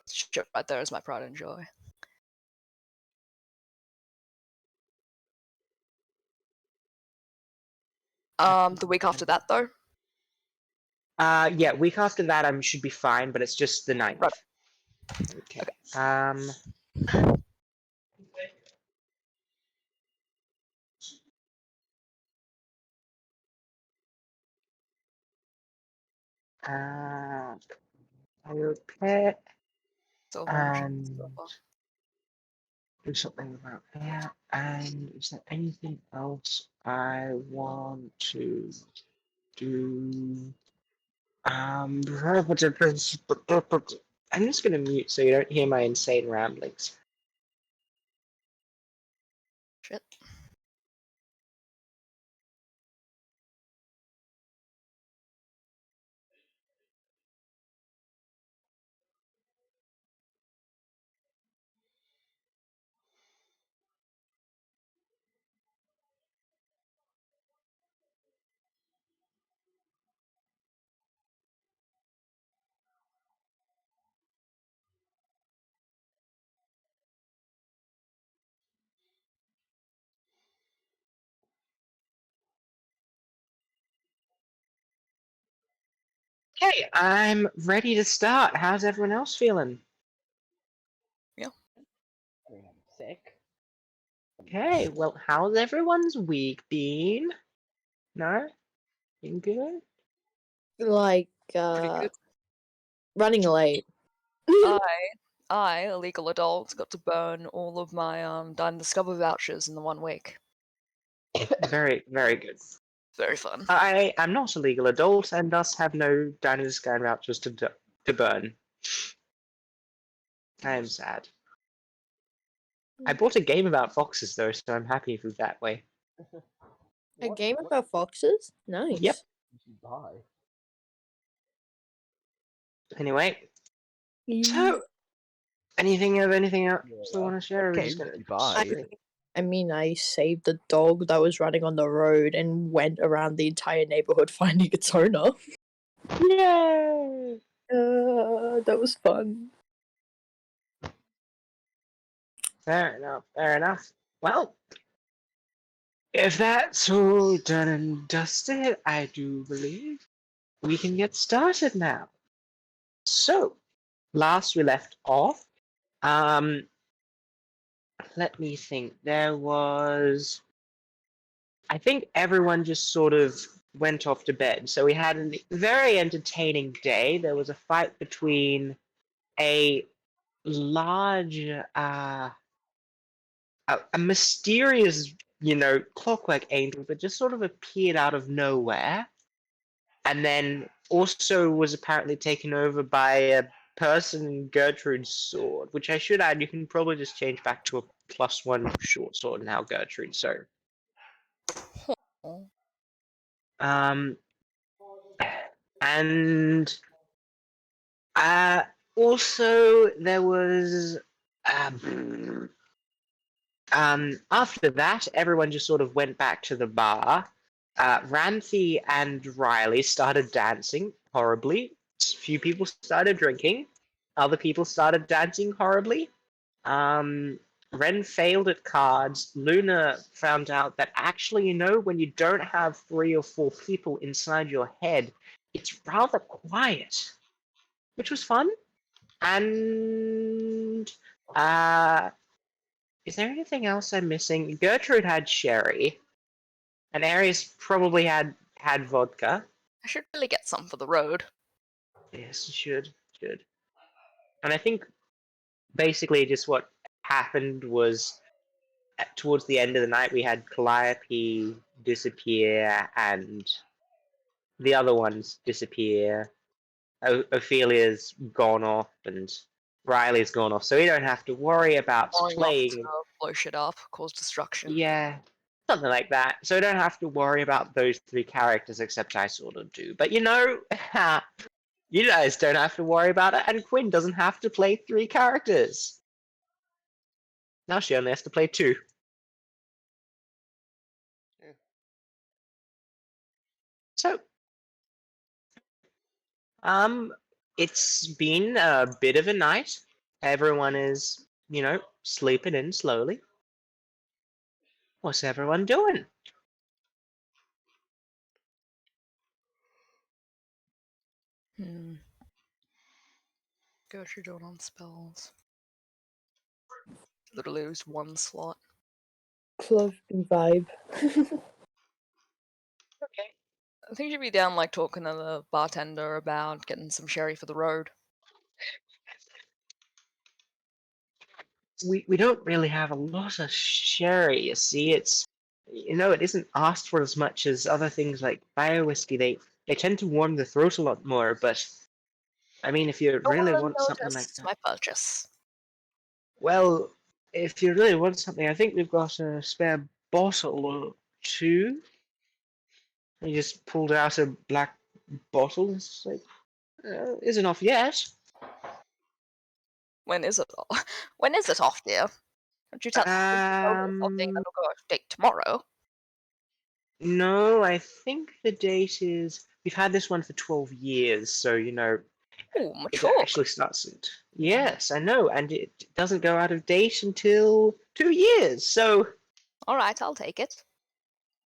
shit right there is my pride and joy. The week after that, though? Yeah, week after that I should be fine, but it's just the 9th. Right. Okay. Okay. And do something about that. And is there anything else I want to do? I'm just gonna mute so you don't hear my insane ramblings. Shit. Okay, I'm ready to start. How's everyone else feeling? Yeah. I'm sick. Okay, well, how's everyone's week been? No? Been good? Like, Pretty good. running late. I, a legal adult, got to burn all of my Dine Discover vouchers in the 1 week. Very, very good. Very fun. I am not a legal adult and thus have no Diners Sky vouchers to burn. I am sad. I bought a game about foxes though, so I'm happy with that way. A game about foxes? Nice. Yep. You should buy. Anyway, so anything else I want to share? Or are we Okay, just gonna you buy. I mean, I saved a dog that was running on the road and went around the entire neighborhood finding its owner. Yay! That was fun. Fair enough, fair enough. Well, if that's all done and dusted, I do believe we can get started now. So, last we left off, let me think. There was, I think everyone just sort of went off to bed. So we had a very entertaining day. There was a fight between a large, a mysterious, clockwork angel that just sort of appeared out of nowhere, and then also was apparently taken over by a person in Gertrude's sword, which I should add, you can probably just change back to a +1 short sword now, Gertrude. So, and also there was after that, everyone just sort of went back to the bar. Ranthy and Riley started dancing horribly. A few people started drinking. Other people started dancing horribly. Ren failed at cards. Luna found out that actually, when you don't have 3 or 4 people inside your head, it's rather quiet, which was fun. And is there anything else I'm missing? Gertrude had sherry, and Aries probably had vodka. I should really get some for the road. Yes, should. And I think basically just what happened was towards the end of the night we had Calliope disappear and the other ones disappear. Ophelia's gone off and Riley's gone off, so we don't have to worry about playing. Blow shit up, cause destruction. Yeah, something like that. So I don't have to worry about those 3 characters, except I sort of do. But you guys don't have to worry about it, and Quinn doesn't have to play 3 characters. Now she only has to play 2. Yeah. So, It's been a bit of a night. Everyone is, sleeping in slowly. What's everyone doing? Go you're doing on spells. Literally lose one slot. Club vibe. Okay. I think you'd be down like talking to the bartender about getting some sherry for the road. We don't really have a lot of sherry, you see. It isn't asked for as much as other things like bio whiskey. They tend to warm the throat a lot more, but I mean, if you No really one want something like noticed that, my purchase. well, if you really want something, I think we've got a spare bottle or two. He just pulled out a black bottle. It's like, isn't off yet. When is it? When is it off, dear? Don't you tell me it's off thing Um, that'll go out of date tomorrow. no, I think the date is. We've had this one for 12 years, so Ooh, it mature. actually starts at. Yes, I know, and it doesn't go out of date until 2 years. So All right, I'll take it.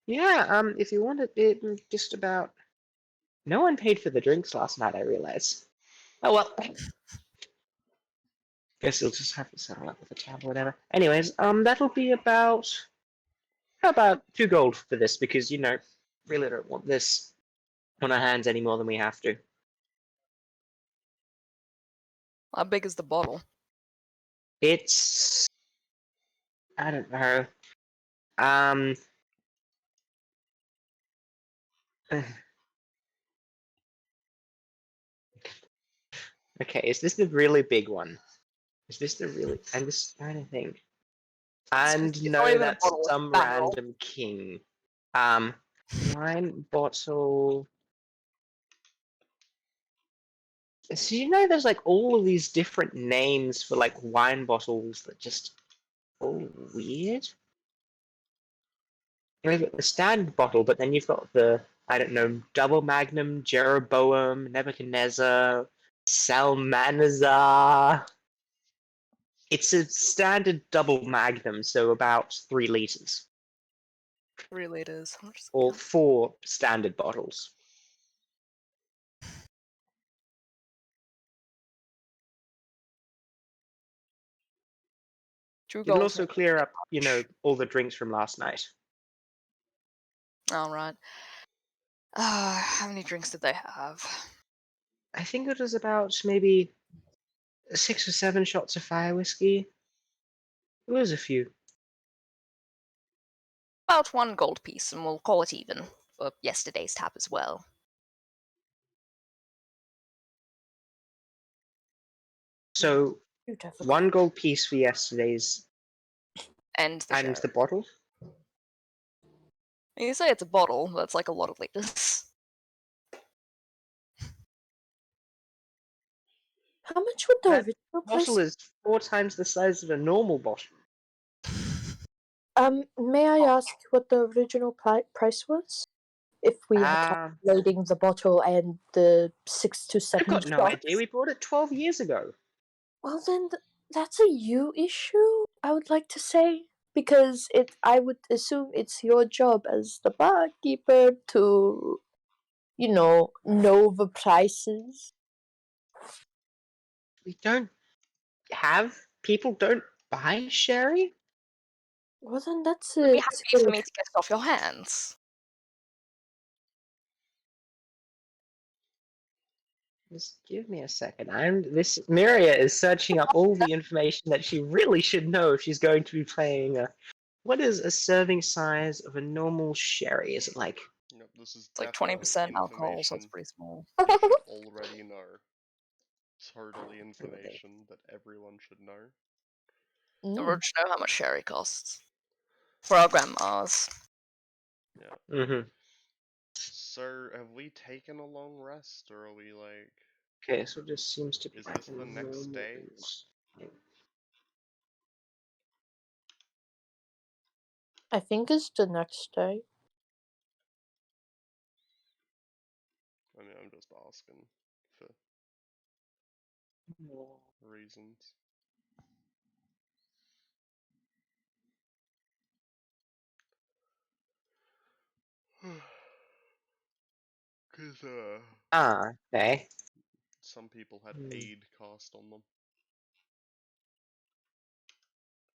yeah, if you want it, just about. No one paid for the drinks last night. I realize. Oh well. Guess you'll just have to settle up with the tab or whatever. Anyways, that'll be about. How about 2 gold for this? Because really don't want this on our hands any more than we have to. How big is the bottle? It's. I don't know. Um. Okay, is this the really big one? Is this the really? I'm just trying to think. And It's not no, even a that's bottle, it's a some barrel. random king. Um, wine bottle. So there's like all of these different names for like wine bottles that just all weird. You've got the standard bottle, but then you've got the I don't know double magnum, Jeroboam, Nebuchadnezzar, Salmanazar. It's a standard double magnum, so about 3 liters, 3 liters. How much is or it? 4 standard bottles. Two It'll gold. also clear up, all the drinks from last night. All right. How many drinks did they have? I think it was about maybe 6 or 7 shots of fire whiskey. It was a few. About 1 gold piece, and we'll call it even for yesterday's tap as well. So Too difficult. 1 gold piece for yesterday's And the and sherry. the bottle. You say it's a bottle, that's like a lot of liters. How much would the That original price? bottle is 4 times the size of a normal bottle. May I ask what the original price was? If we are Um, calculating the bottle and the 6 to I've 7 got no shots. idea. We bought it 12 years ago. Well, then that's a you issue, I would like to say. Because I would assume it's your job as the barkeeper to, know the prices. We don't people don't buy sherry. Well, then that's Would be a happy for me to get it off your hands. Just give me a second. Myria is searching up all the information that she really should know if she's going to be playing. What is a serving size of a normal sherry? Is it like Yep, this is It's like definitely 20% alcohol, so it's information pretty small. you should already know. Totally really? information that everyone should know. Or just know how much sherry costs. For our grandmas. Yeah. Mm-hmm. So, have we taken a long rest, or are we like... Okay, so it just seems to be Is like this a the next normal day? I think it's the next day. I mean, I'm just asking for reasons. Because Okay. some people had Hmm. aid cast on them,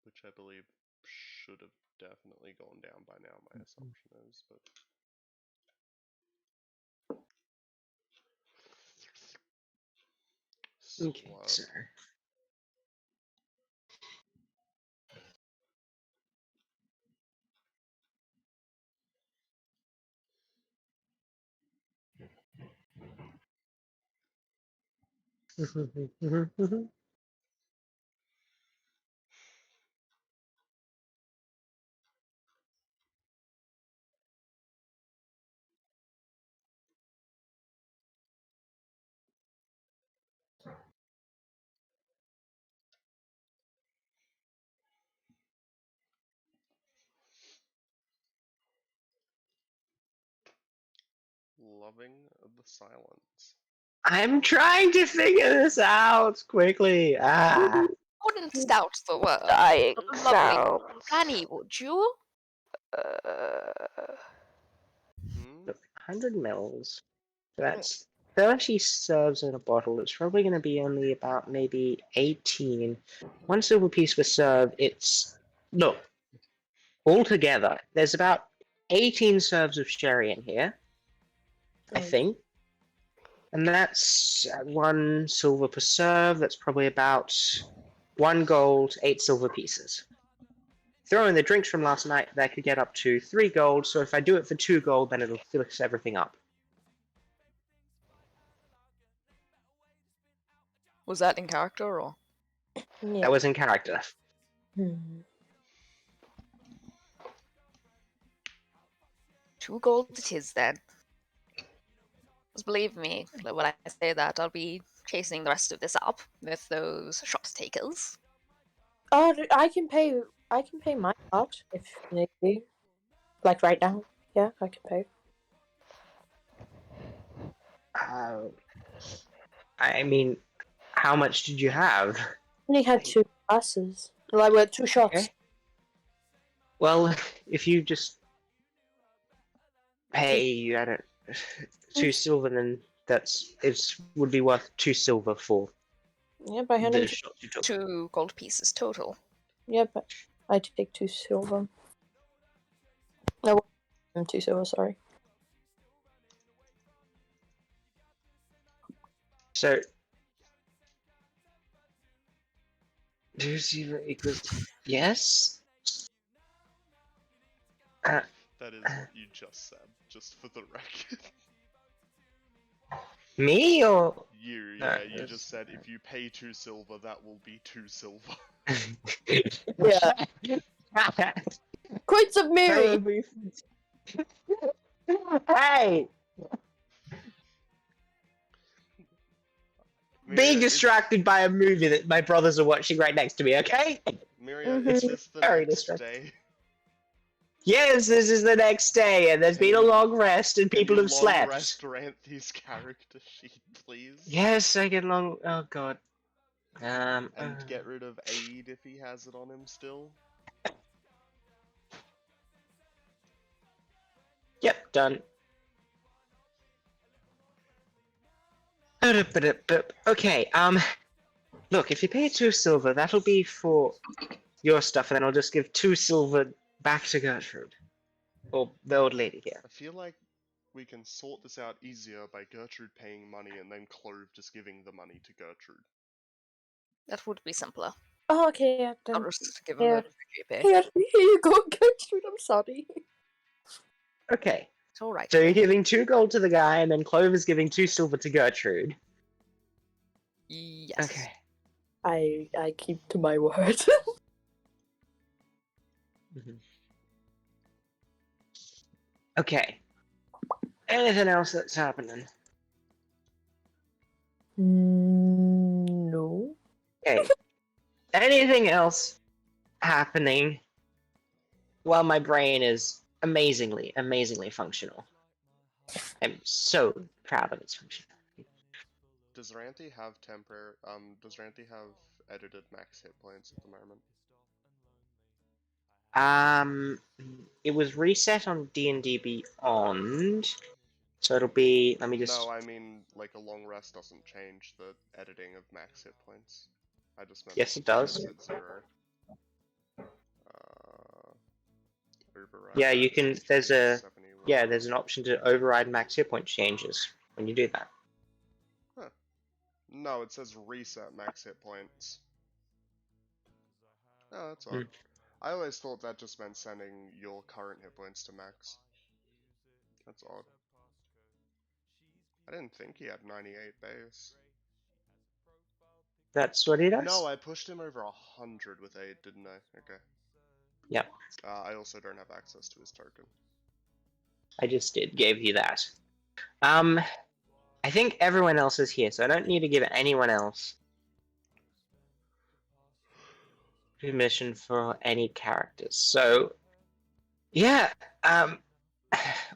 which I believe should have definitely gone down by now, my assumption is, but... Okay, Slurp. so. Loving the silence. I'm trying to figure this out quickly. Ah. Wouldn't doubt the word. Dying Lovely sounds. granny, would you? Hmm? Look, 100 mils. That's 30 serves in a bottle. It's probably going to be only about maybe 18. One silver piece per serve. It's. Look, altogether, there's about 18 serves of sherry in here, I think. And that's 1 silver per serve. That's probably about 1 gold, 8 silver pieces. Throw in the drinks from last night, that could get up to 3 gold. So if I do it for 2 gold, then it'll fix everything up. Was that in character or? Yeah. That was in character. Hmm. 2 gold it is then. Just believe me, when I say that, I'll be chasing the rest of this up with those shot takers. Oh, I can pay. I can pay my part if need be. Like right now. Yeah, I can pay. I mean, how much did you have? Only had 2 glasses. Like, well, 2 shots. Okay. Well, if you just pay, I don't, 2 silver, then it would be worth 2 silver for Yeah, by hand the and shot you took. 2 gold pieces total. yeah, but I take 2 silver. No, 2 silver. Sorry. So 2 silver equals yes. That is what you just said, just for the record. Me or Yeah, you just said if you pay 2 silver, that will be 2 silver. Yeah. Quints of Miri. Hey, being Myria, distracted by a movie that my brothers are watching right next to me. Okay, Myria, Mhm. is this the very next distracted. day? Yes, this is the next day, and there's Can been a you- long rest, and Can people you have long slept. rest Ranthy's character sheet, please? Yes, I can long. Oh god. And get rid of aid if he has it on him still. Yep, done. Okay. Look, if you pay 2 silver, that'll be for your stuff, and then I'll just give 2 silver back to Gertrude, or the old lady here. I feel like we can sort this out easier by Gertrude paying money and then Clove just giving the money to Gertrude. That would be simpler. Oh, okay, yeah, I'll then. just give him Yeah. a GP. Here you go, Gertrude. I'm sorry. Okay. It's alright. So you're giving 2 gold to the guy, and then Clover's giving 2 silver to Gertrude. Yes. Okay. I keep to my word. Mhm. Okay. Anything else that's happening? No. Okay. Anything else happening while my brain is amazingly, amazingly functional? I'm so proud of its functionality. Does Ranty have does Ranty have edited max hit points at the moment? It was reset on D&D Beyond, so it'll be. Let me just. No, I mean, like, a long rest doesn't change the editing of max hit points. I just meant Yes, it when does. it's at 0. Override Yeah, you max can. hit There's points, a. 71. Yeah, there's an option to override max hit point changes when you do that. Huh. No, it says reset max hit points. Oh, that's odd. I always thought that just meant sending your current hit points to max. That's odd. I didn't think he had 98 base. That's what he does. No, I pushed him over 100 with 8, didn't I? Okay. Yep. I also don't have access to his token. I just gave you that. I think everyone else is here, so I don't need to give anyone else permission for any characters. So, yeah.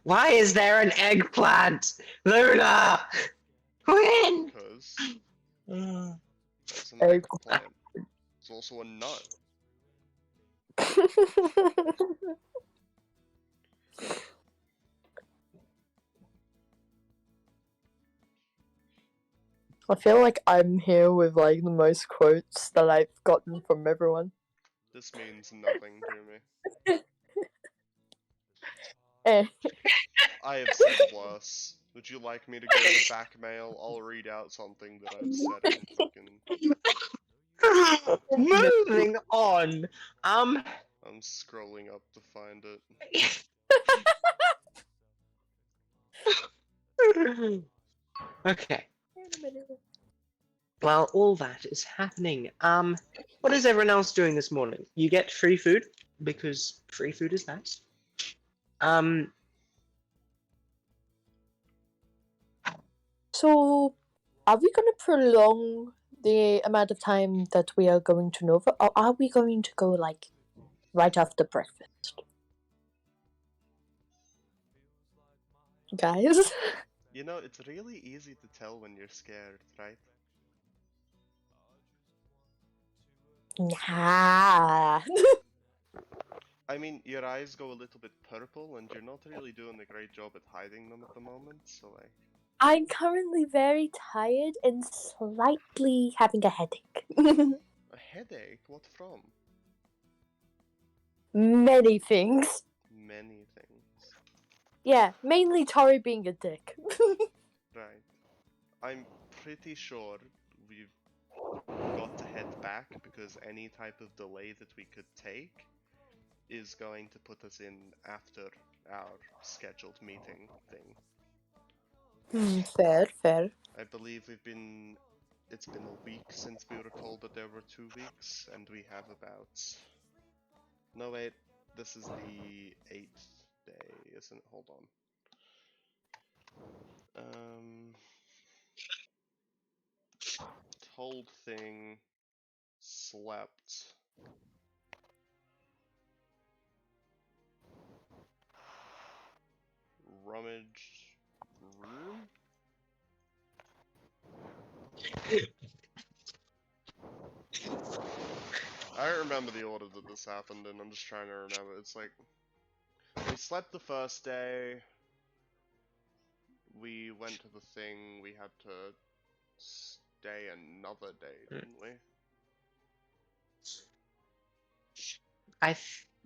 Why is there an eggplant, Luna? Win. Because Mm. there's an Egg. eggplant. There's also a nut. I feel like I'm here with like the most quotes that I've gotten from everyone. This means nothing to me. Eh. I have said worse. Would you like me to go to back mail? I'll read out something that I've said in fucking... Moving on. I'm scrolling up to find it. Okay. While all that is happening, what is everyone else doing this morning? You get free food because free food is nice. So, are we gonna prolong the amount of time that we are going to Nova, or are we going to go like right after breakfast? Guys? You know, it's really easy to tell when you're scared, right? Nah. I mean, your eyes go a little bit purple, and you're not really doing a great job at hiding them at the moment, so like... I'm currently very tired and slightly having a headache. A headache? What from? Many things. Many things. Yeah, mainly Tori being a dick. Right. I'm pretty sure we've got to head back because any type of delay that we could take is going to put us in after our scheduled meeting thing. Fair, fair. I believe it's been a week since we were told that there were 2 weeks, and we have about... No wait, this is the 8th day, isn't it? Hold on. Told thing, slept. Rummaged room? I don't remember the order that this happened in, I'm just trying to remember. It's like, we slept the first day, we went to the thing, we had to stay another day, didn't we?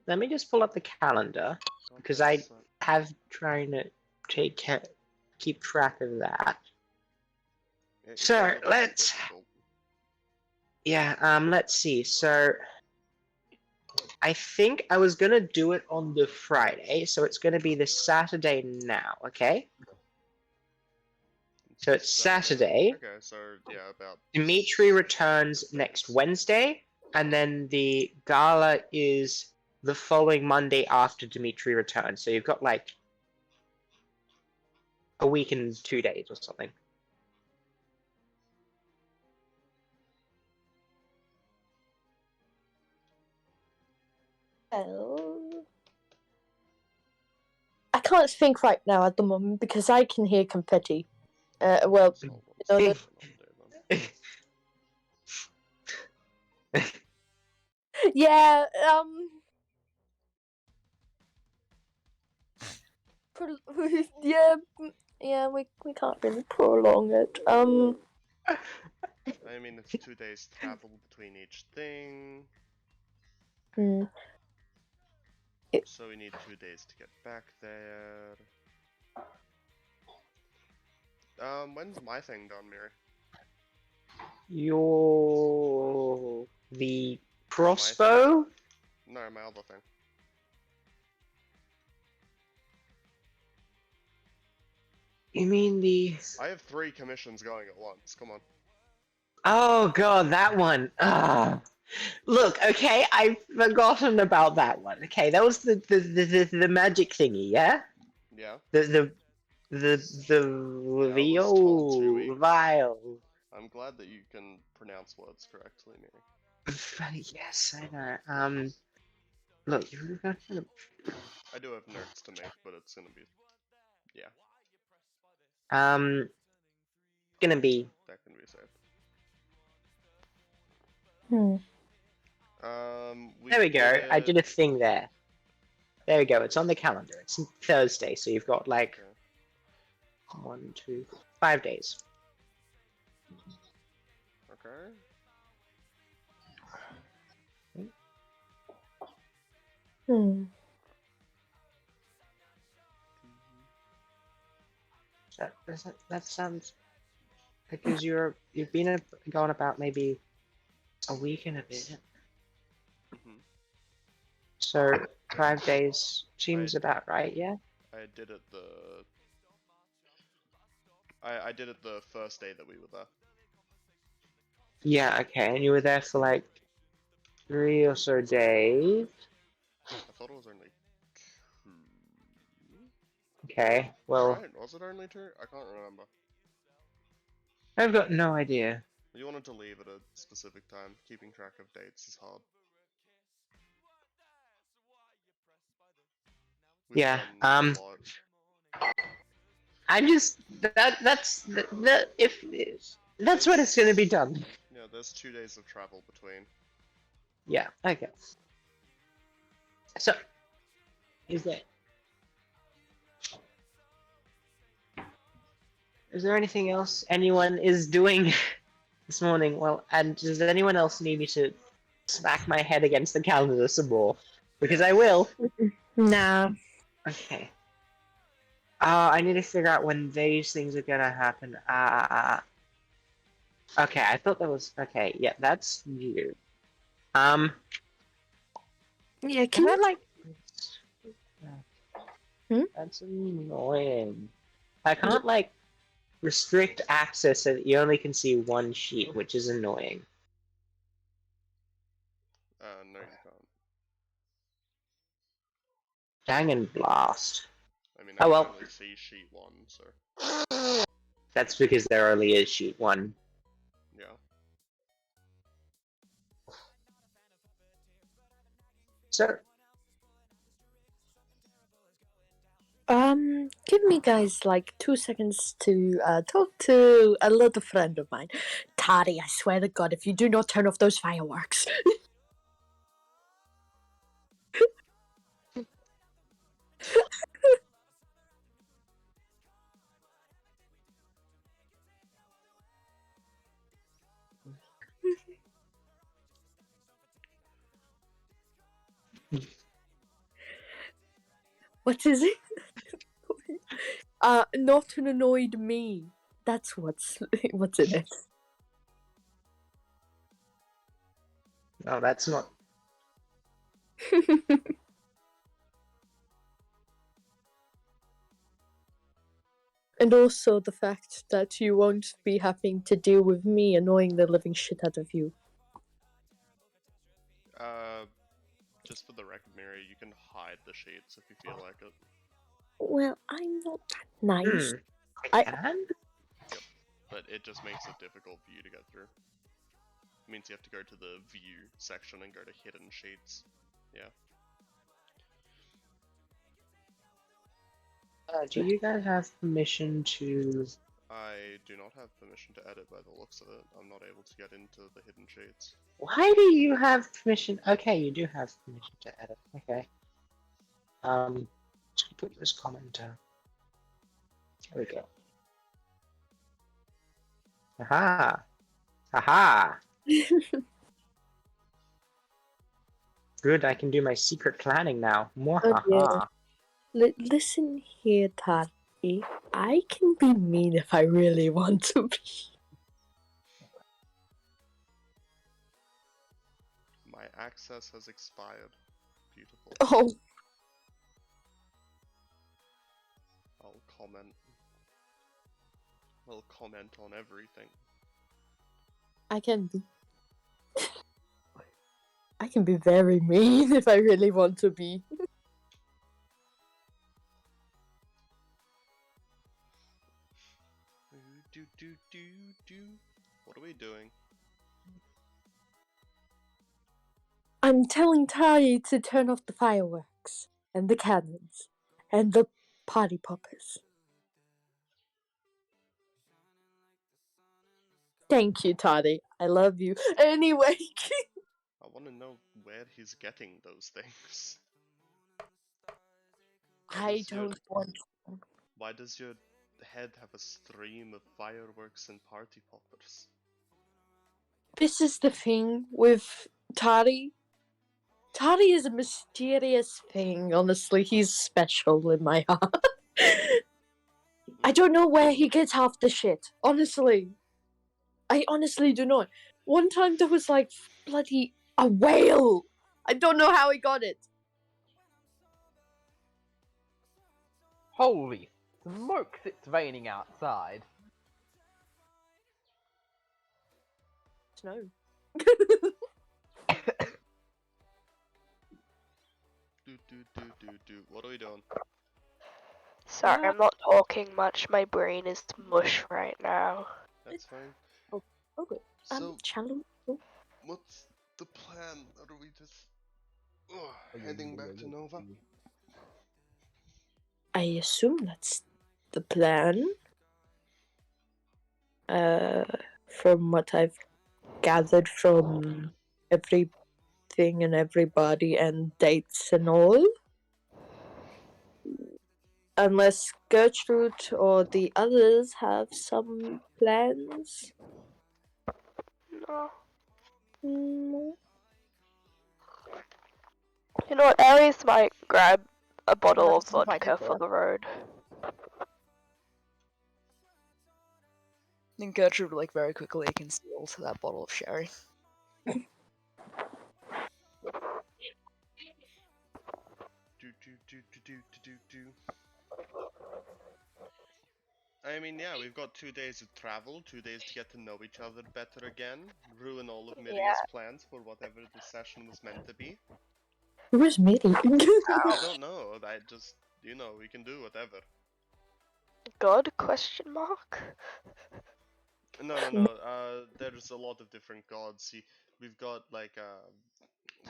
Let me just pull up the calendar because I have trying to keep track of that. So let's see. So I think I was gonna do it on the Friday, so it's gonna be this Saturday now, okay? So it's Saturday. Okay, so yeah, about... Dimitri returns next Wednesday, and then the gala is the following Monday after Dimitri returns. So you've got like a week and 2 days or something. Well, I can't think right now at the moment because I can hear confetti. Well, you know, Yeah, yeah, yeah, we can't really prolong it. I mean, it's 2 days travel between each thing, Hmm. so we need 2 days to get back there. When's my thing done, Myria? The crossbow? No, my other thing. You mean the... I have 3 commissions going at once, come on. Oh god, that one. Ah. Look, okay, I've forgotten about that one. Okay, that was the magic thingy, yeah? Yeah? The Yeah, I was told 2 viol weeks. vial. I'm glad that you can pronounce words correctly, Myria. Yes, I know. Look, you're gonna... I do have notes to make, but it's gonna be... Yeah, gonna be... that can be said. Hmm. There we go. I did a thing there. There we go. It's on the calendar. It's Thursday, so you've got like Okay. 1, 2, 5 days. Okay. Hmm. That sounds because you've been gone about maybe a week and a bit. Mhm. So 5 days seems about right, yeah. I did it the... I did it the first day that we were there. Yeah, okay, and you were there for like 3 or so days. I thought it was only 2. Okay, well, Right? Was it only 2? I can't remember. I've got no idea. You wanted to leave at a specific time. Keeping track of dates is hard. We've Yeah, done a lot. I just that's if that's what it's gonna be done. Yeah, there's 2 days of travel between. Yeah, okay. So, is there anything else anyone is doing this morning? Well, and does anyone else need me to smack my head against the calendar some more? Because I will. Nah. Okay. I need to figure out when these things are gonna happen. Okay, I thought that was okay. Yeah, that's you. Yeah, Can I like? Hmm? That's annoying. I can't like restrict access so that you only can see one sheet, which is annoying. No, you can't. Dang and blast. I mean, I Oh can well. only see sheet 1, so... That's because there only is sheet 1. Yeah. So, give me guys like 2 seconds to talk to a little friend of mine. Tari, I swear to God, if you do not turn off those fireworks. What is it? Not an annoyed me. That's what's in it. no, that's not. And also the fact that you won't be having to deal with me annoying the living shit out of you. Just for the record, Myria, you can hide the sheets if you feel like it. Well, I'm not that nice. I can? But it just makes it difficult for you to get through. It means you have to go to the view section and go to hidden sheets. Yeah. Do you guys have permission to I do not have permission to edit by the looks of it. I'm not able to get into the hidden shades. Why do you have permission? Okay, you do have permission to edit. Okay. Just put this comment down. There we go. Aha! Aha! Good, I can do my secret planning now. Oh, yeah. Mwahaha. Listen here, Tati. I can be mean if I really want to be. My access has expired. Beautiful. Oh, I'll comment. I'll comment on everything. I can be. I can be very mean if I really want to be. What are we doing? I'm telling Tati to turn off the fireworks and the cannons and the party poppers. Thank you, Tati. I love you. Anyway. I want to know where he's getting those things. I don't want to. Why does your head have a stream of fireworks and party poppers? This is the thing with Tati. Tati is a mysterious thing, honestly. He's special in my heart. I don't know where he gets half the shit, honestly. I honestly do not. One time there was like bloody a whale. I don't know how he got it. Holy smokes, it's raining outside. Snow. What are we doing? Sorry, I'm not talking much. My brain is mush right now. That's fine. Okay. So, challenge. what's the plan? Are we just heading back to Nova? I assume that's the plan. From what I've gathered from everything and everybody and dates and all. Unless Gertrude or the others have some plans. No. Mm. You know what? Aries might grab a bottle of That's my vodka for idea. the road. And Gertrude like very quickly concealed that bottle of sherry. I mean, yeah, we've got 2 days of travel, 2 days to get to know each other better again, ruin all of Myria's plans for whatever this session was meant to be. Who is Myria? I don't know, I just, we can do whatever. God? Question mark? No, there's a lot of different gods. See, we've got like,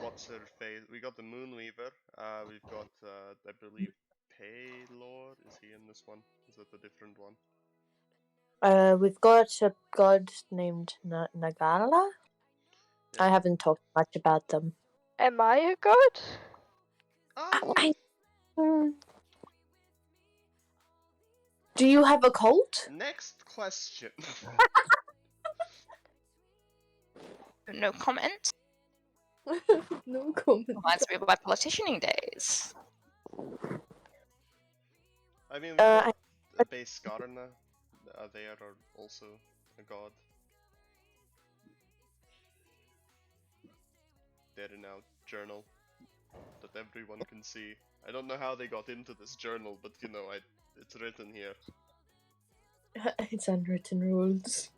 what's her face? We got the Moonweaver, we've got, I believe, Paylor, is he in this one? Is that a different one? We've got a god named Nagala. Yeah. I haven't talked much about them. Am I a god? Do you have a cult? Next question. No comment. No comment. Reminds me of my politicianing days. I mean, we've got base Skarna. They are also a god. They're in our journal that everyone can see. I don't know how they got into this journal, but it's written here. It's unwritten rules.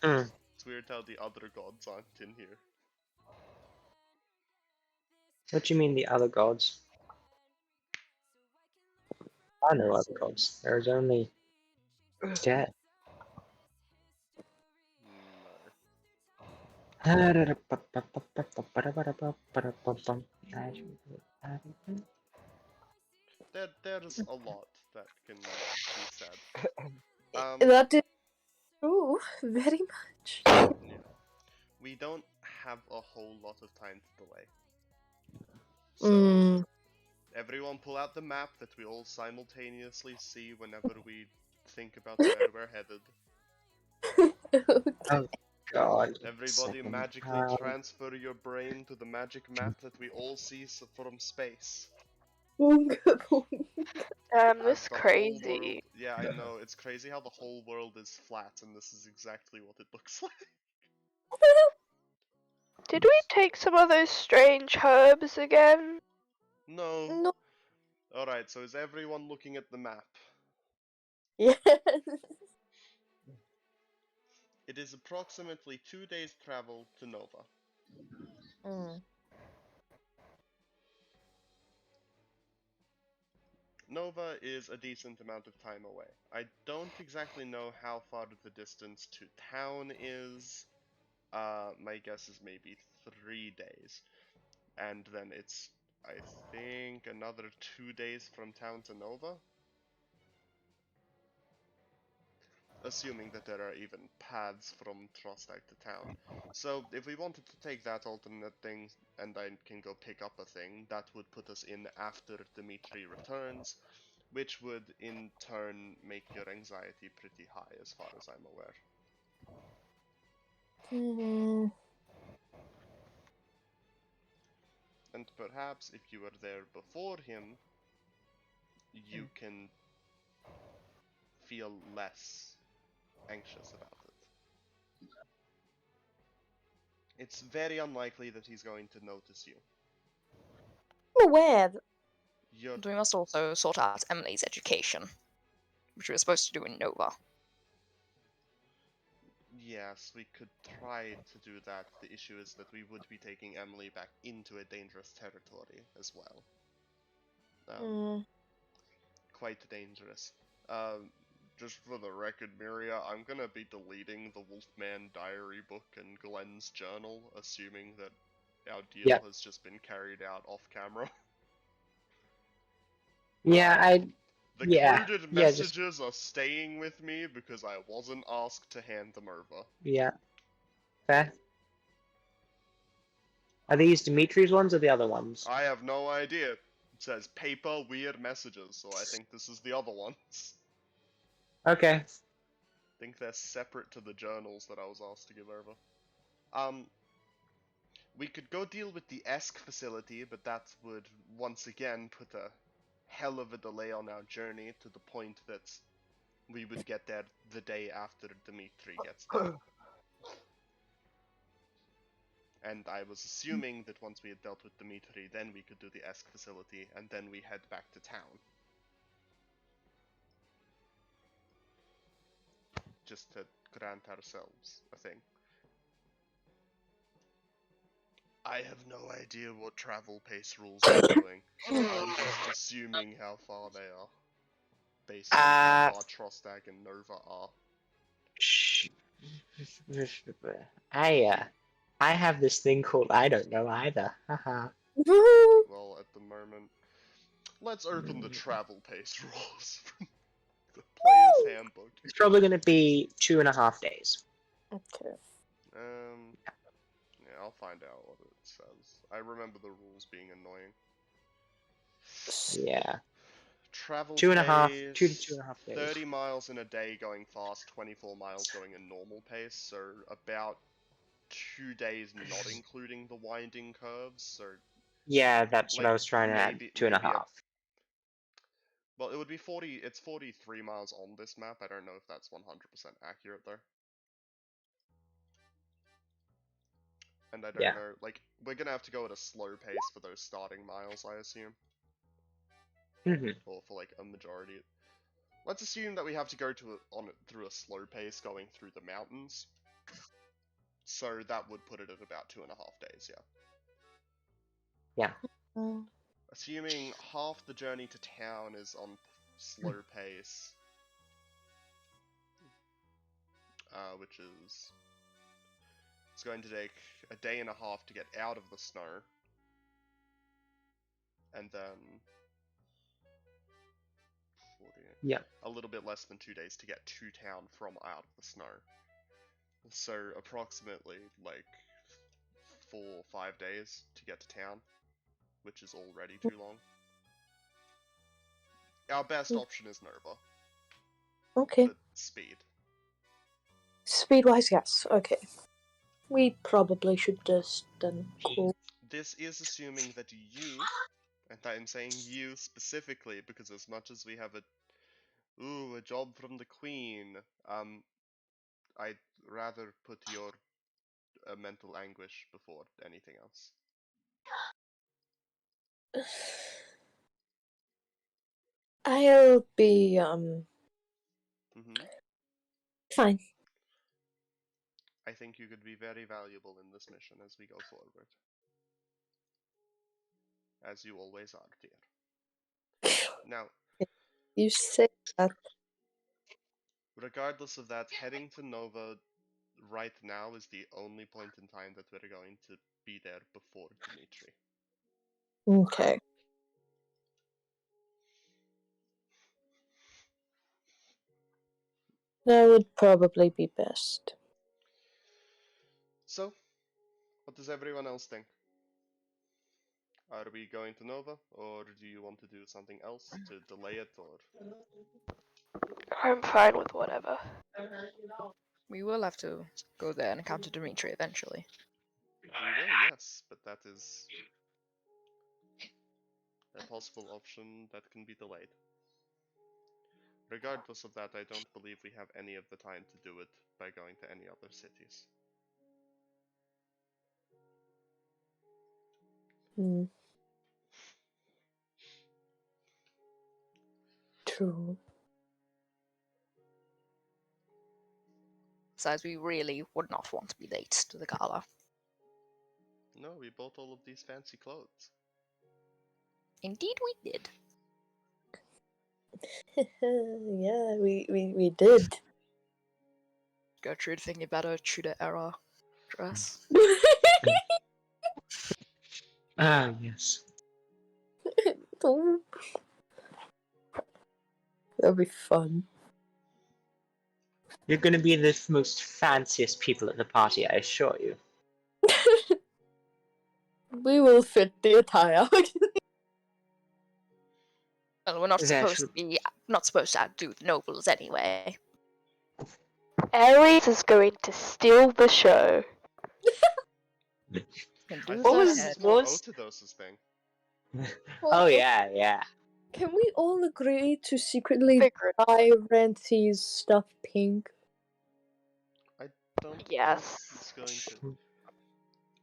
It's weird how the other gods aren't in here. What do you mean the other gods? I know other gods. There's only dead. there's a lot that can be said. That is true, very much. Yeah. We don't have a whole lot of time to delay. So, Mm. everyone pull out the map that we all simultaneously see whenever we think about where we're headed. Oh God. Everybody Second. magically transfer your brain to the magic map that we all see from space. This As the whole crazy. world... Yeah, I know. It's crazy how the whole world is flat, and this is exactly what it looks like. Did we take some of those strange herbs again? No. No. Alright, so is everyone looking at the map? Yes. It is approximately 2 days travel to Nova. Mm. Nova is a decent amount of time away. I don't exactly know how far the distance to town is. My guess is maybe 3 days. And then it's, I think, another 2 days from town to Nova. Assuming that there are even paths from Trostag to town. So, if we wanted to take that alternate thing, and I can go pick up a thing, that would put us in after Dimitri returns, which would in turn make your anxiety pretty high as far as I'm aware. Mm. And perhaps if you were there before him, you can feel less anxious about it. It's very unlikely that he's going to notice you. I'm aware. You're... We must also sort out Emily's education, which we were supposed to do in Nova. Yes, we could try to do that. The issue is that we would be taking Emily back into a dangerous territory as well. Mm. Quite dangerous. Just for the record, Myria, I'm gonna be deleting the Wolfman diary book and Glenn's journal, assuming that our deal Yep. has just been carried out off camera. Yeah, The yeah, coded yeah, just- messages are staying with me because I wasn't asked to hand them over. yeah. Fair. Are these Dimitri's ones or the other ones? I have no idea. It says paper weird messages, so I think this is the other ones. Okay. I think they're separate to the journals that I was asked to give over. We could go deal with the ESC facility, but that would once again put a hell of a delay on our journey to the point that we would get there the day after Dimitri gets there. And I was assuming that once we had dealt with Dimitri, then we could do the ESC facility, and then we head back to town. Just to grant ourselves a thing. I have no idea what travel pace rules we're doing. I'm just assuming how far they are. Based on how far Trostag and Nova are. I have this thing called I don't know either. Haha. Well, at the moment, let's open the travel pace rules from the player's handbook. It's probably going to be 2.5 days. Okay. Yeah, I'll find out what it says. I remember the rules being annoying. Yeah. Travel 2.5, pace, 2 to 2.5 days. 30 miles in a day going fast, 24 miles going in normal pace, so about 2 days not including the winding curves, so... Yeah, that's what like, I was trying to add. maybe 2.5. Well, it would be 40, it's 43 miles on this map, I don't know if that's 100% accurate though. And I don't Yeah. know, like, we're gonna have to go at a slow pace for those starting miles, I assume. Or for, like, a majority. Let's assume that we have to go through a slow pace going through the mountains. So that would put it at about 2.5 days, yeah. Yeah. Assuming half the journey to town is on slow pace. Which is... It's going to take a day and a half to get out of the snow. And then Yep. a little bit less than 2 days to get to town from out of the snow. So approximately like 4 or 5 days to get to town, which is already too long. Our best option is Nova, Okay. but speed. Speed-wise, yes. Okay. We probably should just then call. This is assuming that you, and I'm saying you specifically, because as much as we have a job from the Queen, I'd rather put your mental anguish before anything else. I'll be Mm-hmm. fine. I think you could be very valuable in this mission as we go forward. As you always are, dear. Now, You say that. regardless of that, heading to Nova right now is the only point in time that we're going to be there before Dimitri. Okay. That would probably be best. So, what does everyone else think? Are we going to Nova, or do you want to do something else to delay it, or... I'm fine with whatever. We will have to go there and encounter Dimitri eventually. We will, yes, but that is a possible option that can be delayed. Regardless of that, I don't believe we have any of the time to do it by going to any other cities. True. Besides, we really would not want to be late to the gala. No, we bought all of these fancy clothes. Indeed, we did. Yeah, we did. Gertrude thinking about a Tudor era dress. Ah, yes. That'll be fun. You're going to be the most fanciest people at the party, I assure you. We will fit the attire. Well, we're not That supposed should- to be not supposed to outdo the nobles anyway. Ares is going to steal the show. Can I do thought What this that. was more was- Otidos's thing. Oh, yeah. Can we all agree to secretly Figured. dye Rancy's stuff pink? I don't Yes. think he's going to...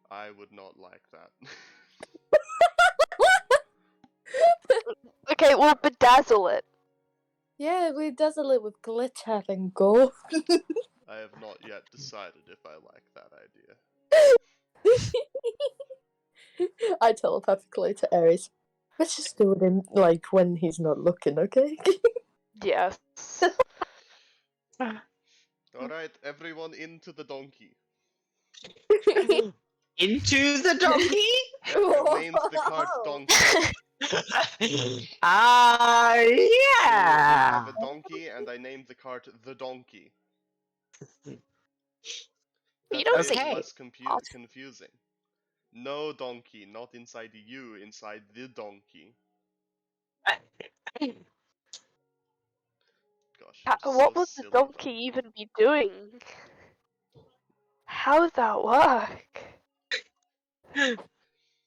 I would not like that. Okay, we'll bedazzle it. Yeah, we dazzle it with glitter and gold. I have not yet decided if I like that idea. I telepathically to Ares. Let's just do it in like when he's not looking, okay? Yes. Alright, everyone into the donkey. Into the donkey? Yep, I've named the cart Donkey. Ah, We yeah. have a donkey, and I named the cart the Donkey. You That don't way say it's Okay. less cart. confusing. No donkey, not inside you, inside the donkey. Gosh, you're so What would the silly, donkey even be doing? How would that work?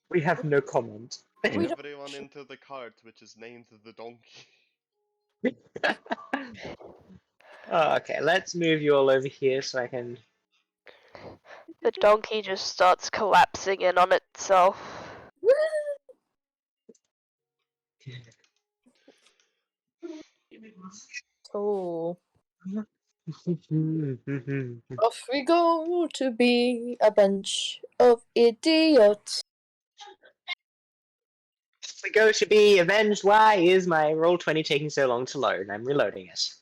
We have no comment. We don't- Everyone into the cart, which is named the donkey. Oh, okay, let's move you all over here so I can. The donkey just starts collapsing in on itself. So off we go to be a bunch of idiots. We go to be avenged. Why is my roll 20 taking so long to load? I'm reloading it.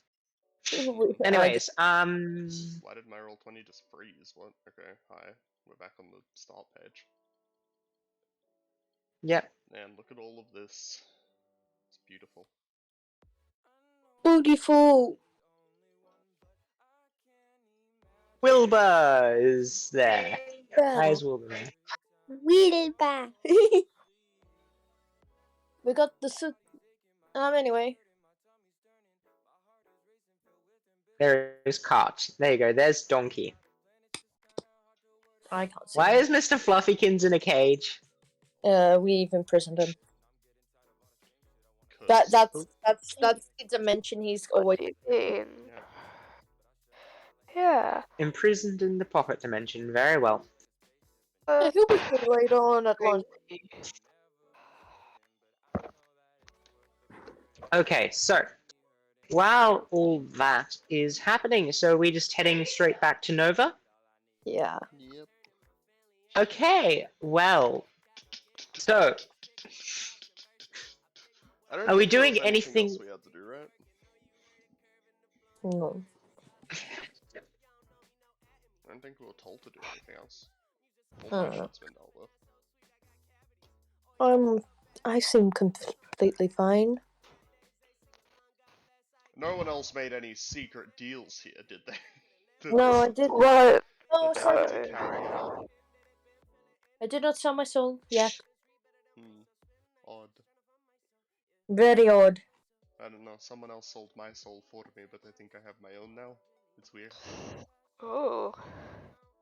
Anyways, Why did my roll 20 just freeze? What? Okay, hi. We're back on the start page. Yep. And look at all of this. It's beautiful. Beautiful. Wilbur is there. Why Well, is Wilbur there? Wilbur. We got the suit. Anyway. There is cart. There you go. There's donkey. I can't see. Why him. is Mr. Fluffykins in a cage? We've imprisoned him. 'Cause- That's the dimension he's What always. do you mean? Yeah. Yeah. Imprisoned in the pocket dimension. Very well. Yeah, he'll be free later on at lunch. Okay, so while all that is happening, so we're just heading straight back to Nova? Yeah. Yep. Okay, well, so I don't Are we think there doing was anything else anything- we had to do, right? No. I don't think we were told to do anything else. All Hmm. my shit's been dealt with. I seem completely fine. No one else made any secret deals here, did they? No, I didn't. What? Oh, That they sorry. had to carry out. I did not sell my soul yet. Odd. Very odd. I don't know, someone else sold my soul for me, but I think I have my own now. It's weird. Oh.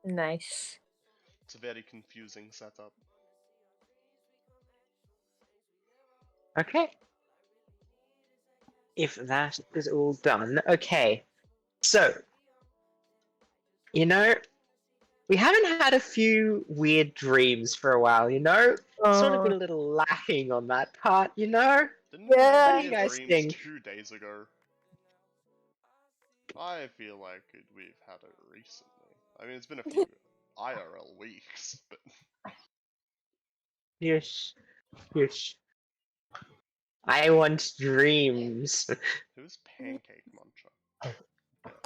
Nice. It's a very confusing setup. okay. If that is all done, okay. So, you know, we haven't had a few weird dreams for a while, you know? Sort of been a little lacking on that part, you know? Didn't Yeah. we What do you have guys dreams think? 2 days ago? I feel like we've had it recently. I mean, it's been a few IRL weeks, but Yes. Yes. I want dreams. who's Pancake Muncher?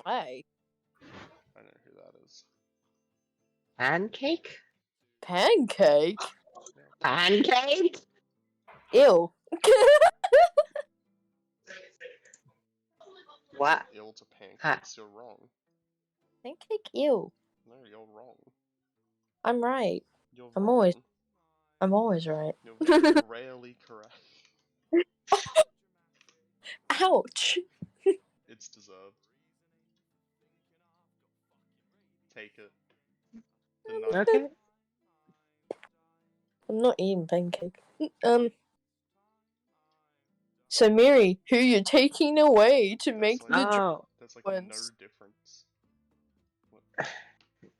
Hey. I know who that is. Pancake? Pancake? Pancake? Ew. What? Ill to pancakes, you're wrong. Pancake? Ew. No, you're wrong. I'm right. You're I'm wrong. always right. You're very rarely correct. Ouch. It's deserved. Take it. Deny. Okay. I'm not eating pancake. So Miri, who you taking away to make like- the Oh, There's like no Once. difference.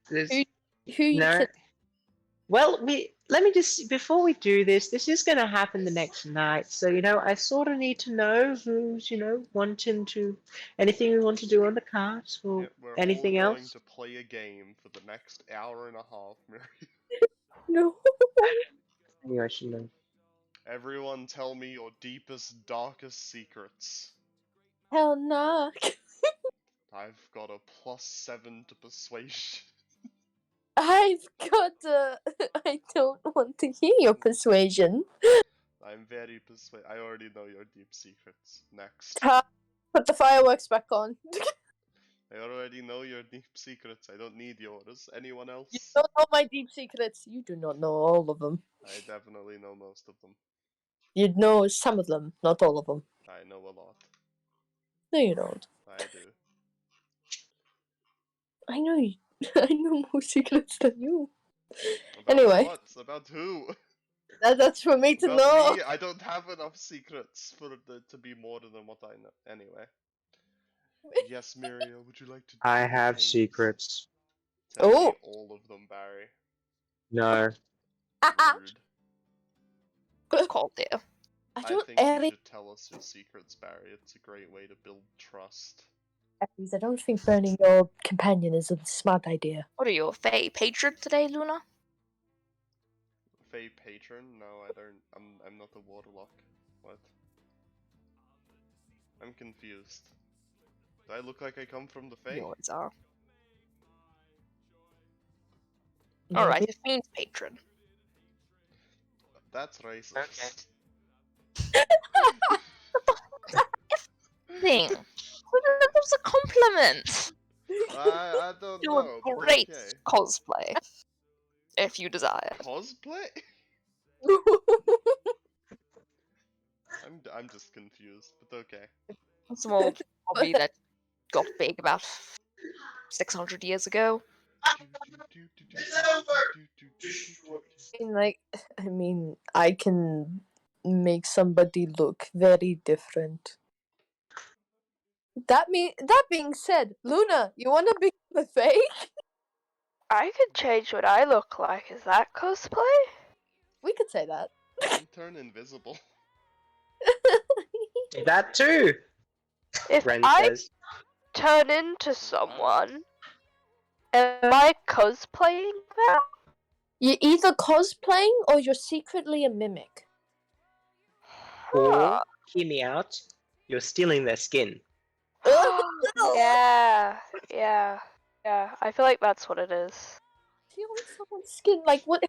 there's who you no. can Well, let me just before we do this. This is going to happen the next night, so you know I sort of need to know who's wanting to anything we want to do on the cards or Yeah, we're anything all going else. to play a game for the next hour and a half, Mary. No. Anyway, I should know. Everyone tell me your deepest, darkest secrets. Hell nah. I've got a +7 to persuasion. I've got I don't want to hear your persuasion. I'm very persuaded. I already know your deep secrets. Next. Put the fireworks back on. I already know your deep secrets. I don't need yours. Anyone You else? don't know my deep secrets. You do not know all of them. I definitely know most of them. You know some of them, not all of them. I know a lot. No, you don't. I do. I know you. I know more secrets than you. About Anyway. what? About who? That's for me to About know. me? I don't have enough secrets for it to be more than what I know. Anyway. Yes, Myria, would you like to do I have things? secrets. Tell me Oh. all of them, Barry. No. Rude. Good call, dear. I I don't. think you Aries, should tell us your secrets, Barry. It's a great way to build trust. I don't think burning your companion is a smart idea. What are you, a Fae patron today, Luna? Fae patron? No, I don't. I'm not a warlock. What? I'm confused. Do I look like I come from the Fae? You always are. Maybe. Alright, a fiend patron. That's racist. Okay. Thing. That was a compliment. I don't Do know, a but great okay. cosplay. If you desire. Cosplay? I'm just confused, but okay. It's a small hobby that got big about 600 years ago. I mean, I can make somebody look very different. That being said, Luna, you wanna be a fake? I could change what I look like. Is that cosplay? We could say that. You turn invisible. That too, If Ren I says. turn into someone, am I cosplaying that? You're either cosplaying or you're secretly a mimic. Or, Huh. hear me out, you're stealing their skin. Yeah, yeah, yeah. I feel like that's what it is. Stealing someone's skin, like what?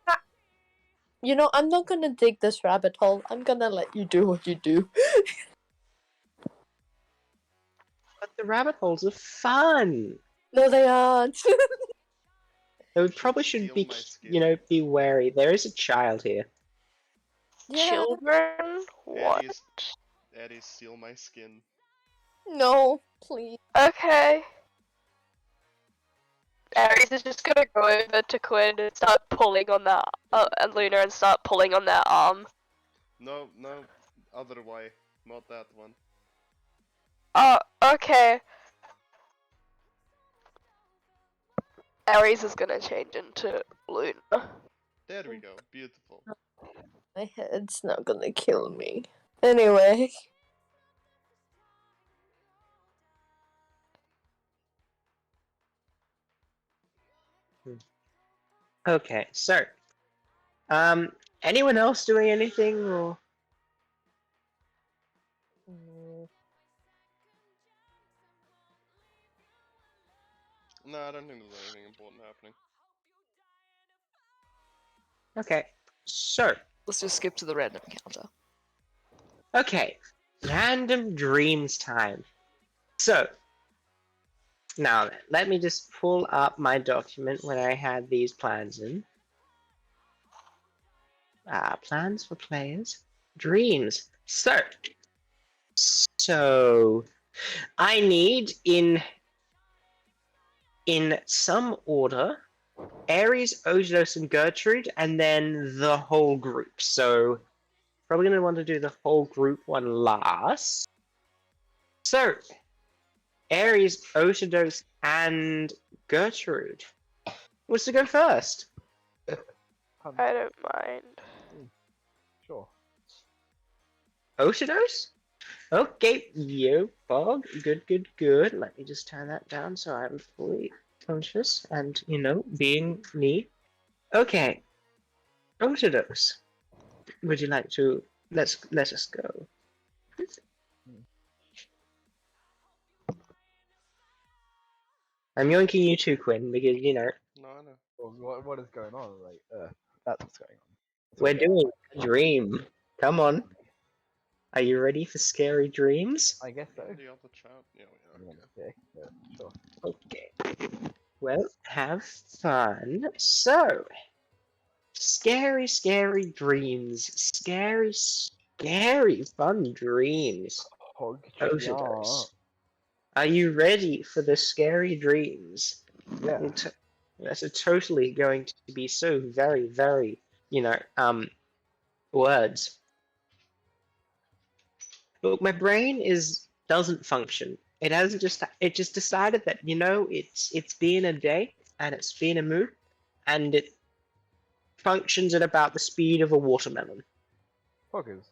You know, I'm not gonna dig this rabbit hole. I'm gonna let you do what you do. But the rabbit holes are fun. No, they aren't. We probably should Steal be, my skin. you know, be wary. There is a child here. Yeah. Children? What? Eddie, steal my skin. No, please. Okay. Ares is just gonna go over to Quinn and start pulling on that, and Luna and start pulling on their arm. No, other way. Not that one. Oh, okay. Ares is gonna change into Luna. There we go. Beautiful. My head's not gonna kill me. Anyway. Okay, so, anyone else doing anything, or? No, I don't think there's anything important happening. Okay, so, Let's just skip to the random counter. okay, random dreams time. So, now let me just pull up my document when I had these plans in. Plans for players, dreams. So, I need in some order Ares, Ojodos, and Gertrude, and then the whole group. So, probably going to want to do the whole group one last. So, Ares, Ojodos, and Gertrude. Who wants to go first? I don't mind. Sure. Ojodos? Okay, yo, Bog. Good. Let me just turn that down so I'm fully conscious and, you know, being me. Okay. Ojodos. Would you like to let us go? I'm yoinking you too, Quinn, because you know No, I know. Well, what is going on? Like, that's what's going on. we're doing a dream. Come on. Are you ready for scary dreams? I guess so. The other chat? Yeah, okay. Okay, yeah, sure. Okay. Well, have fun. So, scary dreams. Scary fun dreams. Hog Ojodos. Are you ready for the scary dreams? Yeah. That's totally going to be so very, you know, words. Look, my brain doesn't function. It just decided that, you know, it's been a day and it's been a mood and it functions at about the speed of a watermelon. Hoggers.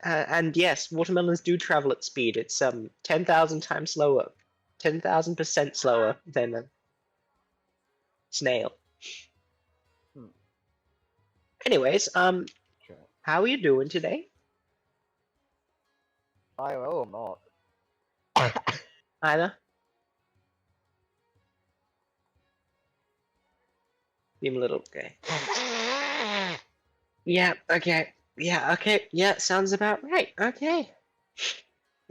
And yes, watermelons do travel at speed. It's 10,000 times slower, 10,000% slower than a snail. Anyways, Sure. how are you doing today? I will not. Either. Seem a little okay. Yeah, okay. Yeah, okay. Yeah, sounds about right. Okay.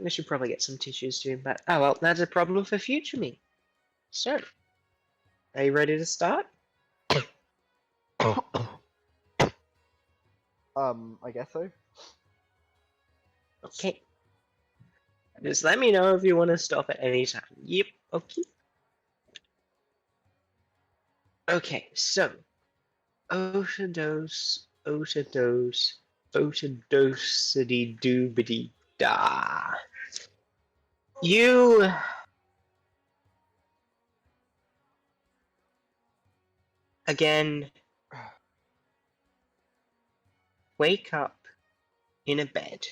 I should probably get some tissues soon, but oh well, that's a problem for future me. So, are you ready to start? I guess so. Okay. Just let me know if you want to stop at any time. Yep, okay. Okay, so Otodose, Otodosity doobity da. You again wake up in a bed.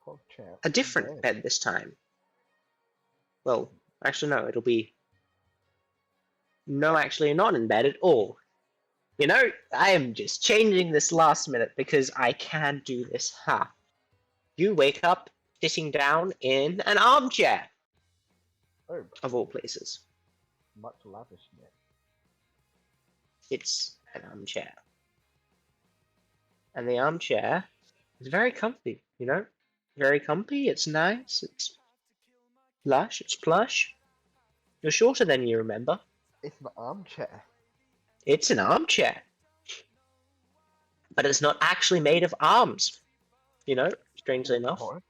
Oh, champ. A different bed this time. Well, actually no, it'll be no, actually not in bed at all. You know, I am just changing this last minute because I can do this. Ha. You wake up sitting down in an armchair, Oh, of all places. much lavishness. It's an armchair. And the armchair is very comfy, you know? Very comfy, it's nice, it's lush, it's plush. You're shorter than you remember. It's an armchair. It's an armchair. But it's not actually made of arms, you know, strangely enough. What?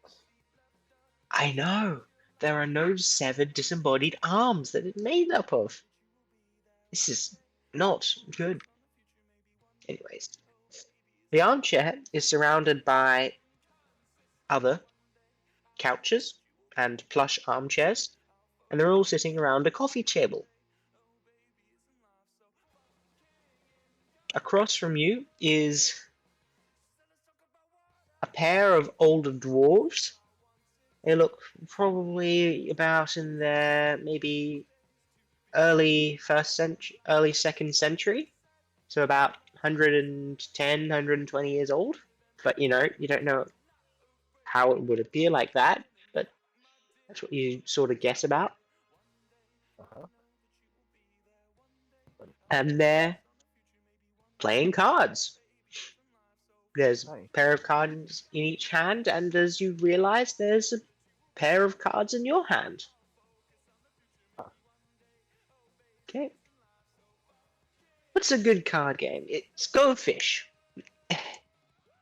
I know. There are no severed, disembodied arms that it's made up of. This is not good. Anyways, the armchair is surrounded by other couches and plush armchairs, and they're all sitting around a coffee table. Across from you is a pair of older dwarves. They look probably about in their maybe early second century, so about 110, 120 years old. But you know, you don't know how it would appear like that, but that's what you sort of guess about. Uh-huh. And they're playing cards. There's a Nice. pair of cards in each hand, and as you realize, there's a pair of cards in your hand. Huh. Okay. What's a good card game? It's Go Fish.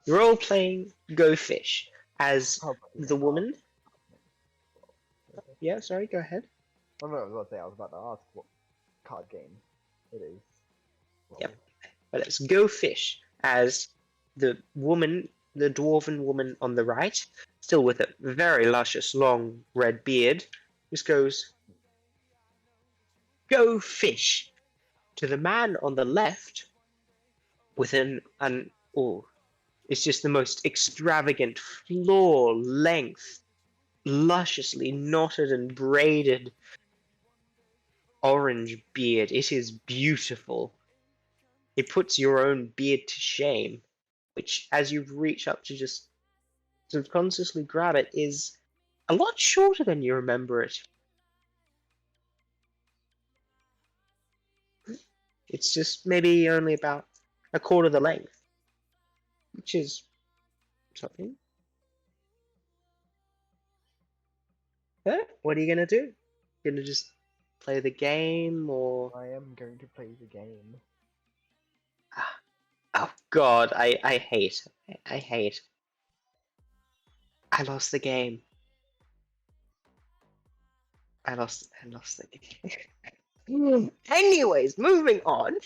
You're all playing Go Fish as How about you the ask? woman. Yeah, sorry, go ahead. Oh no, I was about to ask what card game it is. Well, Yep. But it's Go Fish as the woman, the dwarven woman on the right, still with a very luscious long red beard, just goes, Go Fish, to the man on the left with it's just the most extravagant floor length, lusciously knotted and braided orange beard. It is beautiful. It puts your own beard to shame, which, as you reach up to just subconsciously grab it, is a lot shorter than you remember it. It's just maybe only about a quarter the length, which is something. Huh? What are you gonna do? Gonna just play the game, or I am going to play the game. oh god, I hate. I hate. I lost the game. I lost the game. Anyways, moving on.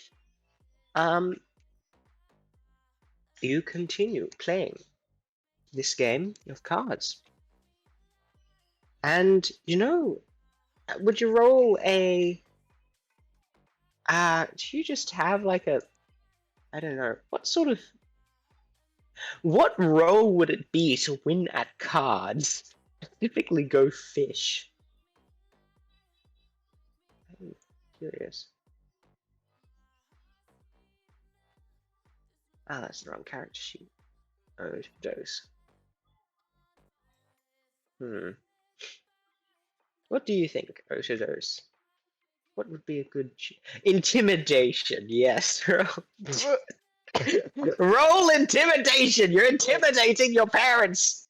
You continue playing this game of cards. And you know, would you roll a do you just have like a, I don't know, what role would it be to win at cards? Typically Go Fish. I'm curious. Ah, that's the wrong character sheet. Oh, dose. What do you think, Otodose? What would be a good intimidation? Yes. Roll intimidation. You're intimidating your parents.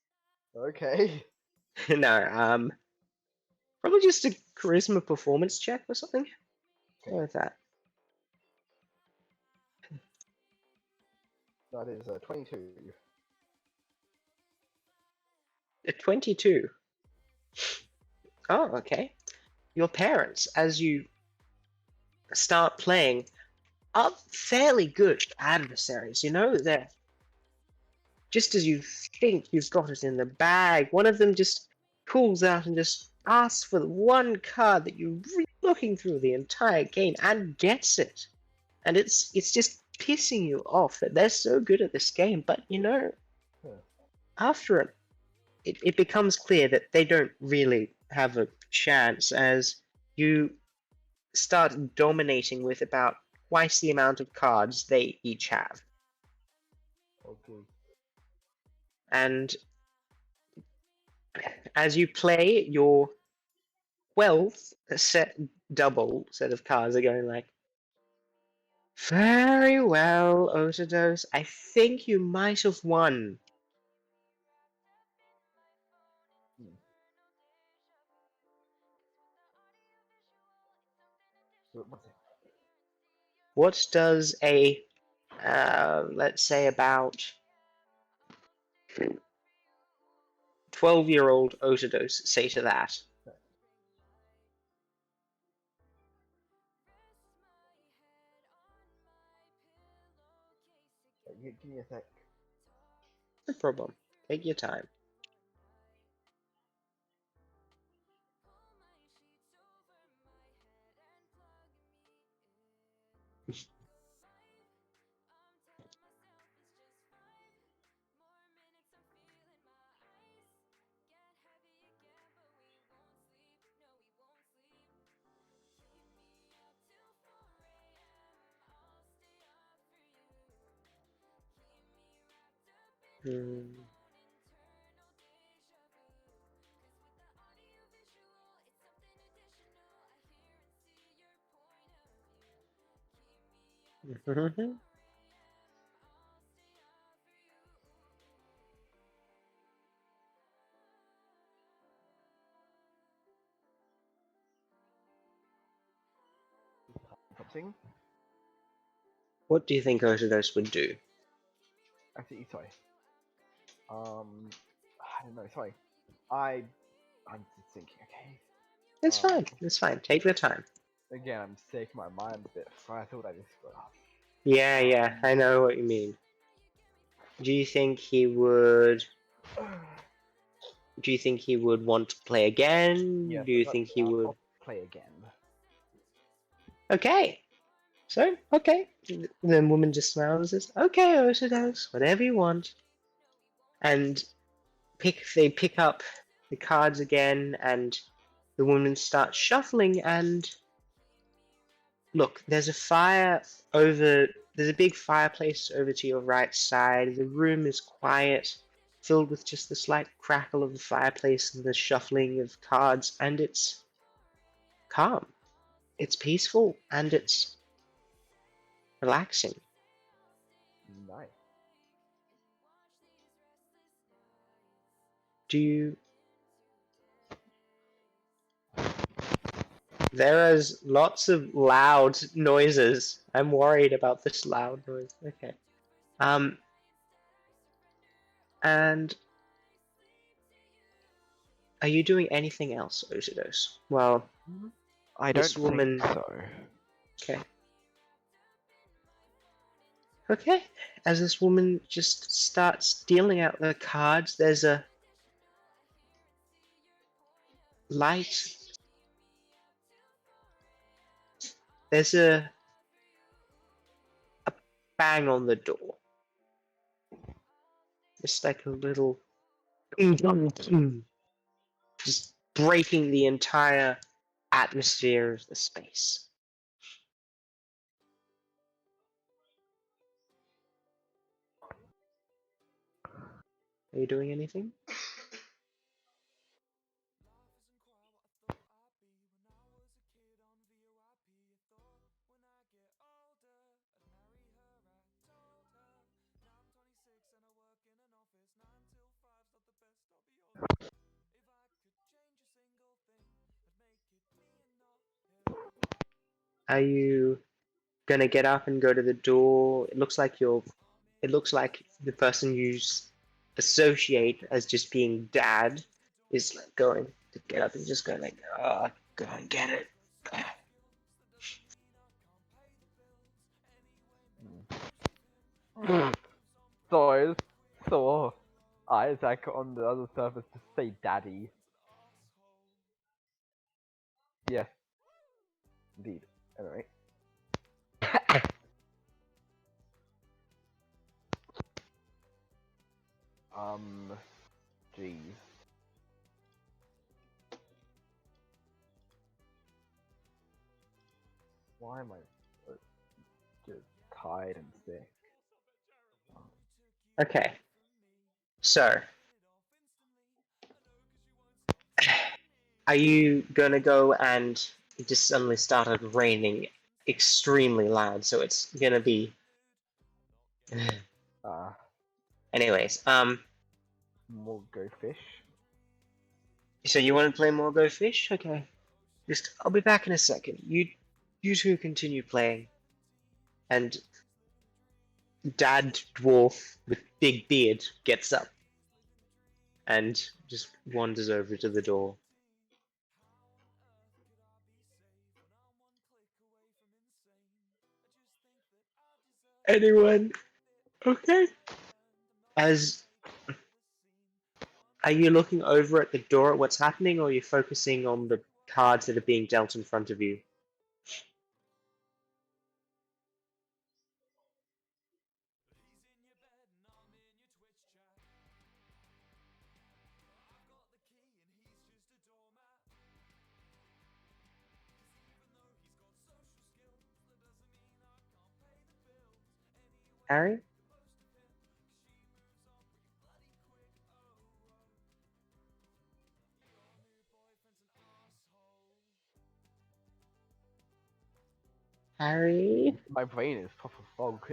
Okay. No, probably just a charisma performance check or something. Go with that. That is 22. A 22. Oh, okay. Your parents, as you start playing, are fairly good adversaries. You know, they're just as you think you've got it in the bag, one of them just pulls out and just asks for the one card that you're looking through the entire game and gets it. And it's just pissing you off that they're so good at this game, but you know, after it becomes clear that they don't really have a chance as you start dominating with about twice the amount of cards they each have. Okay. And as you play, your 12th double set of cards are going like, very well, Otados. I think you might have won. What does a, let's say about 12-year-old Otados say to that? Give me a sec. No problem. Take your time. Hmm. Something? What do you think Otados would do? Actually, sorry. I don't know. Sorry. I'm just thinking. Okay. It's fine. It's fine. Take your time. Again, I'm sick. My mind's a bit fried. I thought I just got. Yeah, I know what you mean. Do you think he would? Do you think he would want to play again? Yeah. Do you think he would? I'll play again. Okay. So, okay. The woman just smiles and says, okay, Otados, whatever you want. And they pick up the cards again, and the woman starts shuffling, and look, there's a big fireplace over to your right side. The room is quiet, filled with just the slight crackle of the fireplace and the shuffling of cards, and it's calm. It's peaceful, and it's relaxing. Nice. Do you... There is lots of loud noises. I'm worried about this loud noise. Okay. And are you doing anything else, Otidos? Well, I this don't woman... think so. Okay. Okay. As this woman just starts dealing out the cards, there's a light. There's a bang on the door. It's like a little just breaking the entire atmosphere of the space. Are you doing anything? Are you gonna get up and go to the door? It looks like the person you associate as just being dad is like going to get up and just go like, go and get it. So Isaac on the other surface to say daddy. Yes. Indeed. Alright. Jeez. Why am I just tired and sick? Okay. So, are you gonna go and it just suddenly started raining extremely loud, so it's gonna be. Anyways, More go fish. so you want to play more Go Fish? Okay. I'll be back in a second. You two continue playing, and Dad Dwarf with big beard gets up and just wanders over to the door. Anyone? Okay. Are you looking over at the door at what's happening, or are you focusing on the cards that are being dealt in front of you? Harry? Harry? My brain is proper fog.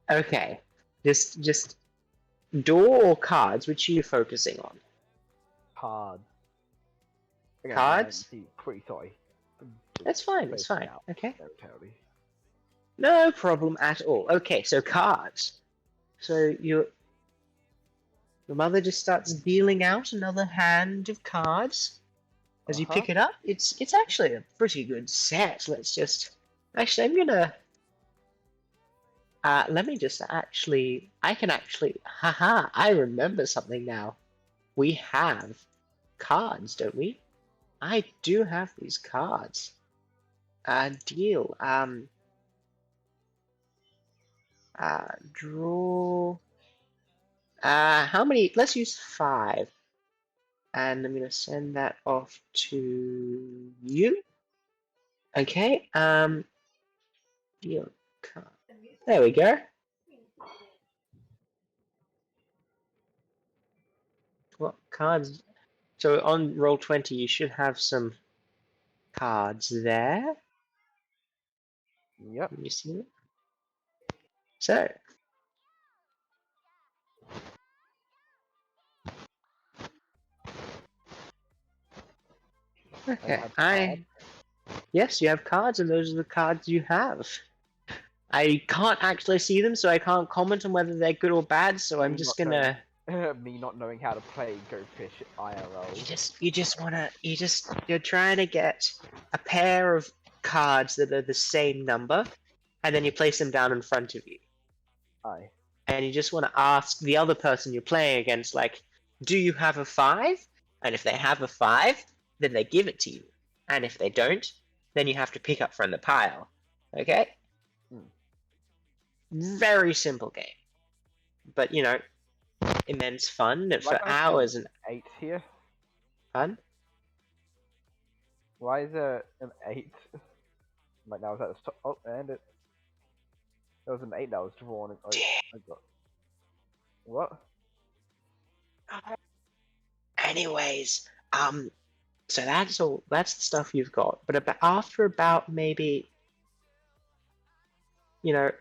Okay. Just door or cards, which are you focusing on? Cards. Again, Cards? I'm pretty sorry. That's fine, it's Spacing fine. out Okay. momentarily. No problem at all. Okay, so cards. So your mother just starts dealing out another hand of cards. As you pick it up, it's actually a pretty good set. Actually, I'm gonna let me just actually I can actually haha, I remember something now. We have cards, don't we? I do have these cards. Deal. Draw. How many? Let's use 5. And I'm gonna send that off to you. Okay. Deal card. There we go. What cards? So on roll 20, you should have some cards there. Yep. Can you see it? So. Okay. Yes, you have cards, and those are the cards you have. I can't actually see them, so I can't comment on whether they're good or bad. So I'm just gonna. Me not knowing how to play Go Fish IRL. You're trying to get a pair of cards that are the same number, and then you place them down in front of you. Aye. And you just want to ask the other person you're playing against, like, do you have a 5? And if they have a 5, then they give it to you. And if they don't, then you have to pick up from the pile. Okay? Very simple game. But, immense fun for hours and 8 here. fun. Why is there an 8? Like now, is that the stop? Oh, and it. There was an 8 that was drawn. And, I got. What? Anyways, so that's all. That's the stuff you've got. But after about maybe,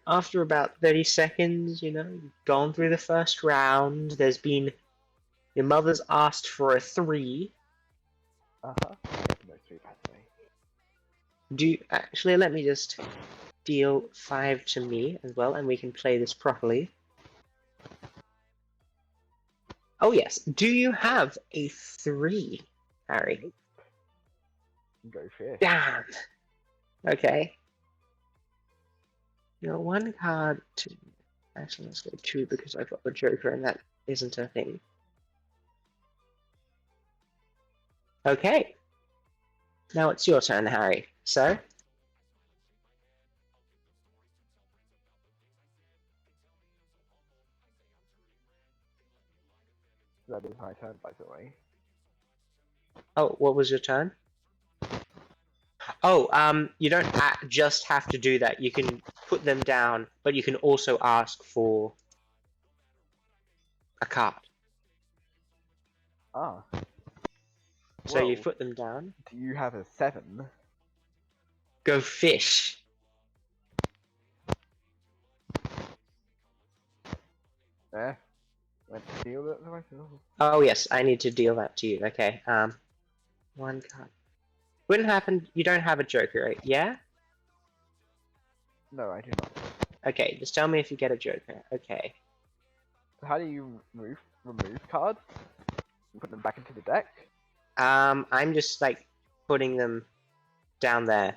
after about 30 seconds, you've gone through the first round. There's been your mother's asked for a 3. No 3 pathway. Actually, let me just deal 5 to me as well, and we can play this properly. Oh yes, do you have a 3, Harry? Go fish. Damn! Okay. You're 1 card to... Actually, let's go 2 because I've got the Joker and that isn't a thing. Okay. Now it's your turn, Harry. So? That is my turn, by the way. Oh, what was your turn? Oh, you don't just have to do that. You can put them down, but you can also ask for a card. Ah. So you Well, put them down. do you have a 7? Go fish. Eh? Went to deal that to myself. Oh yes, I need to deal that to you. Okay. 1 card. Wouldn't happen. You don't have a Joker, right? Yeah. No, I do not. Okay. Just tell me if you get a Joker. Okay. So how do you remove cards? And put them back into the deck? I'm just like putting them down there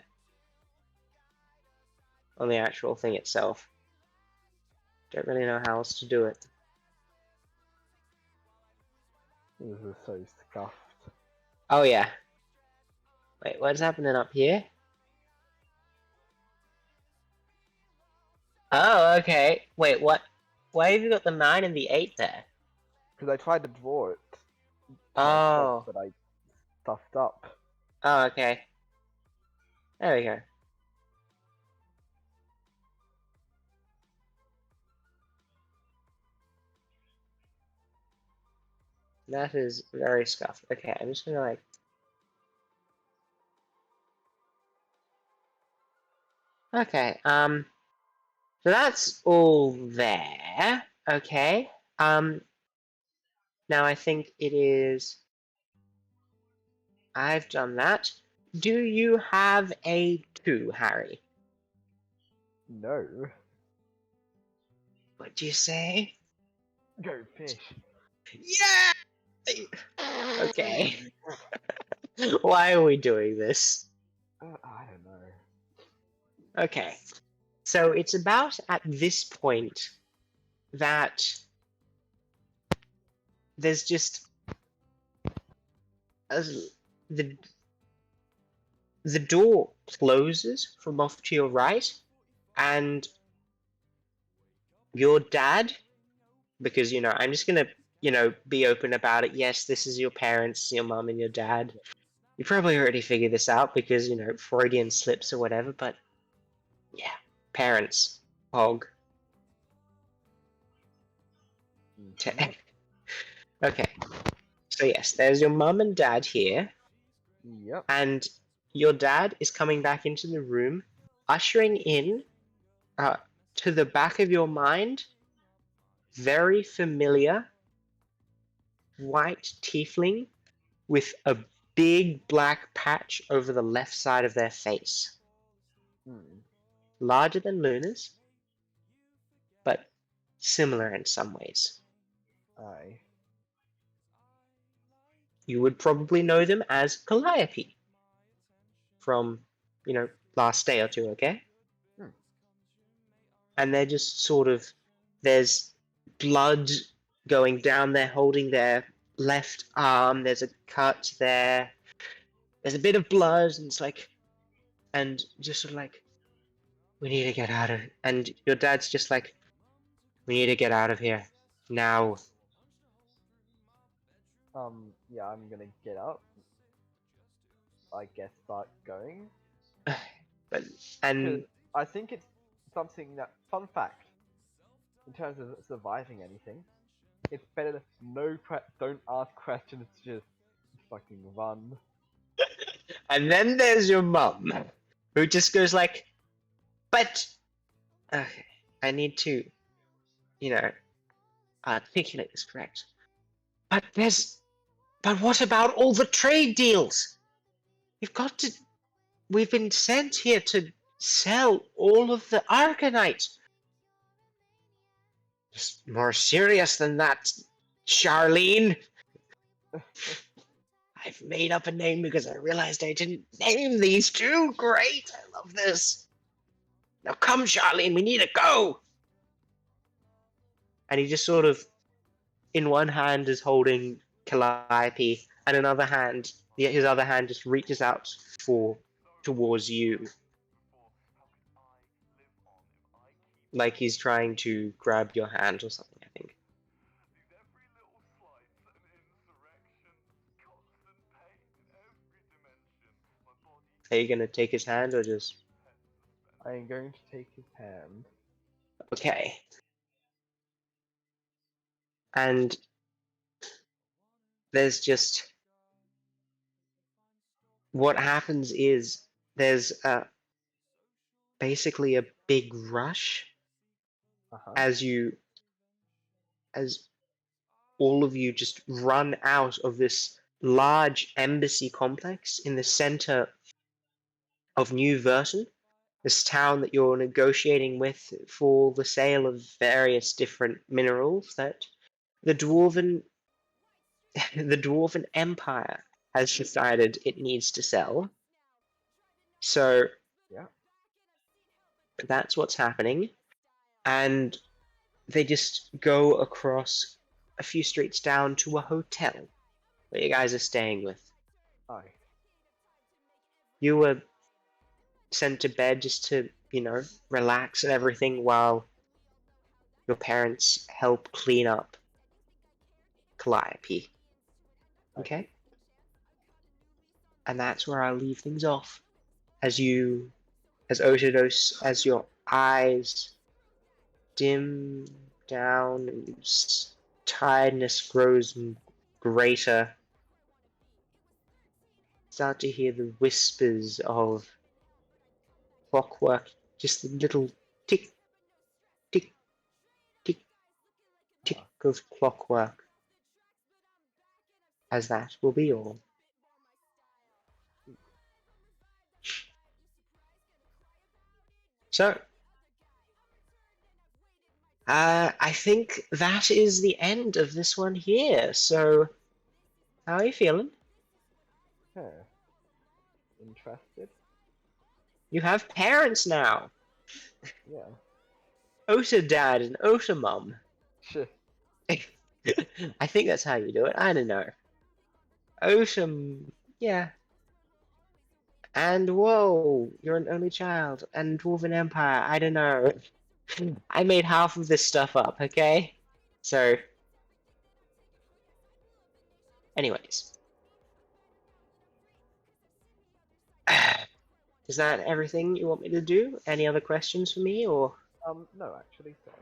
on the actual thing itself. Don't really know how else to do it. This is so scuffed. Oh yeah. Wait, what's happening up here? Oh, okay. Wait, what? Why have you got the 9 and the 8 there? Because I tried to draw it. Oh. But I stuffed up. Oh, okay. There we go. That is very scuffed. Okay, I'm just gonna like... Okay, so that's all there. Okay. Now I think it is... I've done that. Do you have a 2, Harry? No. What do you say? Go fish. Yeah! Okay. Why are we doing this? I don't know. Okay. So it's about at this point that there's just as the door closes from off to your right, and your dad, because I'm just gonna be open about it. Yes, this is your parents, your mum and your dad. You probably already figured this out because Freudian slips or whatever, but yeah, parents, hog. Okay, so yes, there's your mum and dad here. Yep. And your dad is coming back into the room, ushering in, to the back of your mind, very familiar white tiefling with a big black patch over the left side of their face. Larger than Luna's, but similar in some ways. Aye. You would probably know them as Calliope from, last day or two, okay? And they're just sort of, there's blood going down there, holding their left arm. There's a cut there. There's a bit of blood, and it's like, and just sort of like, we need to get out of it. And your dad's just like, we need to get out of here now. Yeah, I'm gonna get up. I guess start going. And I think it's something that, fun fact, in terms of surviving anything, it's better to don't ask questions, just fucking run. and then there's your mum, who just goes like, but, okay, I need to, articulate this correct. But what about all the trade deals? You've got to we've been sent here to sell all of the Arcanite. It's more serious than that, Charlene. I've made up a name because I realized I didn't name these two. Great, I love this. Now come, Charlene, we need to go. And he just sort of, in one hand, is holding Calliope, and another hand, his other hand just reaches out towards you, like he's trying to grab your hand or something. I think. Are you gonna take his hand or just? I am going to take his hand. Okay. And there's just what happens is there's basically a big rush as all of you just run out of this large embassy complex in the center of New Verton, this town that you're negotiating with for the sale of various different minerals that the dwarven the dwarven empire has decided it needs to sell. So Yeah. that's what's happening, and they just go across a few streets down to a hotel where you guys are staying with. Aye. You were sent to bed just to, relax and everything while your parents help clean up Calliope. Okay? And that's where I'll leave things off. As Otidos, as your eyes dim down and tiredness grows greater, start to hear the whispers of clockwork, just the little tick, tick, tick, tick of clockwork, as that will be all. So, I think that is the end of this one here. So, how are you feeling? Huh. Interested? You have parents now. Yeah. Ota dad and Ota mum. Shit. I think that's how you do it. I don't know. Ota, yeah. And whoa, you're an only child. And Dwarven Empire, I don't know. I made half of this stuff up, okay? So, anyways. Is that everything you want me to do? Any other questions for me, or? No, actually, sorry.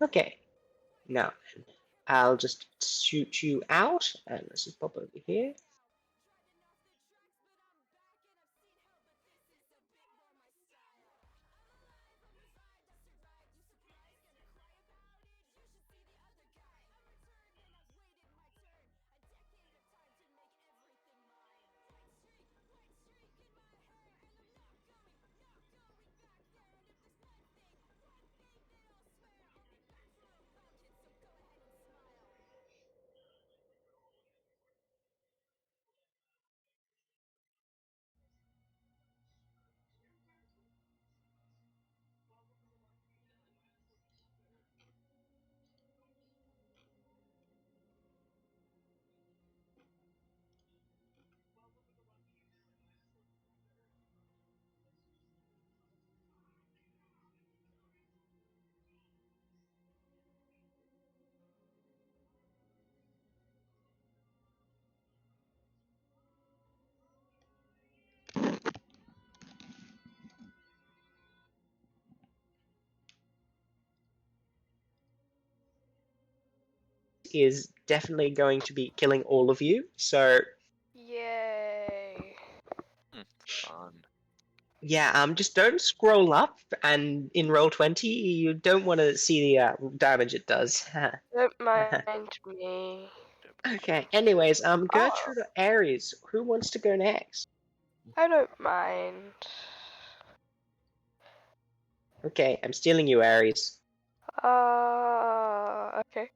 Okay. Now, I'll just shoot you out, and let's just pop over here. Is definitely going to be killing all of you, so Yay. Fun. yeah, just don't scroll up, and in Roll20, you don't want to see the damage it does. Don't mind me. Okay, anyways, Gertrude or Ares, who wants to go next? I don't mind. Okay, I'm stealing you, Aries. Okay.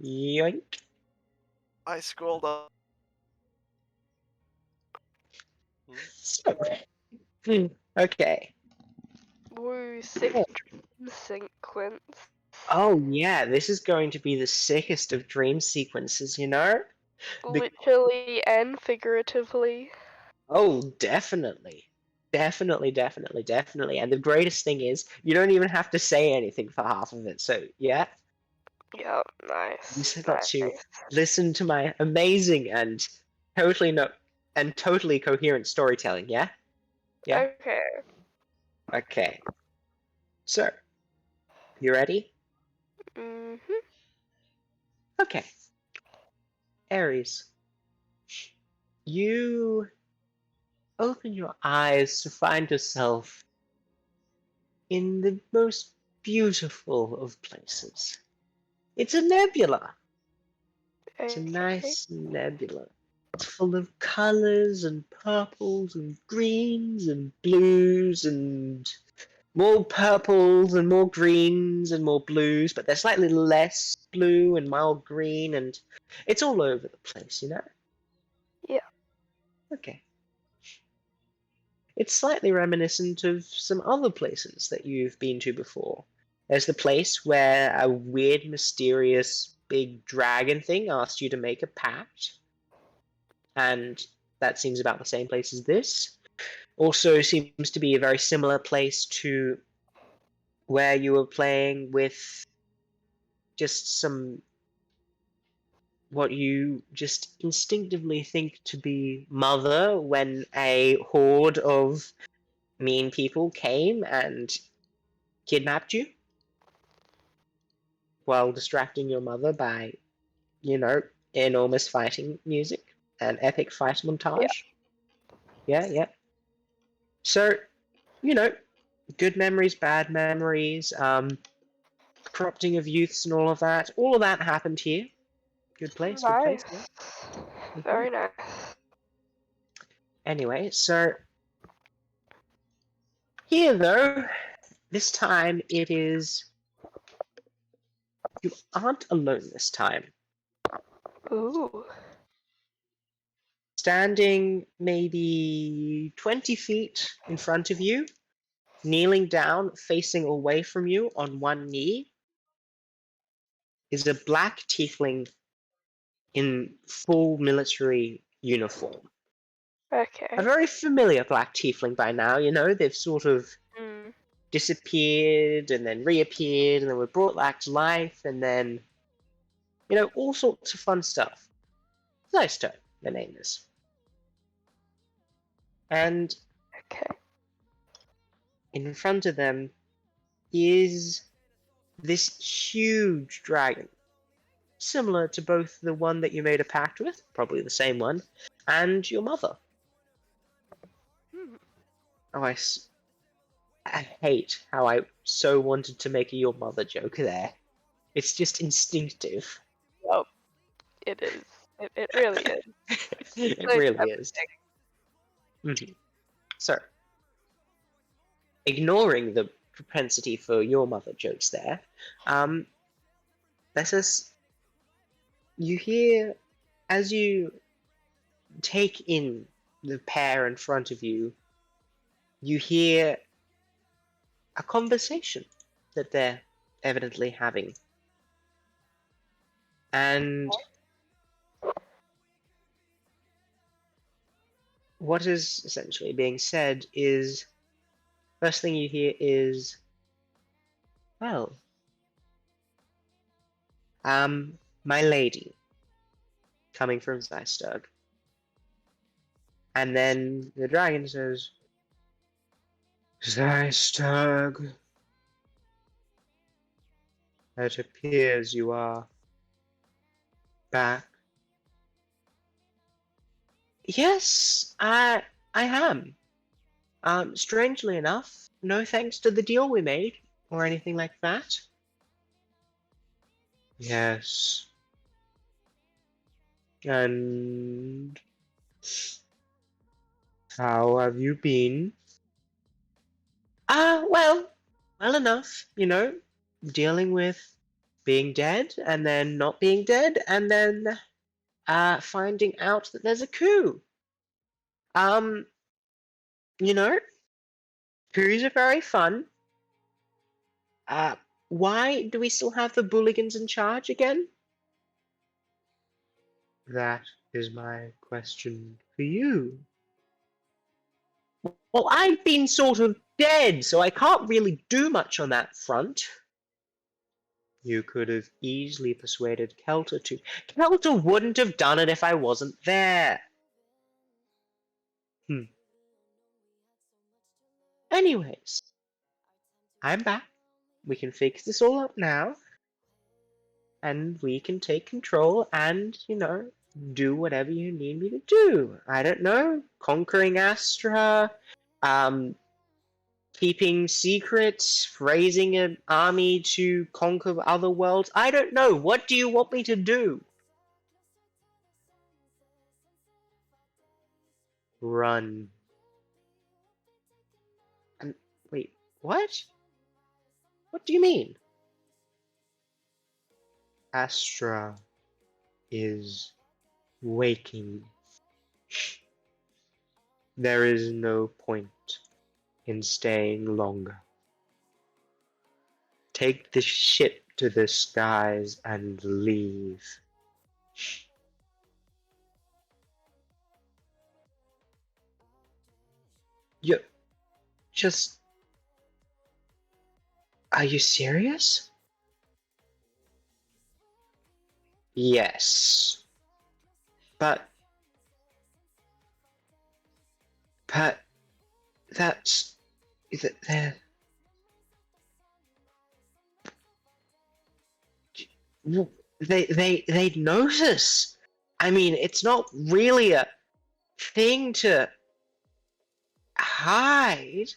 Yoink. I scrolled up. So, okay. Woo, sick dream sequence. Oh yeah, this is going to be the sickest of dream sequences, you know? Literally and figuratively. Oh, definitely. Definitely. And the greatest thing is, you don't even have to say anything for half of it. So, yeah, Yep, you nice. just got to Nice. listen to my amazing and totally no and totally coherent storytelling, yeah? Yeah? Okay. Okay. So, you ready? Mhm. Okay. Aries, you open your eyes to find yourself in the most beautiful of places. It's a nebula. It's a Okay. nice nebula. It's full of colors and purples and greens and blues and more purples and more greens and more blues, but they're slightly less blue and mild green, and it's all over the place, you know? Yeah. Okay. It's slightly reminiscent of some other places that you've been to before. There's the place where a weird, mysterious, big dragon thing asked you to make a pact, and that seems about the same place as this. Also seems to be a very similar place to where you were playing with just some what you just instinctively think to be mother when a horde of mean people came and kidnapped you while distracting your mother by, you know, enormous fighting music and epic fight Yeah. montage. Yeah. So, you know, good memories, bad memories, corrupting of youths and all of that happened here. Good place, Nice. yeah. Very nice. Anyway, so here though, this time it is you aren't alone this time. Ooh. Standing maybe 20 feet in front of you, kneeling down, facing away from you on one knee, is a black tiefling in full military uniform. A Okay. very familiar black tiefling by now, you know, they've sort of Mm. disappeared and then reappeared and then were brought back to life and then, you know, all sorts of fun stuff. Zysto, the name is. And Okay. in front of them is this huge dragon, similar to both the one that you made a pact with, probably the same one, and your mother. Hmm. Oh, I hate how I so wanted to make a your mother joke there. It's just instinctive. Yep. It is. It really is. It So really is. So, ignoring the propensity for your mother jokes there, this is you hear as you take in the pair in front of you, you hear a conversation that they're evidently having. And what is essentially being said is first thing you hear is, well, my lady, coming from Zystug. And then the dragon says, Zystug, it appears you are back. Yes, I am. Strangely enough, no thanks to the deal we made, or anything like that. Yes. And How have you been? Well enough, you know, dealing with being dead and then not being dead and then finding out that there's a coup. Um, you know, coups are very fun. Why do we still have the Bulligans in charge again? That is my question for you. Well, I've been sort of dead, so I can't really do much on that front. You could have easily persuaded Kelter to. Kelter wouldn't have done it if I wasn't there. Anyways, I'm back. We can fix this all up now. And we can take control and, you know, do whatever you need me to do. I don't know. Conquering Astra, keeping secrets, raising an army to conquer other worlds. I don't know. What do you want me to do? Run. Wait, what? What do you mean? Astra is waking. There is no point in staying longer. Take the ship to the skies and leave. You just... Are you serious? Yes. But that's... They'd notice. I mean, it's not really a thing to hide.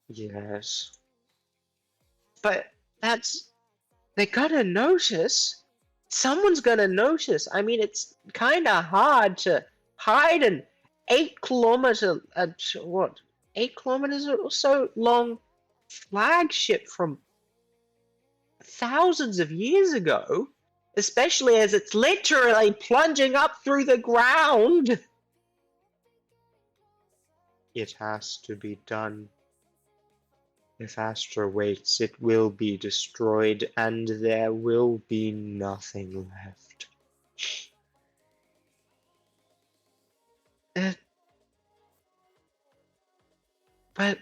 Yes. But they're gonna notice. Someone's gonna notice. I mean, it's kinda hard to hide an 8 kilometer, what, 8 kilometers or so long flagship from thousands of years ago, especially as it's literally plunging up through the ground. It has to be done. If Astra waits, it will be destroyed, and there will be nothing left. But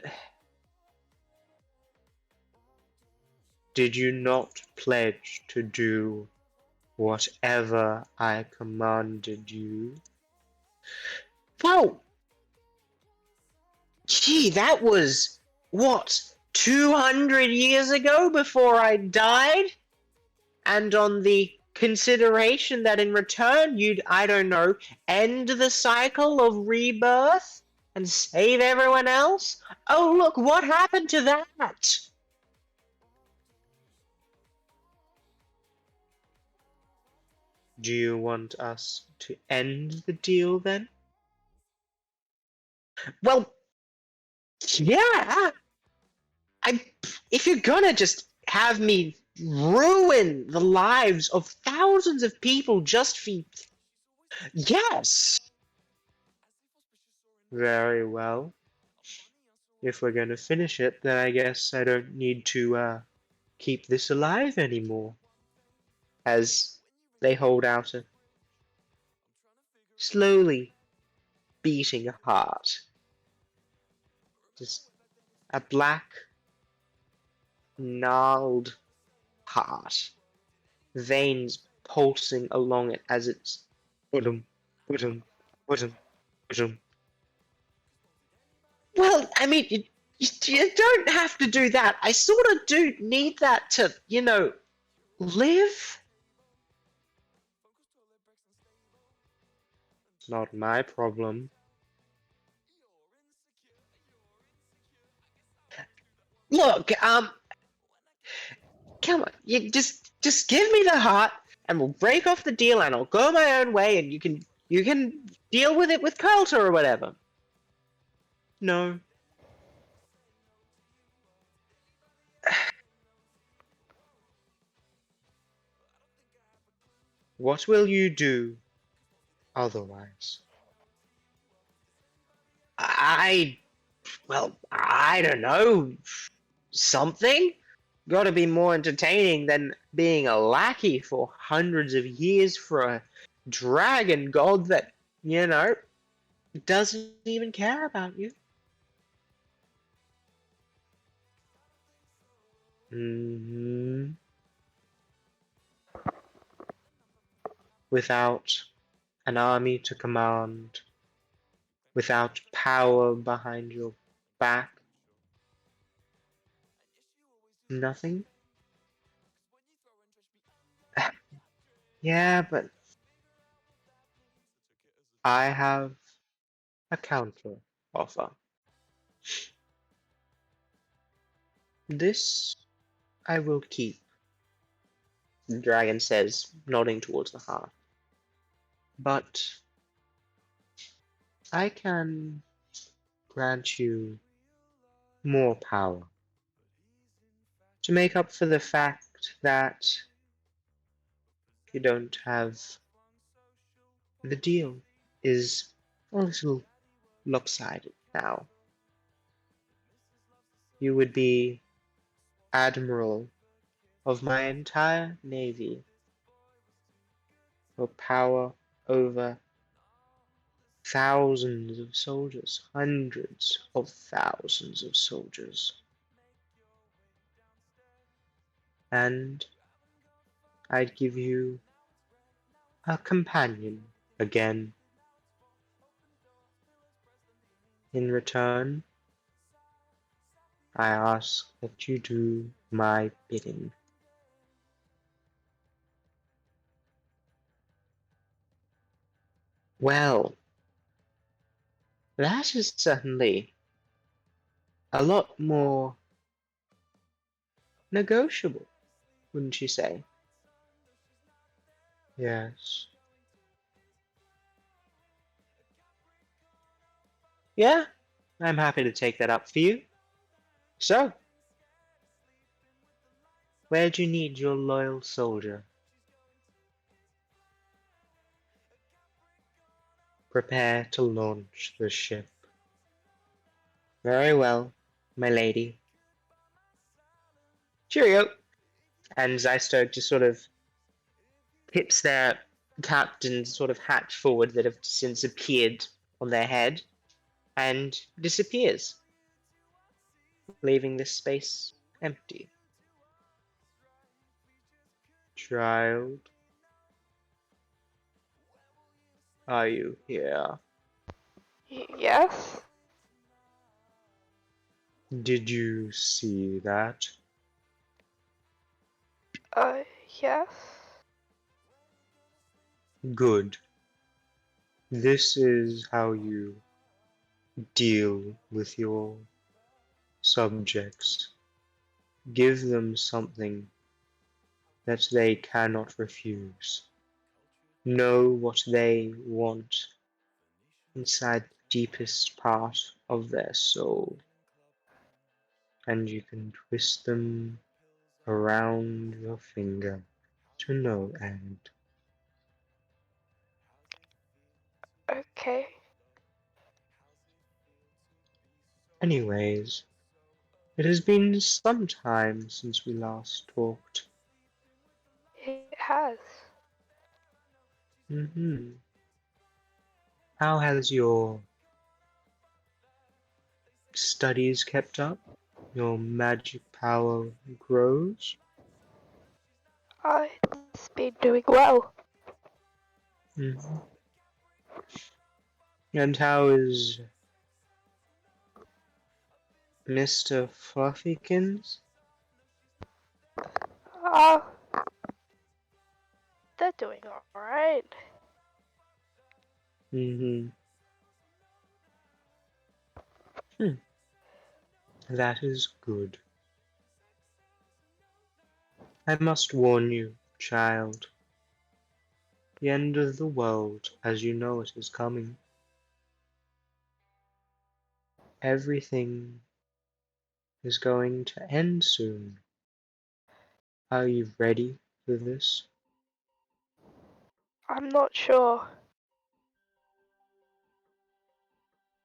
did you not pledge to do whatever I commanded you? Well, gee, that was, what, 200 years ago before I died? And on the consideration that in return you'd, I don't know, end the cycle of rebirth and save everyone else? Oh, look, what happened to that? Do you want us to end the deal then? Well, yeah. If you're gonna just have me ruin the lives of thousands of people just for... Yes! Very well. If we're gonna finish it, then I guess I don't need to keep this alive anymore. As they hold out a slowly beating heart. Just a black, gnarled heart. Veins pulsing along it as it's boom, boom, boom, boom. Well, I mean, you don't have to do that. I sort of do need that to, you know, live. It's not my problem. Look, come on, you just give me the heart, and we'll break off the deal, and I'll go my own way, and you can deal with it with Carlton or whatever. No. What will you do otherwise? Well, I don't know. Something? Gotta be more entertaining than being a lackey for hundreds of years for a dragon god that, doesn't even care about you. Hmm. Without an army to command, without power behind your back, nothing? Yeah, but I have a counter offer. This I will keep, the dragon says, nodding towards the hearth. But I can grant you more power to make up for the fact that you don't have the deal is a little lopsided now. You would be admiral of my entire navy, your power over thousands of soldiers, hundreds of thousands of soldiers. And I'd give you a companion again. In return, I ask that you do my bidding. Well, that is certainly a lot more negotiable, wouldn't you say? Yes. Yeah, I'm happy to take that up for you. So, where do you need your loyal soldier? Prepare to launch the ship. Very well, my lady. Cheerio! And Zystoke just sort of tips their captain's sort of hat forward that have since appeared on their head and disappears, leaving this space empty. Child, are you here? Yes? Did you see that? Yes? Good. This is how you deal with your subjects. Give them something that they cannot refuse. Know what they want inside the deepest part of their soul, and you can twist them around your finger to no end. Okay. Anyways, it has been some time since we last talked. It has. How has your studies kept up? Your magic power grows? It's been doing well. hmm And how is Mr. Fluffykins? Uh, they're doing alright. Hmm. That is good. I must warn you, child. The end of the world, as you know it, is coming. Everything is going to end soon. Are you ready for this? I'm not sure.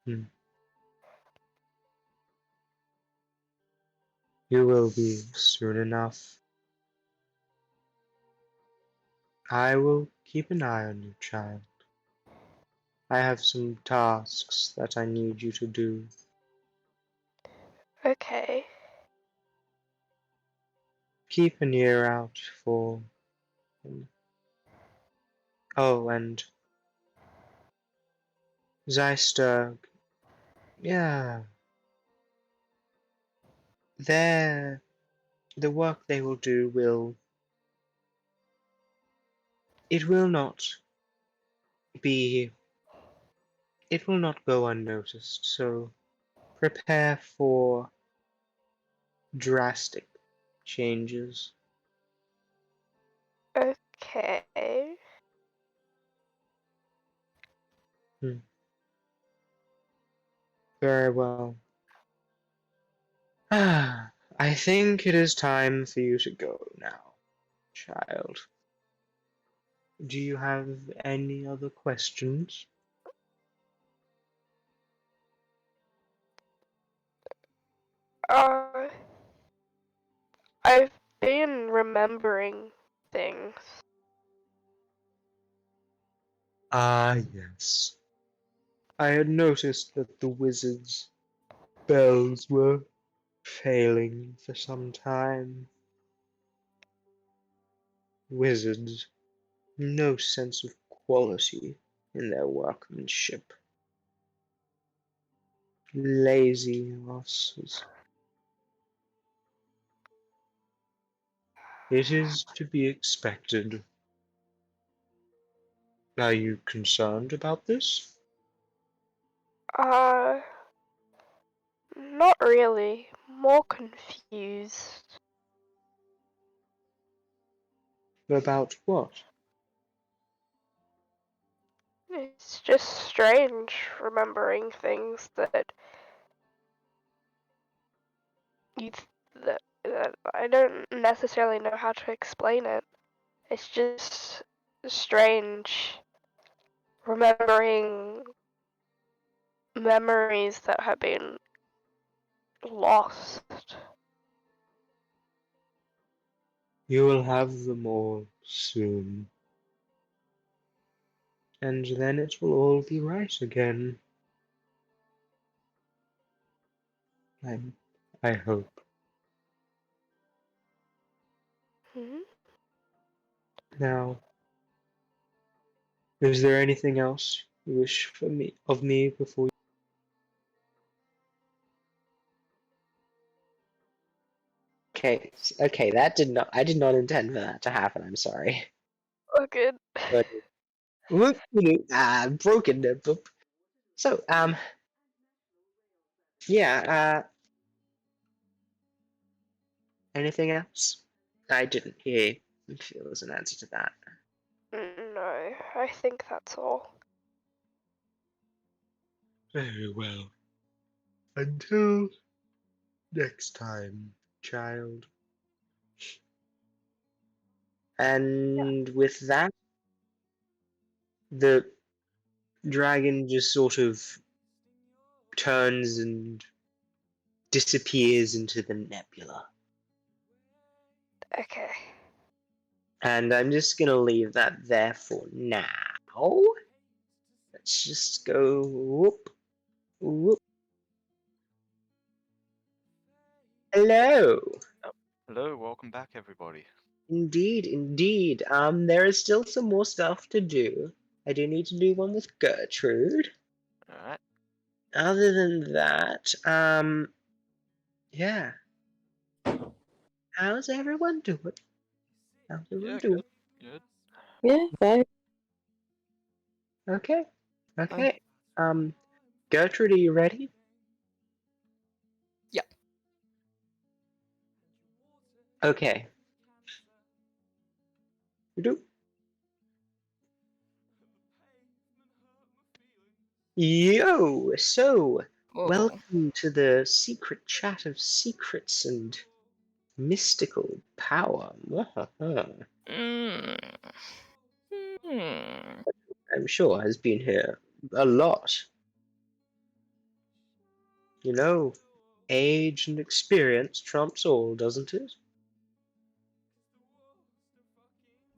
Hmm. You will be soon enough. I will keep an eye on you, child. I have some tasks that I need you to do. Okay. Keep an ear out for him. Oh, and Zeisterg. Yeah, their the work they will do it will not be it will not go unnoticed. So prepare for drastic changes. Okay. Hmm. Very well. I think it is time for you to go now, child. Do you have any other questions? Uh, I've been remembering things. Ah, yes. I had noticed that the wizard's bells were failing for some time. Wizards, no sense of quality in their workmanship. Lazy asses. It is to be expected. Are you concerned about this? Uh, not really. More confused. About what? It's just strange remembering things that you that I don't necessarily know how to explain it. It's just strange remembering memories that have been lost. You will have them all soon. And then it will all be right again. I, I hope. Hmm? Now, is there anything else you wish for me of me before you? Okay, okay, I did not intend for that to happen, I'm sorry. Oh, good. But, broken. So, yeah, anything else? I didn't hear if there was an answer to that. No, I think that's all. Very well. Until next time, child. And with that, the dragon just sort of turns and disappears into the nebula. Okay. And I'm just gonna leave that there for now. Let's just go whoop, whoop. Hello. Hello, welcome back, everybody. Indeed, indeed. There is still some more stuff to do. I do need to do one with Gertrude. Alright. Other than that, yeah. How's everyone doing? How's everyone Yeah, doing? good. Yeah, fine. Okay. Okay. Gertrude, are you ready? Yep. Okay. You do. Yo, so Whoa. welcome to the secret chat of secrets and mystical power. Mm. Hmm. I'm sure has been here a lot. You know, age and experience trumps all, doesn't it?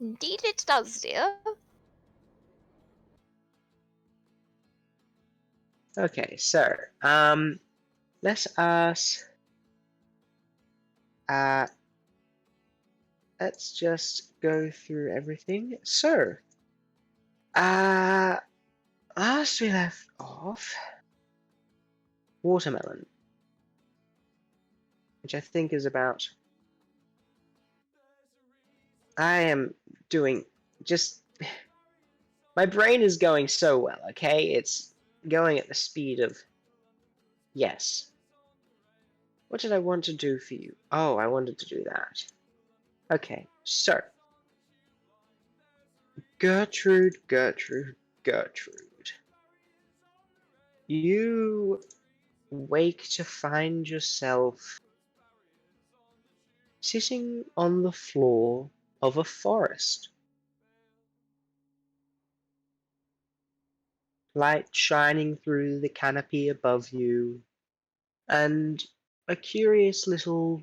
Indeed it does, dear. Okay, so let's ask. Uh, let's just go through everything. So, last we left off, watermelon, which I think is about. I am doing just. My brain is going so well, okay? It's going at the speed of. Yes. What did I want to do for you? Oh, I wanted to do that. Okay, so. Gertrude. You wake to find yourself sitting on the floor of a forest. Light shining through the canopy above you, and a curious little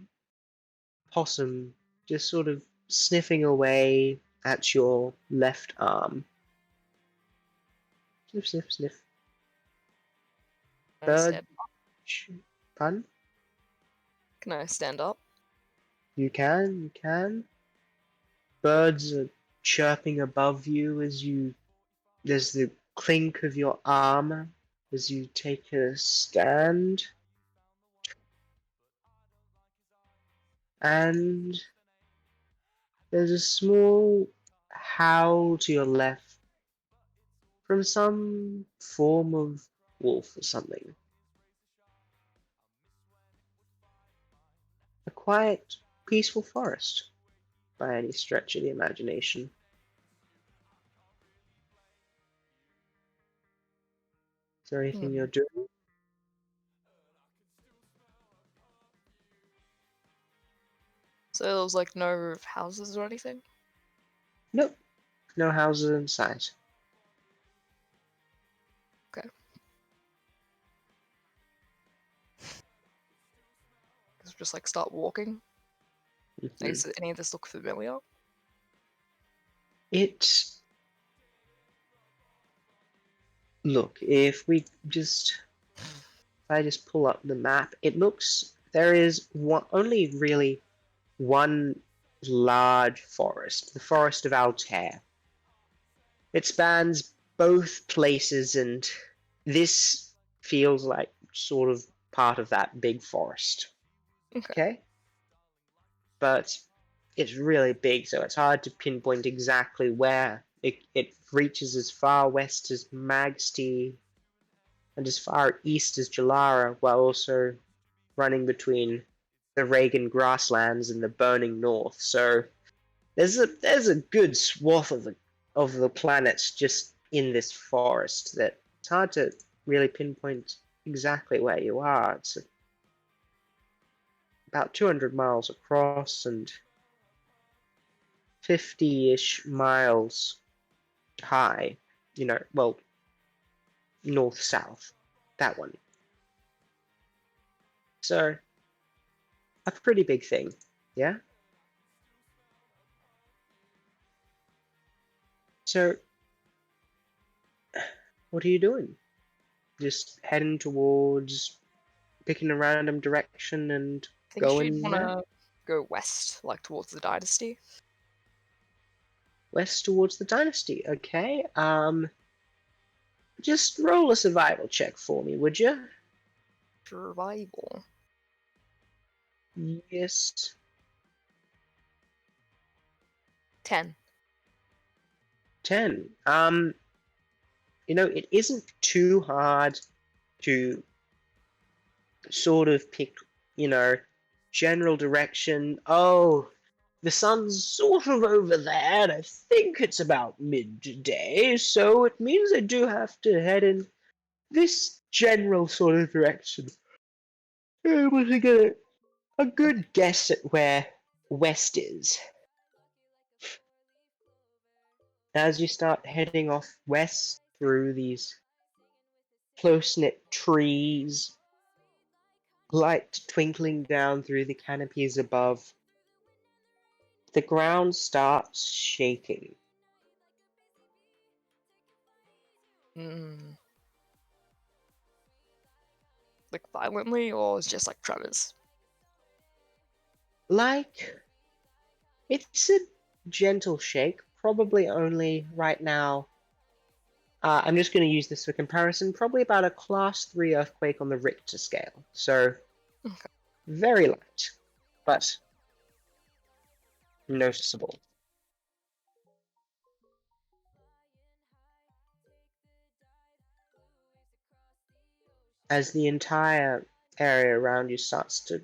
possum just sort of sniffing away at your left arm. Sniff, sniff, sniff. Can I Bird. stand, Pun? can I stand up? You can. Birds are chirping above you as you. There's the clink of your arm as you take a stand. And there's a small howl to your left from some form of wolf or something. A quiet, peaceful forest by any stretch of the imagination. Is there anything you're doing? So there was like no houses or anything? Nope. No houses in sight. Just like start walking? Mhm. Does any of this look familiar? Look, if I just pull up the map, it looks there is only really one large forest, the Forest of Altair. It spans both places, and this feels like sort of part of that big forest. Okay? But it's really big, so it's hard to pinpoint exactly where. It reaches as far west as Magsty and as far east as Jalara, while also running between the Reagan grasslands and the burning north. So there's a good swath of the planets just in this forest that it's hard to really pinpoint exactly where you are. It's about 200 miles across and 50-ish miles high. Well, north-south. That one. So, a pretty big thing, yeah? So, what are you doing? Just heading towards picking a random direction and I think she'd going there? wanna go west, like towards the dynasty. West towards the dynasty, okay? Just roll a survival check for me, would you? Survival. Yes. 10. 10. It isn't too hard to sort of pick, general direction. Oh, the sun's sort of over there, and I think it's about midday, so it means I do have to head in this general sort of direction. You're able to get a good guess at where west is. As you start heading off west through these close-knit trees, light twinkling down through the canopies above, the ground starts shaking. Hmm. Like violently, or it's just like tremors? Like, it's a gentle shake, probably only right now. I'm just going to use this for comparison, probably about a class 3 earthquake on the Richter scale. So, Okay. very light, but noticeable. As the entire area around you starts to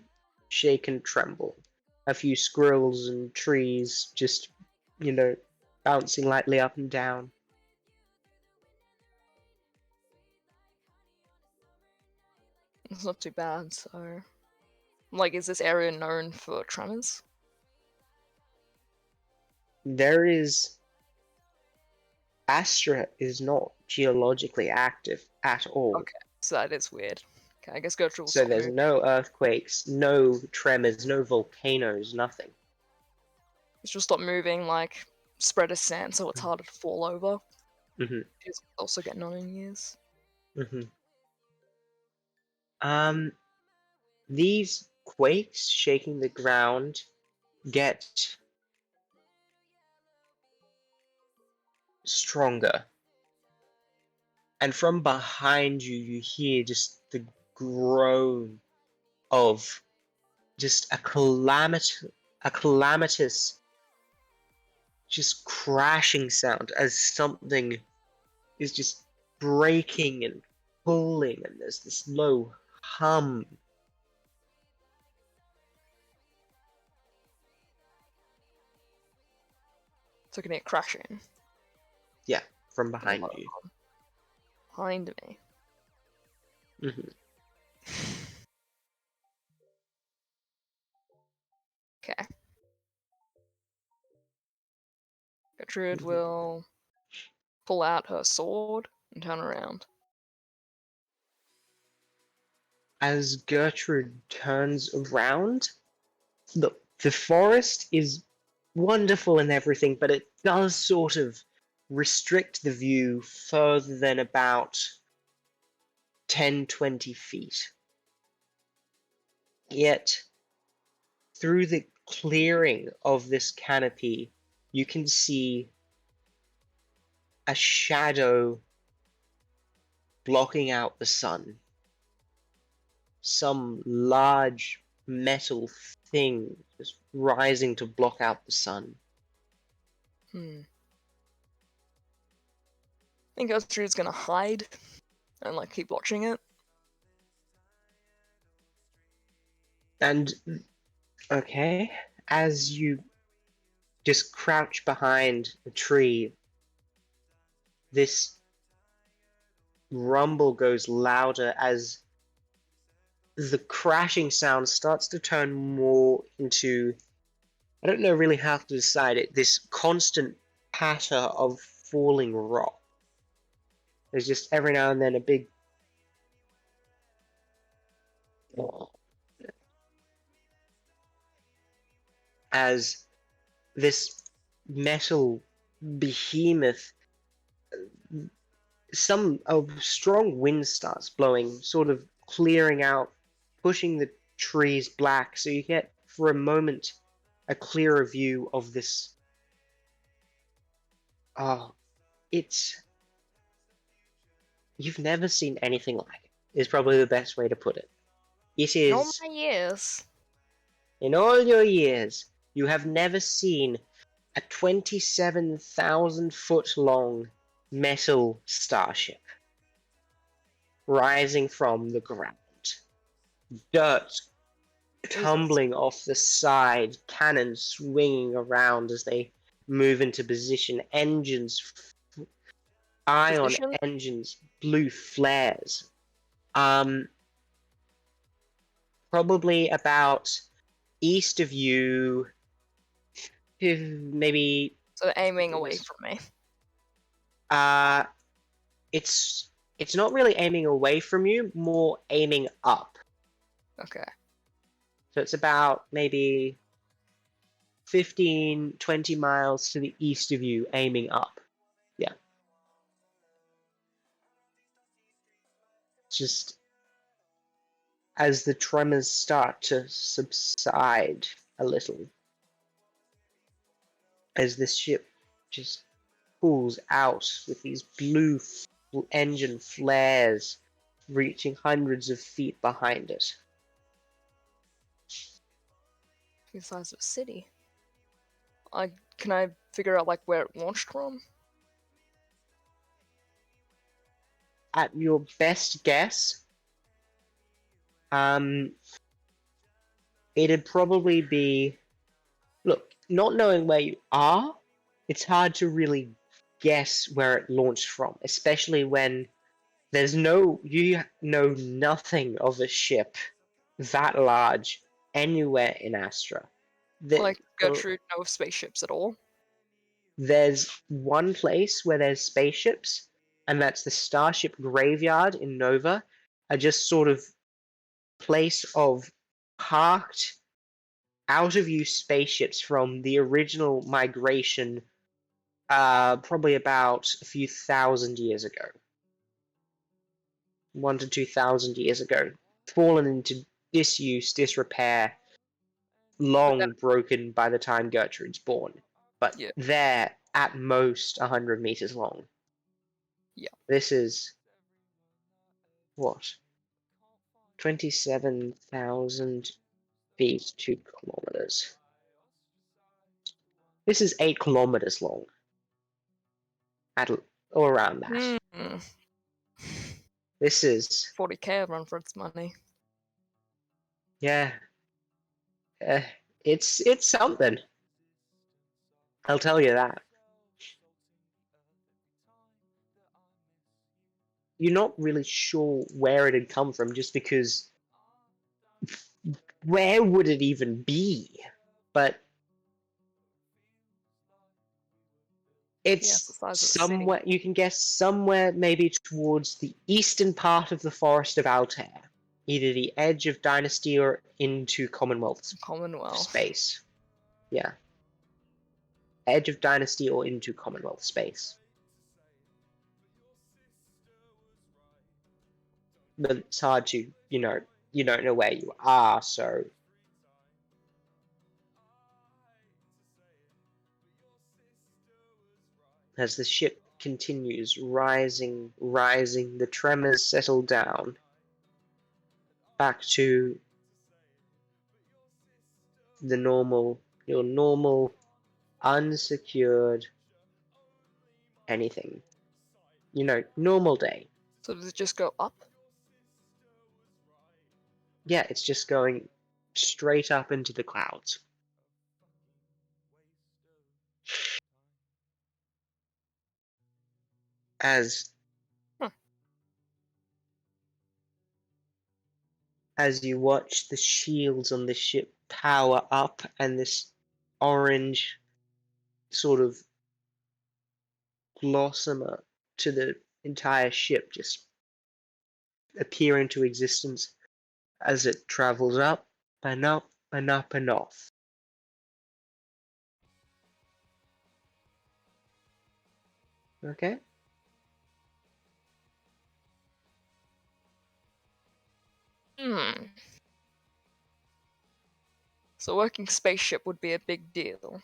shake and tremble, a few squirrels and trees just, bouncing lightly up and down. It's not too bad, so... Like, is this area known for tremors? There is... Astra is not geologically active at all. Okay, so that is weird. Okay, I guess Gertrude will So stop there's moving. no earthquakes, no tremors, no volcanoes, nothing. She'll stop moving, like, spread a sand so it's harder to fall over. Mm-hmm. She's also getting on in years. Mm-hmm. These quakes shaking the ground get stronger. And from behind you, you hear just the groan of just a calamitous, just crashing sound as something is just breaking and pulling, and there's this low hum. So can it crashing? Yeah, from behind you. Behind me. Mm-hmm. Okay. Gertrude Mhm. will pull out her sword and turn around. As Gertrude turns around, look, the forest is wonderful and everything, but it does sort of restrict the view further than about 10-20 feet. Yet, through the clearing of this canopy, you can see a shadow blocking out the sun. Some large metal thing just rising to block out the sun. I think Gertrude's gonna hide and like keep watching it. And, okay, as you just crouch behind a tree, this rumble goes louder as the crashing sound starts to turn more into, I don't know really how to decide it, this constant patter of falling rock. There's just every now and then a big as this metal behemoth, a strong wind starts blowing, sort of clearing out, pushing the trees black, so you get for a moment a clearer view of this. Oh, it's, you've never seen anything like it, is probably the best way to put it. It In all is, my years. in all your years, you have never seen a 27,000 foot long metal starship rising from the ground. Dirt tumbling off the side, cannons swinging around as they move into position, engines ion Position? engines, blue flares. Probably about east of you, maybe. So aiming away from me. It's not really aiming away from you, more aiming up. Okay. So it's about maybe 15, 20 miles to the east of you, aiming up. Yeah. Just as the tremors start to subside a little, as the ship just pulls out with these blue engine flares reaching hundreds of feet behind it. The size of a city. Can I figure out like where it launched from? At your best guess, it'd probably be, look, not knowing where you are, it's hard to really guess where it launched from, especially when you know nothing of a ship that large anywhere in Astra. Like Gertrude know of spaceships at all? There's one place where there's spaceships, and that's the Starship Graveyard in Nova, a just sort of place of parked, out of use spaceships from the original migration, probably about a few thousand years ago. 1 to 2,000 years ago. Fallen into disuse, disrepair, long broken by the time Gertrude's born. But Yeah. they're at most 100 meters long. Yeah. This is what? 27,000 feet, 2 kilometers. This is 8 kilometers long. Or around that. This is 40k run for its money. Yeah. It's something. I'll tell you that. You're not really sure where it had come from, just because where would it even be? But it's somewhere, you can guess somewhere maybe towards the eastern part of the forest of Altair. Either the edge of Dynasty or into Commonwealth space. Yeah. Edge of Dynasty or into Commonwealth space. But it's hard to, you don't know where you are, so as the ship continues rising, the tremors settle down back to your normal, unsecured anything. Normal day. So does it just go up? Yeah, it's just going straight up into the clouds. As you watch the shields on the ship power up and this orange sort of blossomer to the entire ship just appear into existence as it travels up and up and up and off. Okay? So a working spaceship would be a big deal.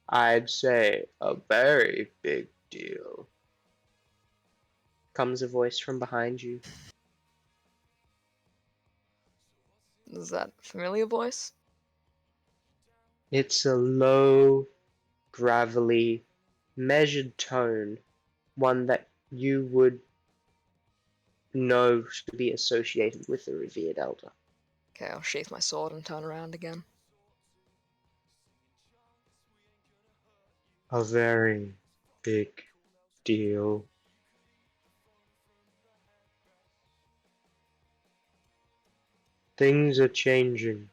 I'd say a very big deal. Comes a voice from behind you. Is that a familiar voice? It's a low, gravelly, measured tone, one that you would know to be associated with the revered elder. Okay, I'll sheath my sword and turn around again. A very, big deal. Things are changing.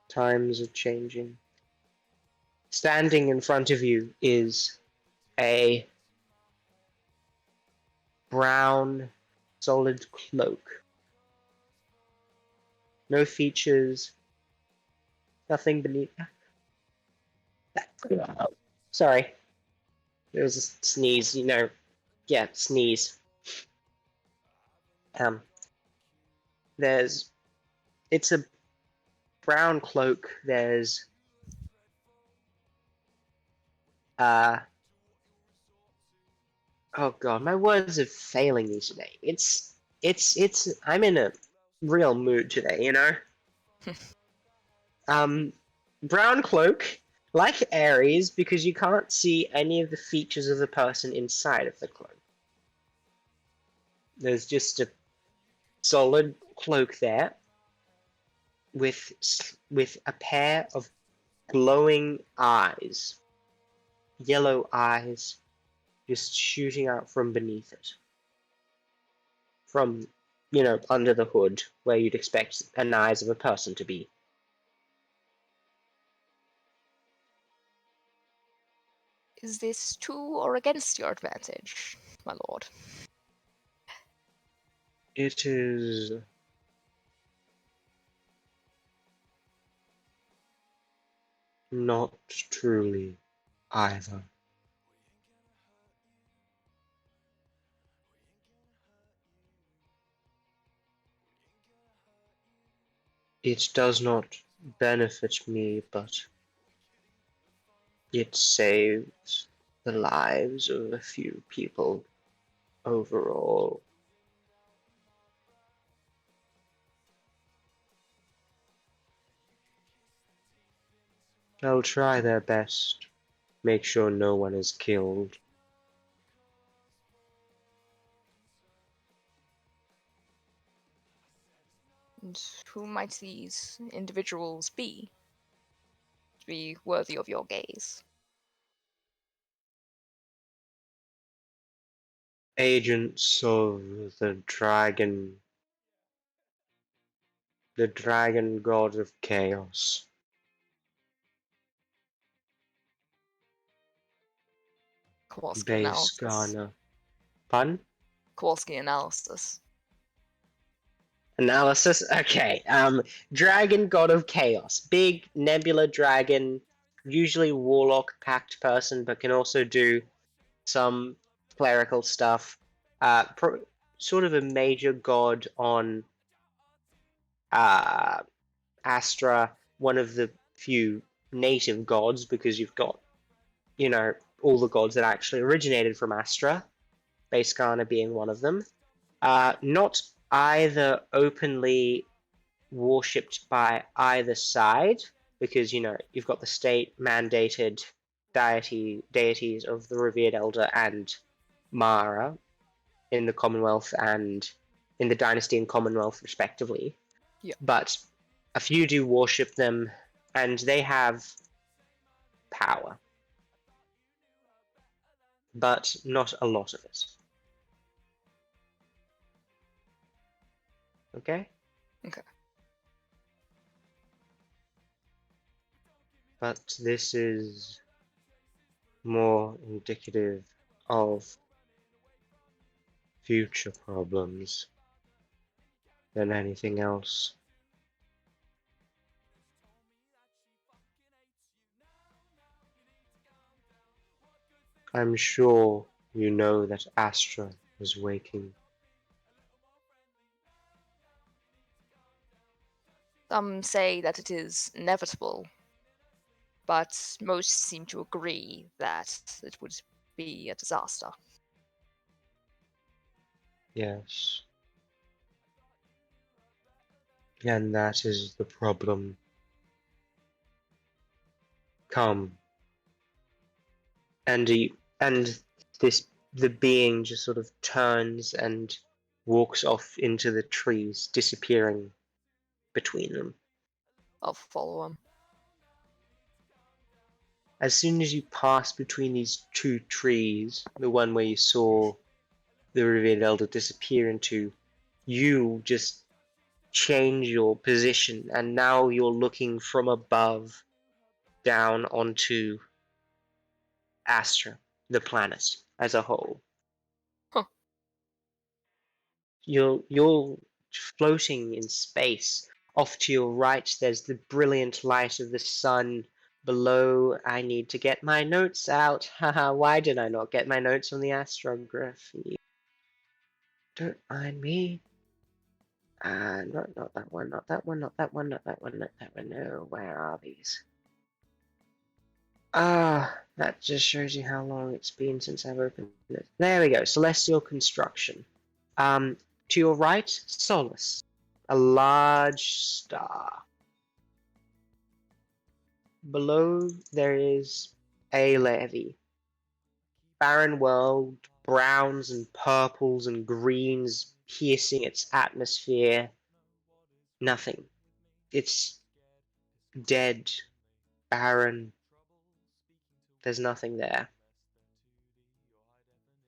Times are changing. Standing in front of you is a brown, solid cloak. No features, nothing beneath. Sorry. There was a sneeze, Yeah, sneeze. It's a brown cloak. There's oh god, my words are failing me today. I'm in a real mood today, brown cloak, like Ares, because you can't see any of the features of the person inside of the cloak. There's just a solid cloak there with a pair of glowing eyes, yellow eyes, just shooting out from beneath it. From, under the hood, where you'd expect an eyes of a person to be. Is this to or against your advantage, my lord? It is not truly either. It does not benefit me, but it saves the lives of a few people overall. They'll try their best, make sure no one is killed. And who might these individuals be to be worthy of your gaze? Agents of the dragon god of chaos. Kowalski Base analysis. Ghana. Pun? Kowalski analysis. Analysis? Okay. Dragon god of chaos. Big nebula dragon, usually warlock pact person, but can also do some clerical stuff. Sort of a major god on Astra, one of the few native gods, because you've got, all the gods that actually originated from Astra, Base Ghana being one of them. Not either openly worshipped by either side, because, you've got the state-mandated deities of the Revered Elder and Mara in the Commonwealth and in the Dynasty and Commonwealth, respectively. Yeah. But a few do worship them, and they have power. But not a lot of it. Okay? Okay. But this is more indicative of future problems than anything else. I'm sure you know that Astra is waking. Some say that it is inevitable, but most seem to agree that it would be a disaster. Yes. And that is the problem. Come. And the being just sort of turns and walks off into the trees, disappearing between them. I'll follow him. as soon as you pass between these two trees, the one where you saw the revered elder disappear into, you just change your position, and now you're looking from above down onto Astra, the planet as a whole. Huh. You're floating in space. Off to your right, there's the brilliant light of the sun. Below, I need to get my notes out. Haha, why did I not get my notes on the astrography? Don't mind me. Not that one, not that one, not that one, not that one, not that one. No, where are these? That just shows you how long it's been since I've opened it. There we go, celestial construction. To your right, Solus, a large star. Below there is a levy. Barren world, browns and purples and greens piercing its atmosphere. Nothing. It's dead, barren. There's nothing there.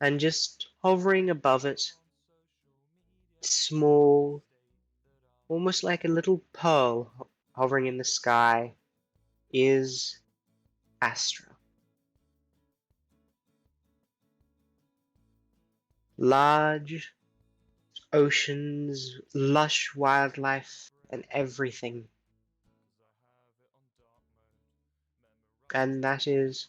And just hovering above it, small, almost like a little pearl hovering in the sky, is Astra. Large oceans, lush wildlife, and everything. And that is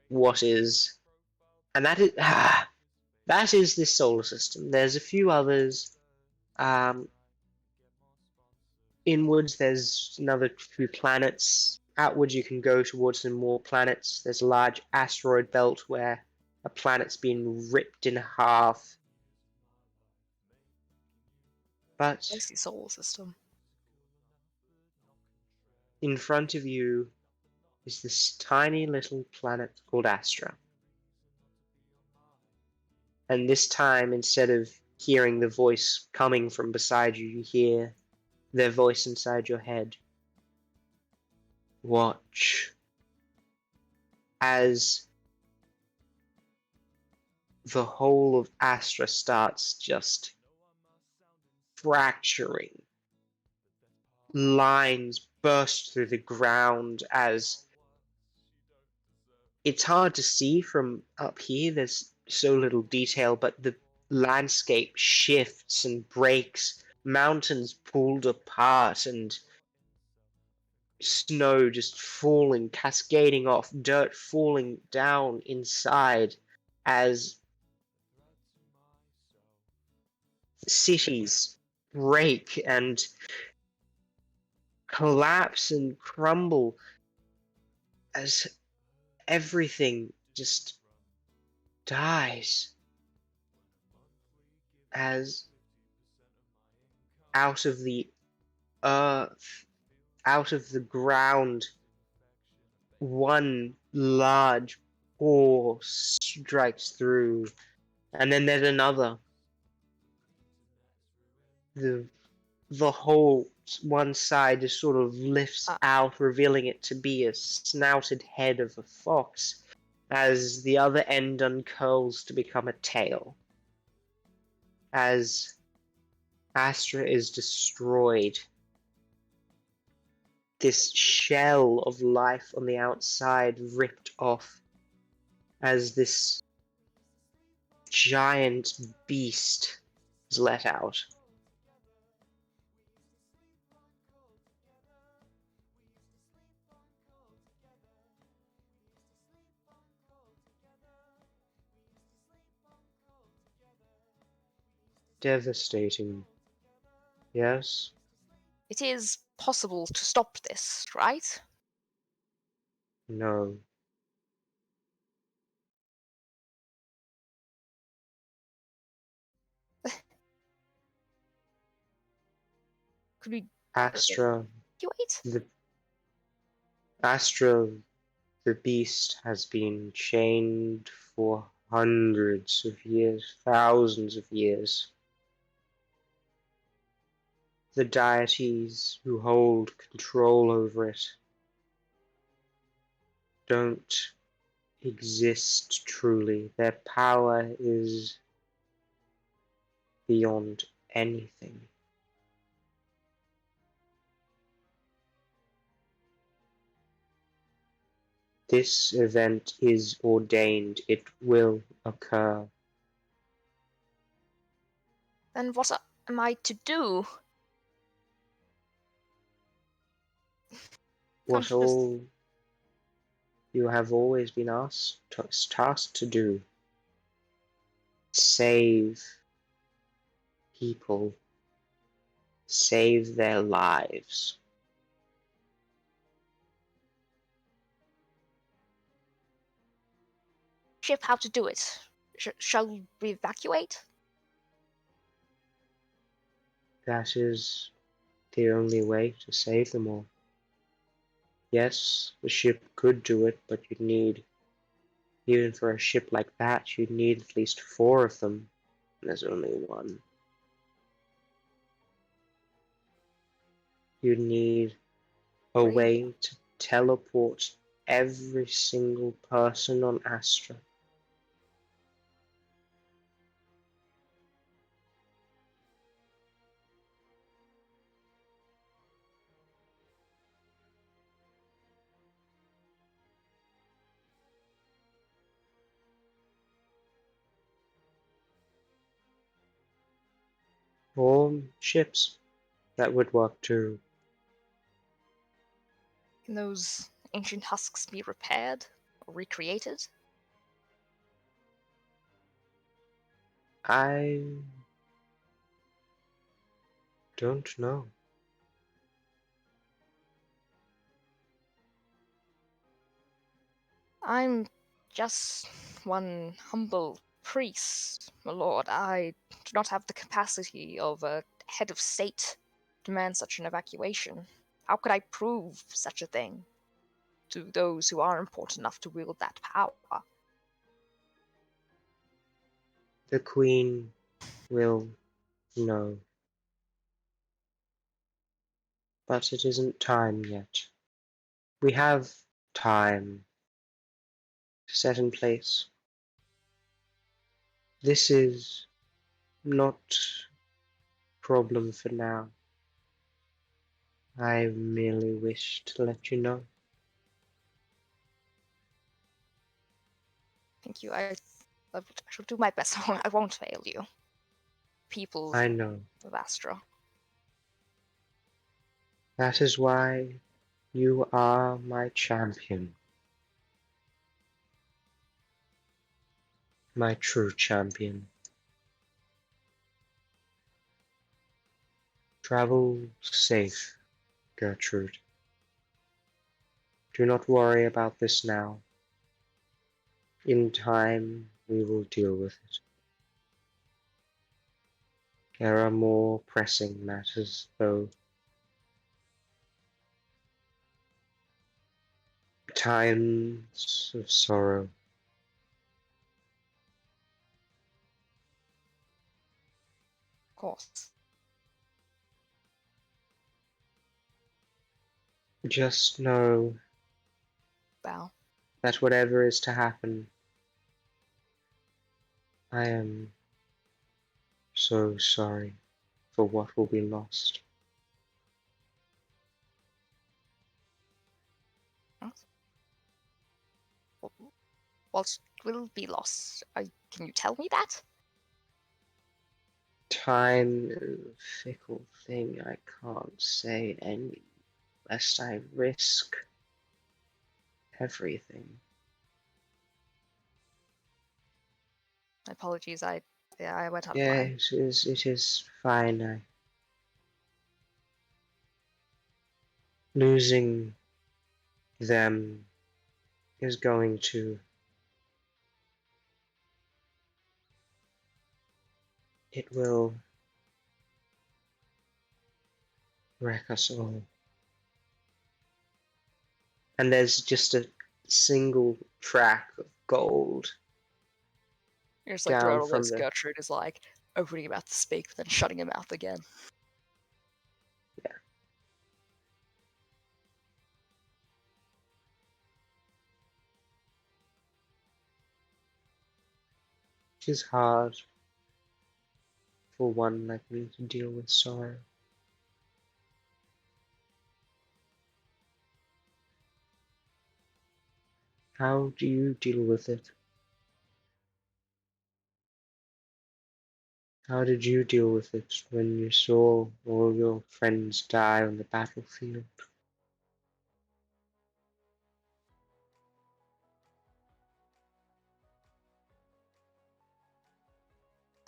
what is, and that is this solar system. There's a few others. Inwards, there's another few planets. Outwards, you can go towards some more planets. There's a large asteroid belt where a planet's been ripped in half. But I see solar system. in front of you is this tiny little planet called Astra. And this time, instead of hearing the voice coming from beside you, you hear their voice inside your head. Watch as the whole of Astra starts just fracturing. Lines burst through the ground as it's hard to see from up here. There's so little detail, but the landscape shifts and breaks, mountains pulled apart, and snow just falling, cascading off, dirt falling down inside as cities break and collapse and crumble as everything just dies, as out of the earth, out of the ground, one large ore strikes through, and then there's another. The whole one side just sort of lifts out, revealing it to be a snouted head of a fox, as the other end uncurls to become a tail. As Astra is destroyed, this shell of life on the outside ripped off, as this giant beast is let out. Devastating. Yes? It is possible to stop this, right? No. Could we Astra, wait? the Astra, the beast, has been chained for hundreds of years, thousands of years. the deities who hold control over it don't exist truly. Their power is beyond anything. This event is ordained. It will occur. Then what am I to do? What just- all you have always been tasked to do. Save people. Save their lives. Ship how to do it. Shall we evacuate? That is the only way to save them all. Yes, the ship could do it, but you'd need, even for a ship like that, you'd need at least 4 of them. And there's only one. You'd need a Agreed. way to teleport every single person on Astra. Or ships. That would work too. Can those ancient husks be repaired or recreated? I don't know. I'm just one humble priest, my lord. I do not have the capacity of a head of state to demand such an evacuation. How could I prove such a thing to those who are important enough to wield that power? The Queen will know. But it isn't time yet. We have time set in place. This is not a problem for now. I merely wish to let you know. Thank you. I shall do my best. I won't fail you. People I know. of Astra. That is why you are my champion. My true champion. Travel safe, Gertrude. Do not worry about this now. In time, we will deal with it. There are more pressing matters, though. Times of sorrow. Of course. Just know Well, that whatever is to happen, I am so sorry for what will be lost. what will be lost? Can you tell me that? Time is a fickle thing. I can't say any, lest I risk everything. My apologies. I went out of Yeah, line. it is fine. Losing them is going to. It will wreck us all. And there's just a single track of gold You're just like down throughout all from this, the. Gertrude is like opening her mouth to speak, then shutting her mouth again. It is hard for one like me to deal with sorrow. How do you deal with it? How did you deal with it when you saw all your friends die on the battlefield?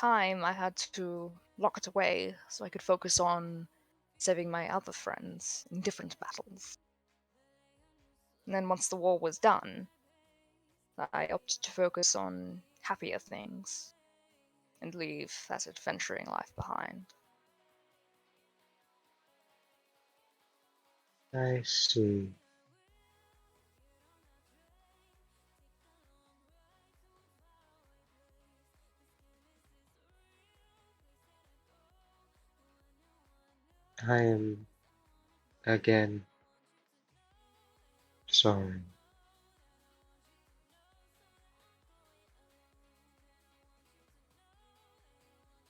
Time I had to lock it away so I could focus on saving my other friends in different battles. And then once the war was done, I opted to focus on happier things and leave that adventuring life behind. I see. I am again sorry.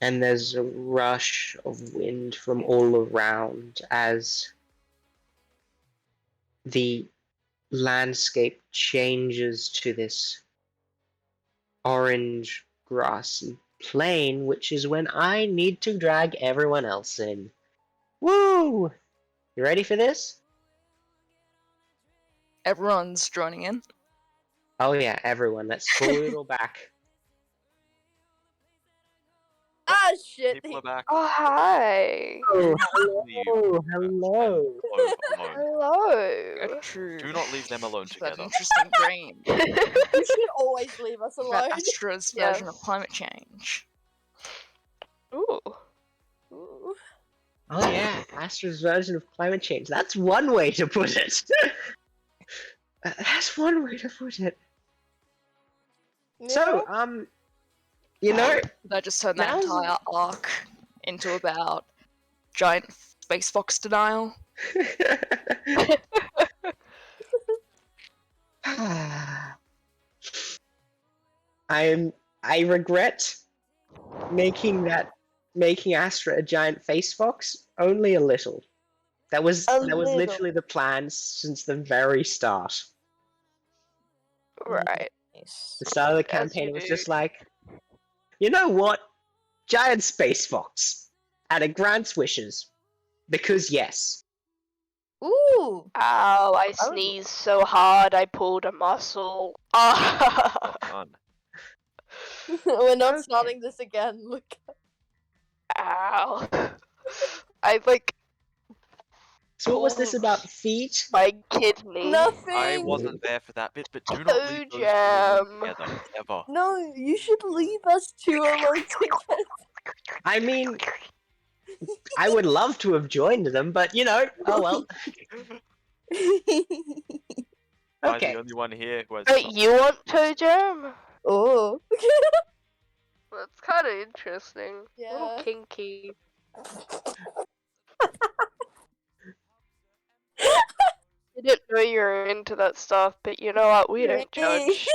And there's a rush of wind from all around as the landscape changes to this orange grassy plain, which is when I need to drag everyone else in. Woo! You ready for this? Everyone's joining in. Oh yeah, everyone. Let's pull it all back. Ah, shit. People are back. Oh, hi. Oh, Leave hello, and hello. Flo alone. Hello. Gertrude. Do not leave them alone That together. interesting dream. You should always leave us About alone. Astra's Yes. version of climate change. Ooh. Ooh. Oh yeah, Astra's version of climate change. That's one way to put it. That's one way to put it. So, you know, That just turned that now's entire arc into about giant space fox denial. I regret making Astra a giant face fox only a little. That was little. literally the plan since the very start. Right. Nice. The start of the As campaign you it was do. just like, you know what? Giant space fox. And it grants wishes. Because yes. Ooh. Ow, I I would- sneezed so hard I pulled a muscle. Ah. Fun. We're not Okay. starting this again. Look. Ow. I like So what was this pulled about feet? my kidney. Nothing. I wasn't there for that bit, but do not leave Oh, those two alone Jam. together, ever. No, you should leave us two alone together. I mean, I would love to have joined them, but you know, oh well. I'm Okay. the only one here who has. Wait, you want Toe Jam? Oh. That's kind of interesting. A Yeah. little kinky. I didn't know you were into that stuff, but you know what? We don't judge.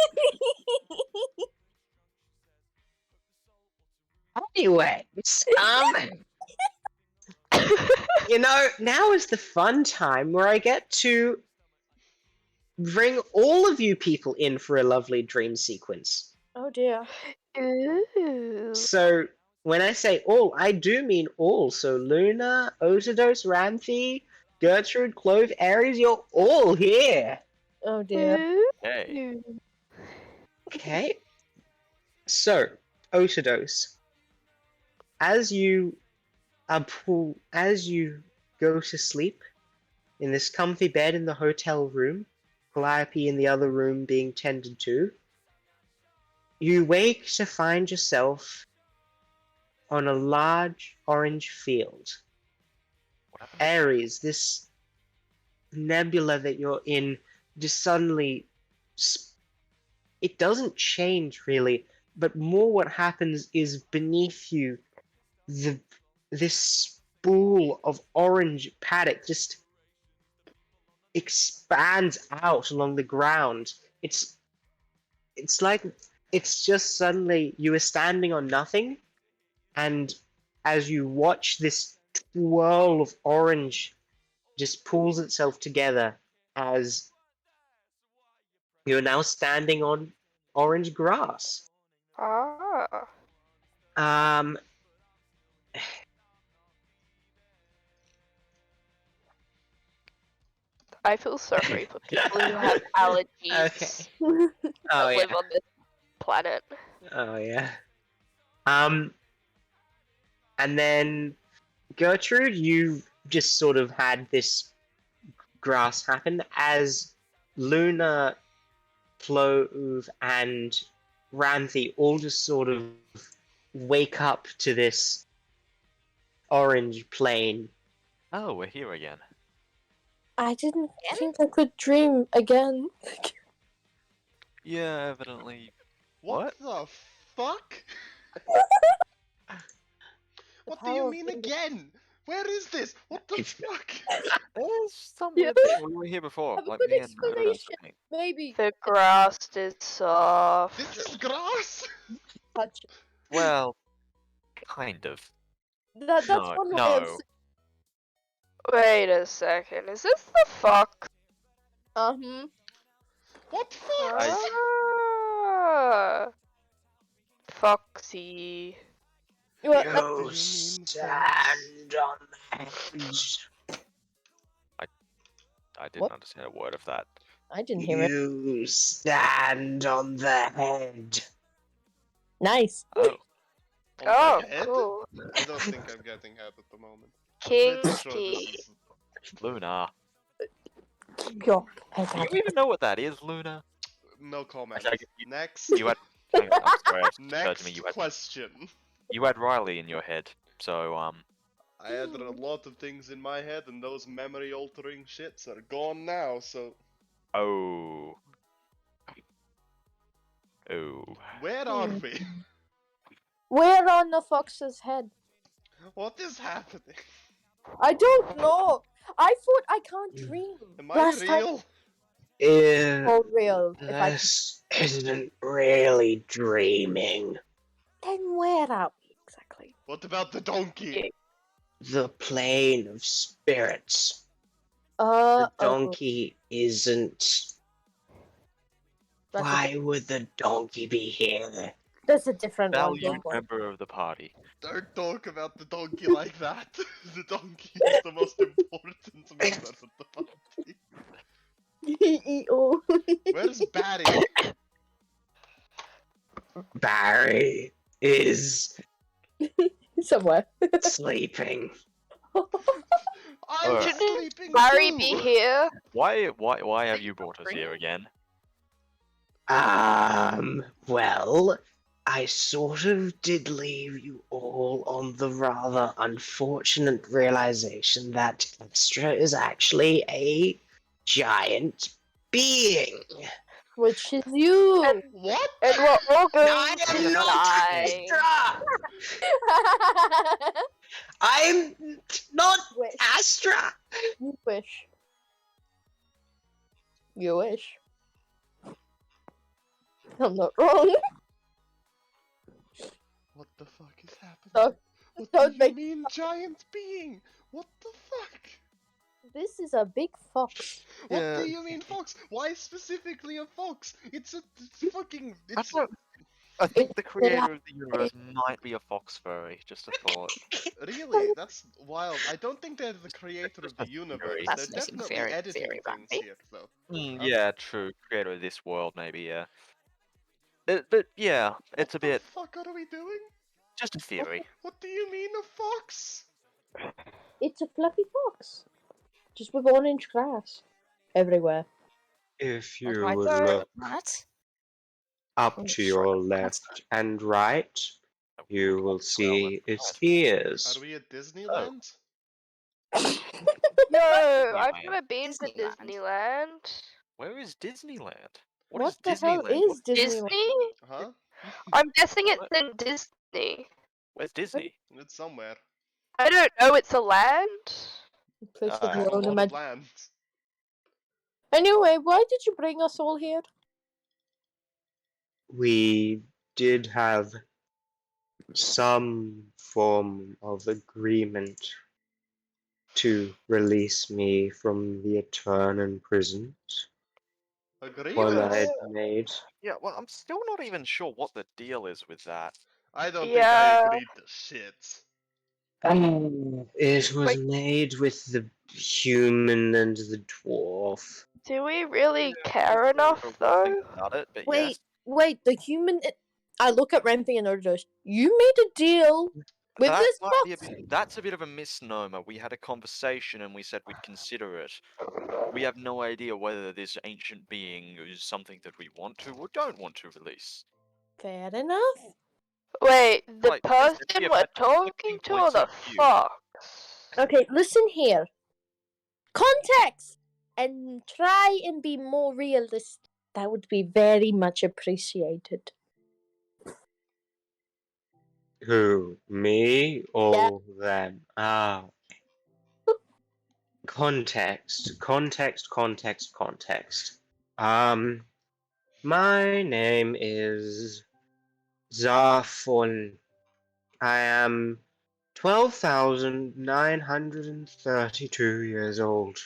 Anyways, you know, now is the fun time where I get to bring all of you people in for a lovely dream sequence. Oh dear. Ooh. So when I say all, I do mean all. So Luna, Otidos, Ranthe, Gertrude, Clove, Ares, you're all here. Oh dear. Hey. Okay. So, Otidos, as you go to sleep in this comfy bed in the hotel room, Calliope in the other room being tended to, you wake to find yourself on a large orange field. What happened? Ares, this nebula that you're in, just suddenly, it doesn't change really, but more what happens is beneath you, this spool of orange paddock just expands out along the ground. It's like it's just suddenly you were standing on nothing, and as you watch this twirl of orange just pulls itself together as you're now standing on orange grass. Ah. Um, I feel sorry for people who have allergies okay. Oh that live yeah. on this planet. Oh yeah. And then Gertrude, you just sort of had this grass happen as Luna, Clove, and Ranthy all just sort of wake up to this orange plane. Oh, we're here again. I didn't think I could dream again. Yeah, evidently. What What? the fuck? What do you power of mean dreaming. again? Where is this? What the If- fuck? There's some Yeah. weird thing. We were here before. Have a Like good me and Luna, I explanation. think. Maybe. The grass is soft. This is grass? Touch. Well, kind of. That's No, one way no. of saying. Wait a second. Is this the fox? What fuck? Ah. Foxy. What? What do You you mean, stand on the edge. I didn't What? understand a word of that. I didn't hear it. You stand on the head. Nice. Oh. On Oh, the head? cool. I don't think I'm getting head at the moment. Kinky. Pretty sure this is... Luna. Yo, Do you even know what that is, Luna? No comment. Actually, Next. You had. Hang on, I'm sorry. It just occurred to me. Next question. You had Riley in your head. So, I had a lot of things in my head, and those memory-altering shits are gone now, so... Oh. Oh. Where are we? We're on the fox's head. What is happening? I don't know. I thought I can't dream. Am I Last time- real? Oh, real. If I This isn't really dreaming. then where are we exactly? What about the donkey? The plane of spirits. The Oh, donkey isn't. that's Why would the donkey be here? that's a different one. Valued Don't worry. member of the party. Don't talk about the donkey like that. The donkey is the most important member of the party. Oh. Where's Batty? Barry is Somewhere. sleeping. I'm Alright. sleeping Larry too. be here. Why have you brought us here again? Well, I sort of did leave you all on the rather unfortunate realization that Astra is actually a giant being. Which is you. What? And we're all going I to am not die. Astra! I'm not Wish. Astra! You wish. You wish. I'm not wrong. What the fuck is happening? Don't- What don't do you make- mean, giant being? What the fuck? This is a big fox. What Yeah. do you mean, fox? Why specifically a fox? It's fucking. I It's don't. I think the It's creator of the universe might be a fox furry. Just a thought. really that's wild. I don't think they're the creator of the That's universe. very- They're Fascinating definitely theory, editing very things right. here, though. Yeah, true. Creator of this world, maybe. Yeah. But yeah, it's a What the bit fuck are we doing? just a theory. What do you mean a fox? It's a fluffy fox. Just with orange grass. Everywhere. If That's you right would there. look What? up Oh, to sure, your that's left and right, you will see its ears. Are we at Disneyland? No, Disneyland. I've never been to Disneyland. Disneyland. Where is Disneyland? What is the hell Disneyland? is Disneyland? Disney? Huh? I'm guessing it's What? in Disney. Where's Disney? It's somewhere. I don't know, it's a land? Place Uh, of There's your a own lot of imagine. land. Anyway, why did you bring us all here? we did have some form of agreement to release me from the eternal prisons one I Agreements? had made. Yeah, well, I'm still not even sure what the deal is with that. I don't think I Yeah. agreed to shit. It was Wait. made with the human and the dwarf. Do we really care Sure enough, what I think though? about it, but Wait, yes. wait, the human. I look at Rampy and Urdos. You made a deal with That this might be fox. that's a bit of a misnomer. We had a conversation and we said we'd consider it. We have no idea whether this ancient being is something that we want to or don't want to release. Fair enough. Wait, the Like, listen, we person have we're had talking conflicting to or points the of view. fox? Okay, listen here. Context! And try and be more realistic. That would be very much appreciated. Who? Me or them? Ah. Context. My name is Zarfon. I am 12,932 years old.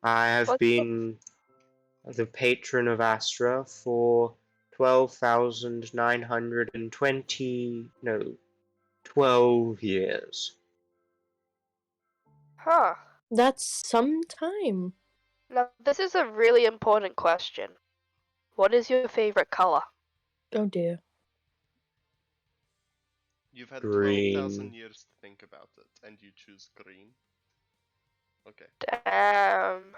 I have What's been the patron of Astra for 12,920, no, 12 years. Huh. That's some time. Now, this is a really important question. What is your favorite color? Oh dear. You've had Green. 12,000 years to think about it, and you choose green? Okay. Damn.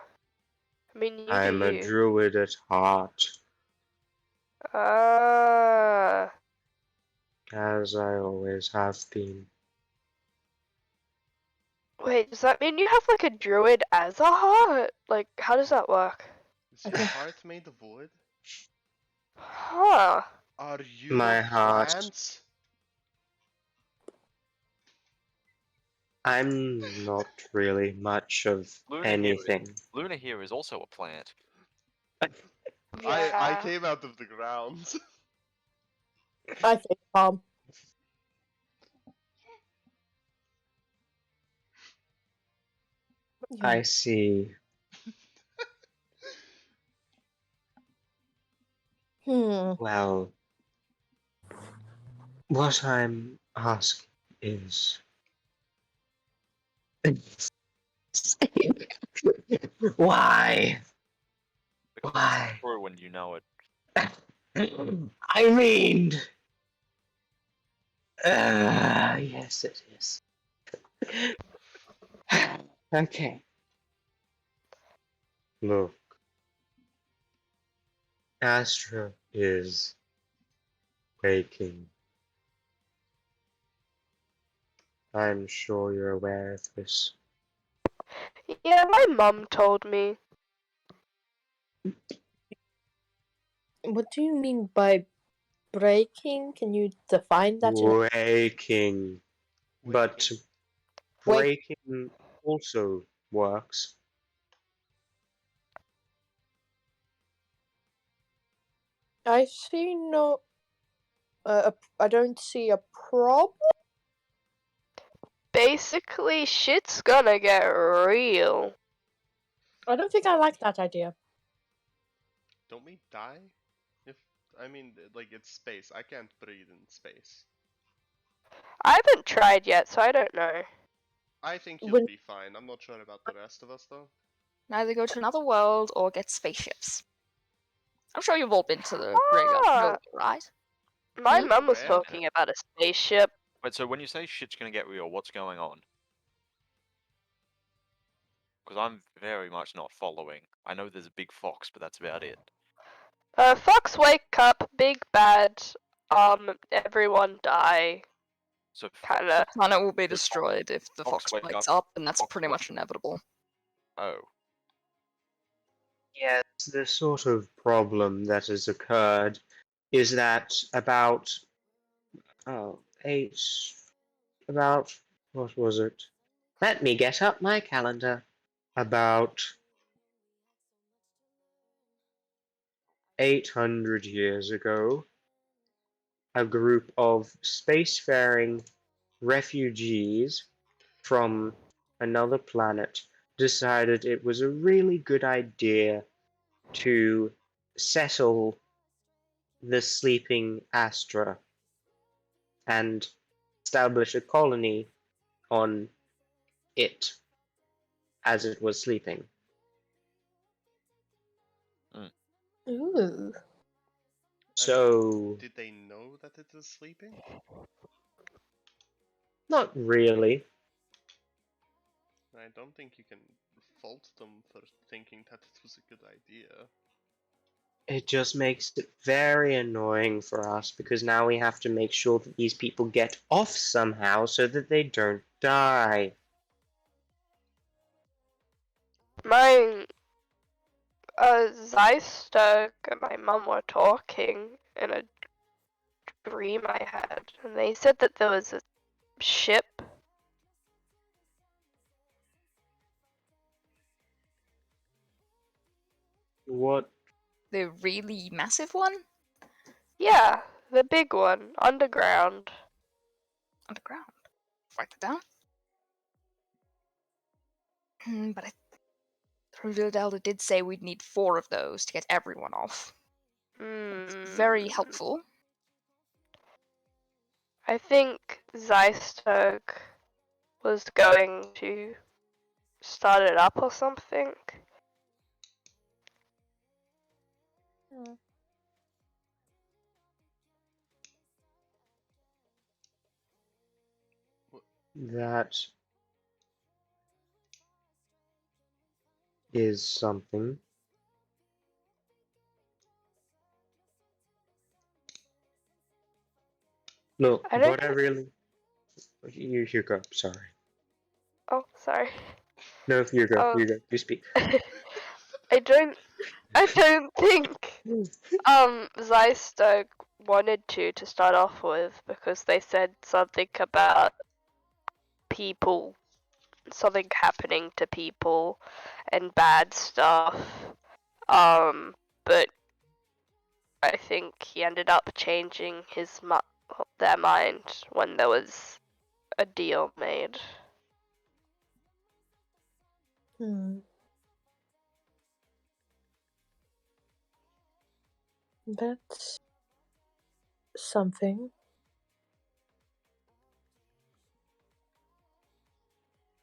I mean, you I'm do a you. druid at heart, as I always have been. Wait, does that mean you have like a druid as a heart? Like, how does that work? Is your heart made of wood? Huh. Are you My a heart. plant? I'm not really much of anything. Luna here is also a plant. I Yeah. came out of the ground. I think I see. Well, what I'm asking is. Why? Because Why? it's true when you know it. I mean. Yes, it is. Okay. Look, Astra is waking. I'm sure you're aware of this. Yeah, my mum told me. What do you mean by breaking? Can you define that? Waking. But Wait. breaking also works. I see no. I don't see a problem. Basically, shit's gonna get real. I don't think I like that idea. Don't we die? I mean, like, it's space. I can't breathe in space. I haven't tried yet, so I don't know. I think you'll When be fine. I'm not sure about the rest of us, though. Either go to another world or get spaceships. I'm sure you've all been to the graveyard, Ah, right? my Hmm? mum was Where? talking about a spaceship. Wait, so when you say shit's gonna get real, what's going on? Because I'm very much not following. I know there's a big fox, but that's about it. Fox wake up, big bad, everyone die. So Kinda. The planet will be Does destroyed if the Fox fox wake wakes up? up, and that's Fox pretty wake much inevitable. Oh. Yes, the sort of problem that has occurred is that about oh, eight, about what was it? Let me get up my calendar. About 800 years ago, a group of spacefaring refugees from another planet decided it was a really good idea to settle the sleeping Astra and establish a colony on it as it was sleeping. Ooh. So, Did they know that it is sleeping? not really. I don't think you can fault them for thinking that it was a good idea. It just makes it very annoying for us because now we have to make sure that these people get off somehow so that they don't die. My Zeistug and my mum were talking in a dream I had, and they said that there was a ship. What? The really massive one? Yeah, the big one, underground. Underground. Write that down. But Revealed Elder did say we'd need 4 of those to get everyone off. Very helpful. I think Zeistug was going to start it up or something. That is something. Look, I don't what I really. You go, sorry. Oh, sorry. No, you go, Oh. you speak. I don't think Zeistug wanted to start off with because they said something about something happening to people and bad stuff. But I think he ended up changing their mind when there was a deal made. That's something.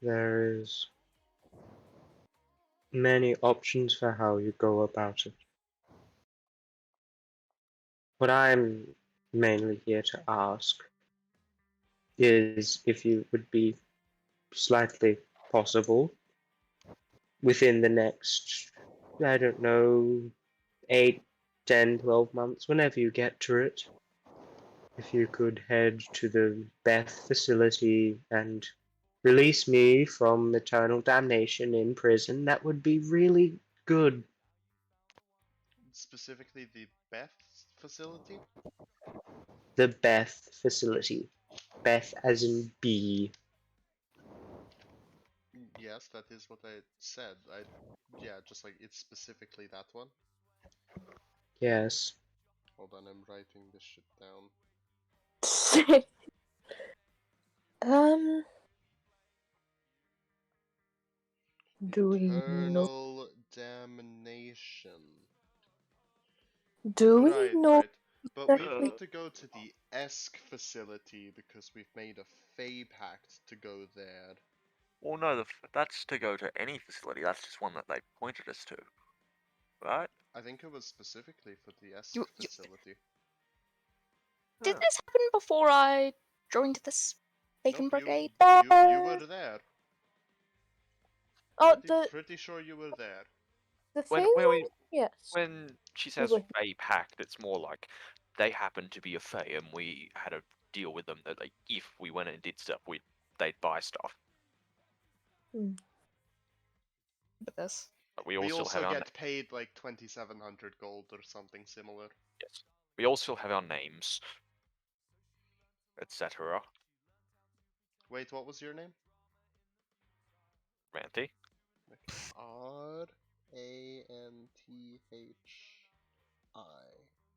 There's many options for how you go about it. What I'm mainly here to ask is if you would be slightly possible within the next, I don't know, 8, 10, 12 months, whenever you get to it, if you could head to the Beth facility and release me from eternal damnation in prison, that would be really good. Specifically the Beth facility? The Beth facility. Beth as in B. Yes, that is what I said. Yeah, just like it's specifically that one. Yes. Hold on, I'm writing this shit down. Do we know? Eternal damnation. Do we Right, know? right. But we've exactly? got to go to the Esk facility because we've made a Fey pact to go there. Well, no, that's to go to any facility. That's just one that they pointed us to, right? I think it was specifically for the Esk You- facility. Did Huh. this happen before I joined this Bacon Nope, Brigade? you were there. Oh, the Pretty sure you were there. When thing when one? we Yes. when she We says were- Fey Pact, it's more like they happen to be a Fey, and we had a deal with them that if we went and did stuff, they'd buy stuff. With this. But we We also also have our get paid like 2,700 gold or something similar. yes. We also have our names, etc. Wait, what was your name? Ranty. Okay. R-A-N-T-H.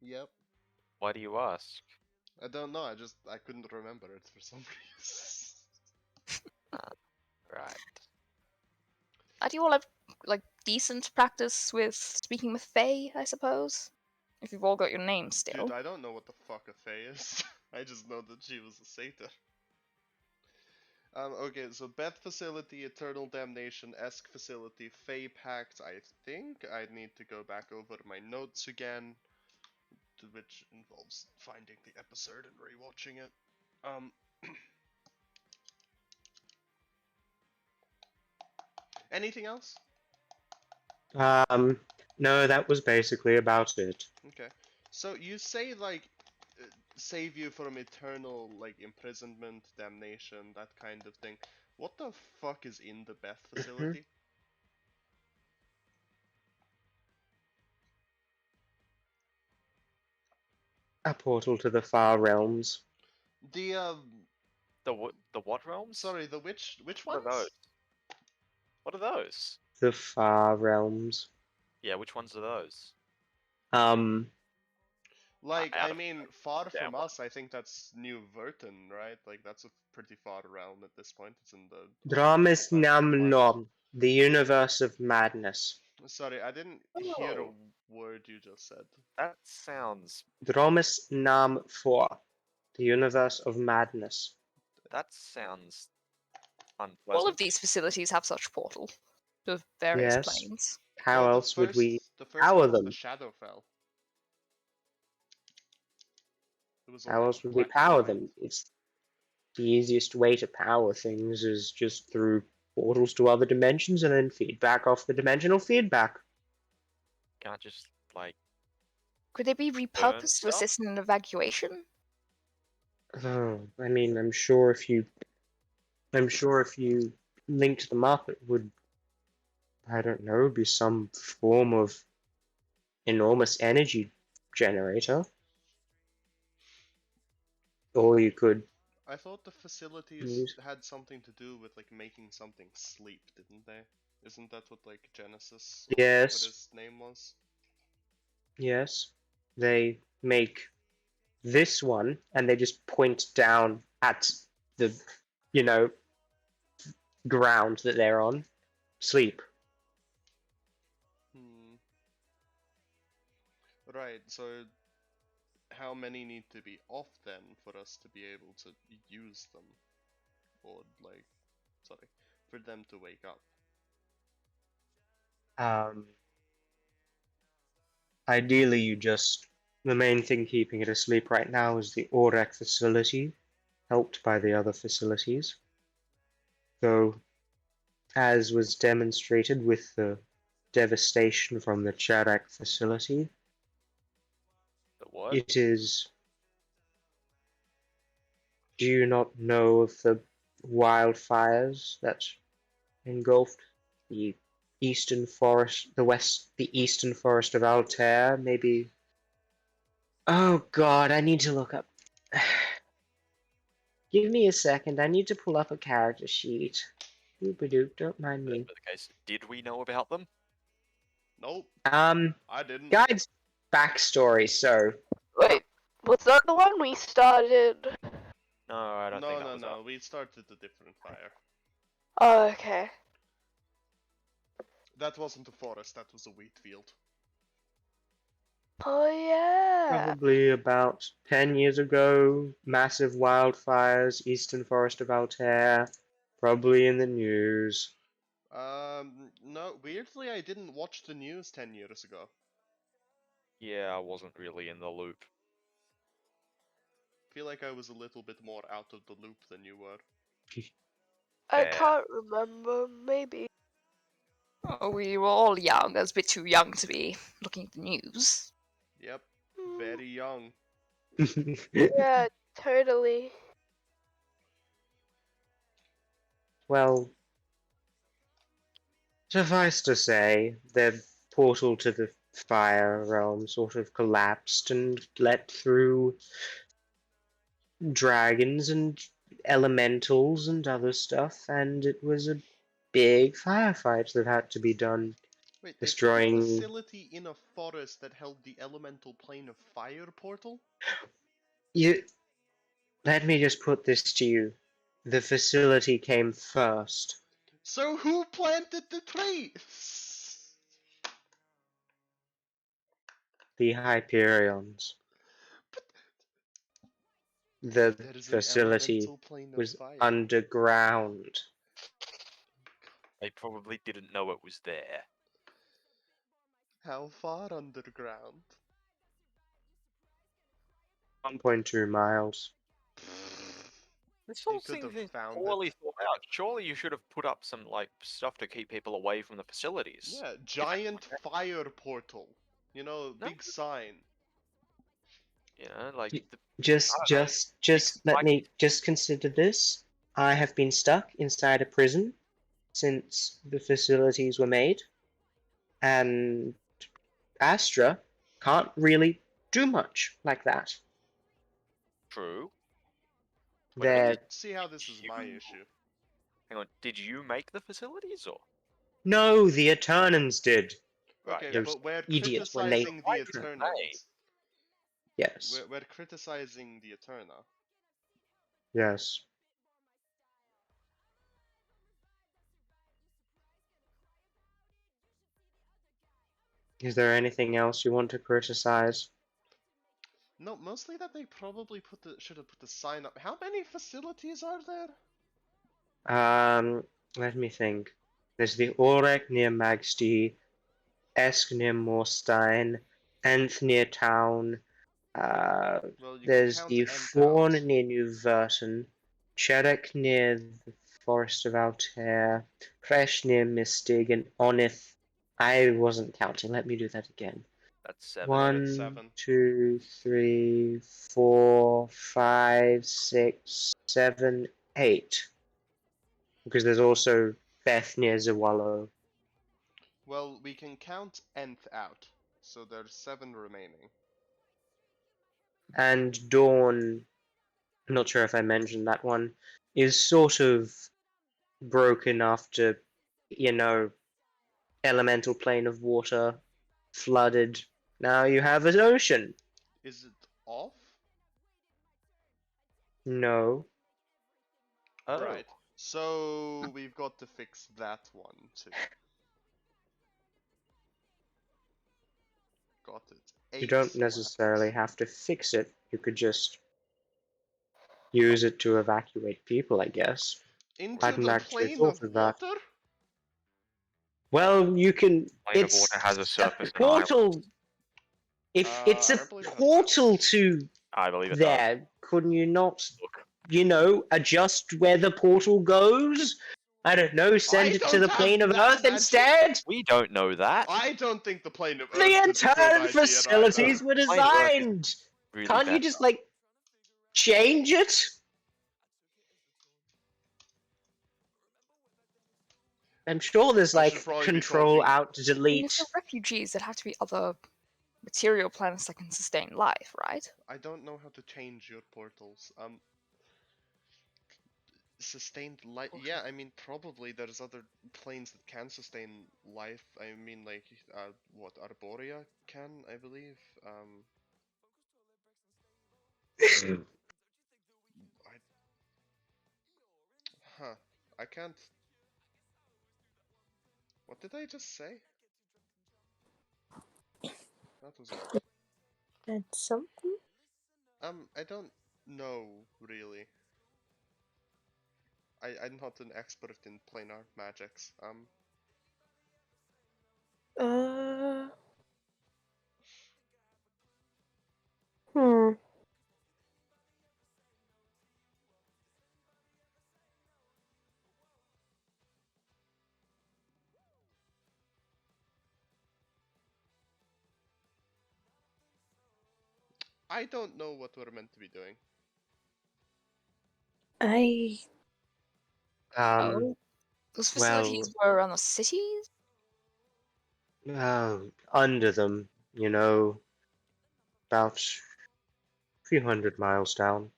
Yep. Why do you ask? I don't know. I couldn't remember it for some reason. Right. Do you all have like decent practice with speaking with Fae, I suppose? If you've all got your names still. Dude, I don't know what the fuck a fae is. I just know that she was a satyr. Okay, so Beth Facility, Eternal Damnation, Esk Facility, Fae Pact, I think. I need to go back over my notes again, which involves finding the episode and rewatching it. Anything else? No, that was basically about it. Okay. So you say, like, save you from eternal, like, imprisonment, damnation, that kind of thing. What the fuck is in the Beth facility? A portal to the far realms. The, The what realms? sorry, the which What are ones? those? What are those? The far realms. Yeah, which ones are those? Like, Out I of mean, far damn from us, I think that's New Verton, right? Like, that's a pretty far realm at this point. It's in the Dramis opposite side of the Nam planet. Nom. The universe of madness. Sorry, I didn't hear a Oh. word you just said. That sounds. Dromis Nam 4. The universe of madness. That sounds All unpleasant. of these facilities have such portal to various Yes. planes. How No, else would we the first power one was them? the Shadowfell. It was How like else would we black and power white. them? It's the easiest way to power things is just through portals to other dimensions and then feedback off the dimensional feedback. Can't just like Could they be burn repurposed to stuff? assist in an evacuation? Oh, I mean, I'm sure if you linked them up, it would, I don't know, be some form of enormous energy generator. Or you could I thought the facilities use, had something to do with like making something sleep, didn't they? Isn't that what like Genesis or whatever yes, his name was? yes, they make this one and they just point down at the, you know, ground that they're on. Sleep. Right, so how many need to be off then for us to be able to use them? Or like, sorry, for them to wake up? Ideally, the main thing keeping it asleep right now is the Aurek facility, helped by the other facilities. Though, as was demonstrated with the devastation from the Charak facility, The what? it is. Do you not know of the wildfires that engulfed the eastern forest, the eastern forest of Altair? Maybe. Oh God, I need to look up. Give me a second. I need to pull up a character sheet. Doop-a-doop, don't mind me. For the case, did we know about them? Nope, Um, I didn't. Guide's backstory. So, Wait, was that the one we started? No, I don't think that was No, we started a different fire. Oh, okay. That wasn't a forest, that was a wheat field. Oh, yeah. probably about 10 years ago, massive wildfires, eastern forest of Altair, probably in the news. No, weirdly I didn't watch the news 10 years ago. Yeah, I wasn't really in the loop. Feel like I was a little bit more out of the loop than you were. I Fair. can't remember. Maybe. Oh, we were all young. I was a bit too young to be looking at the news. Yep, very young. Yeah, totally. Well, suffice to say, the portal to the fire realm sort of collapsed and let through dragons and elementals and other stuff, and it was a big firefight that had to be done. Wait, they put a destroying. facility in a forest that held the elemental plane of fire portal? You. Let me just put this to you. The facility came first. So who planted the trees? The Hyperions. The There's an facility elemental plane of was fire. underground. They probably didn't know it was there. How far underground? 1.2 miles. This They whole could thing have is found poorly it. thought out. Surely you should have put up some like stuff to keep people away from the facilities. Yeah, giant fire portal. You know, No. big sign. You know, like Y- the, Just, I don't know, just let like- me just consider this. I have been stuck inside a prison since the facilities were made, and Astra can't really do much like that. true. Let me They're see how this is my You- issue. Hang on, did you make the facilities or? no, the Eternans did. Right. Okay, Those but we're idiots when they criticizing the Right, right. Eternals. yes, We're criticizing the Eterna. yes. Is there anything else you want to criticize? No, mostly that they probably should have put the sign up. How many facilities are there? Let me think. There's the Orek near Magsti, Esk near Morstein, Enth near Town. Well, you can There's count the Nth Fawn out. near New Verton, Cherek near the Forest of Altair, Presh near Mistig, and Onith. I wasn't counting. Let me do that again. That's 7. That's One, 7. 2, 3, 4, 5, 6, 7, 8. Because there's also Beth near Zawallow. Well, we can count Nth out. So there's 7 remaining. And Dawn, I'm not sure if I mentioned that one, is sort of broken after, you know, elemental plane of water, flooded. Now you have an ocean. Is it off? No. Oh. Right. So we've got to fix that one too. Got it. You 8 don't left. necessarily have to fix it. You could just use it to evacuate people, I guess. I Into hadn't the actually plane of thought of that. water? Well, you can. Plane of It's water has a a surface and island. portal. If it's I a don't believe it has portal islands. to I believe it does. there, couldn't you not, Look. you know, adjust where the portal goes? I don't know, send I it to don't the have plane of that Earth magic. instead? We don't know that. I don't think the plane of The Earth is a good entire idea facilities either. were Plane of Earth is designed. really Can't you better. just, like, change it? I'm sure there's, I should like, probably be control talking- out to I mean, if delete. they're refugees, there have to be other material planets that can sustain life, right? I don't know how to change your portals. Sustained life. Yeah, I mean, probably there's other planes that can sustain life. I mean, like, what Arborea can, I believe. I, huh? I can't. What did I just say? That was odd. That's something. I don't know really. I'm not an expert in planar magics. Uh. Hmm. I don't know what we're meant to be doing. I. Oh, those facilities were on the cities? Under them, you know, about a few hundred miles down.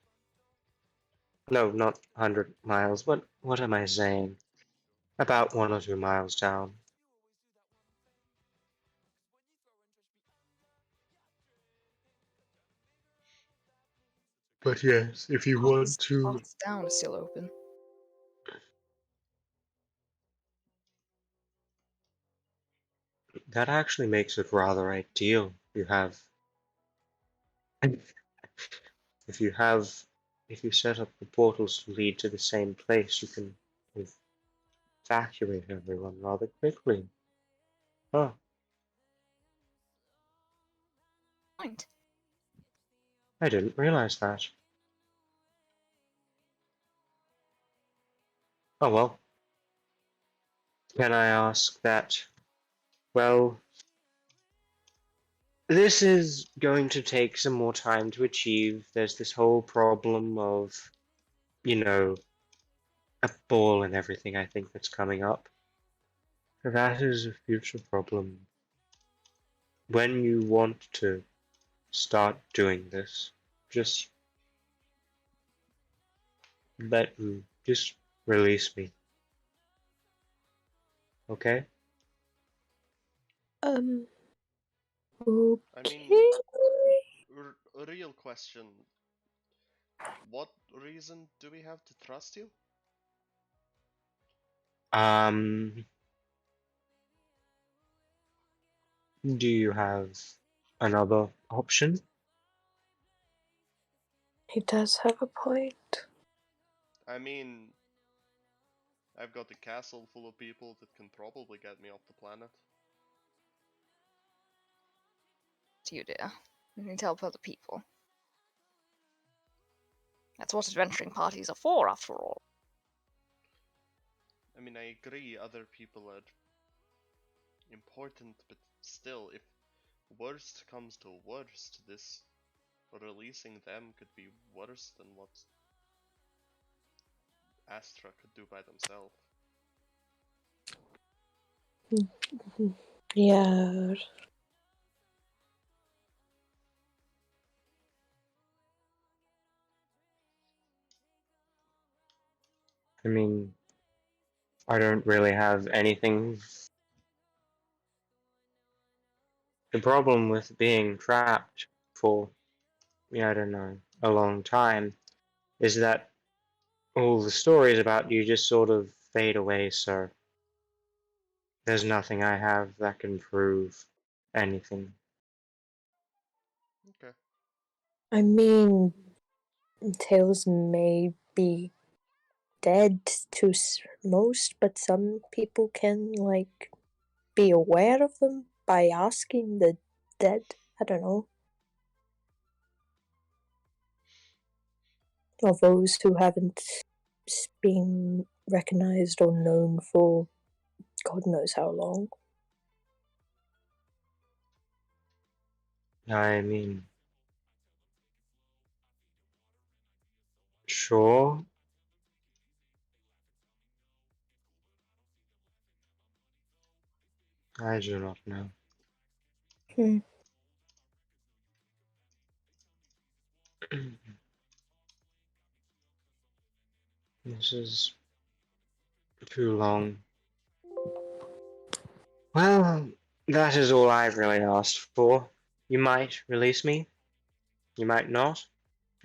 No, not 100 miles. What am I saying? About 1 or 2 miles down. But yes, if you want to... Path down is still open. That actually makes it rather ideal. You have... If you have... If you set up the portals to lead to the same place, you can evacuate everyone rather quickly. Huh. Point. I didn't realize that. Oh well. Can I ask that? Well, this is going to take some more time to achieve. There's this whole problem of, you know, a ball and everything I think that's coming up. That is a future problem. When you want to start doing this, just just release me. Okay? Okay. I mean, a real question. What reason do we have to trust you? Do you have another option? He does have a point. I mean, I've got a castle full of people that can probably get me off the planet. You dear. You need to help other people. That's what adventuring parties are for, after all. I mean, I agree other people are important, but still, if worst comes to worst, this releasing them could be worse than what Astra could do by themselves. Yeah. I mean, I don't really have anything. The problem with being trapped for, I don't know, a long time is that all the stories about you just sort of fade away, so there's nothing I have that can prove anything. Okay. I mean, Tails may be dead to most, but some people can, like, be aware of them by asking the dead. I don't know. Or those who haven't been recognized or known for God knows how long. I mean, sure. I do not know. This is too long. Well, that is all I've really asked for. You might release me. You might not.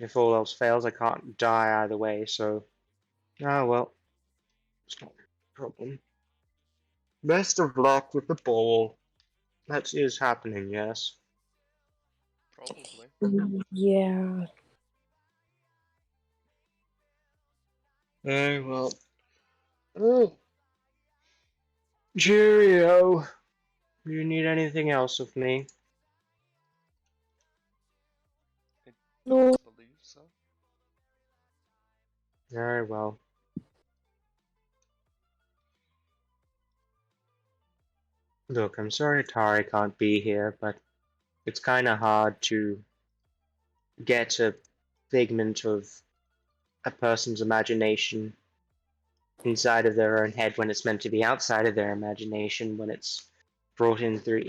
If all else fails, I can't die either way, so... Ah, well. It's not a problem. Best of luck with the ball. That is happening, yes. Probably. Yeah. Well. Oh. Cheerio. Do you need anything else of me? I No. don't believe so. Very well. Look, I'm sorry Tari can't be here, but it's kind of hard to get a figment of a person's imagination inside of their own head when it's meant to be outside of their imagination when it's brought in through.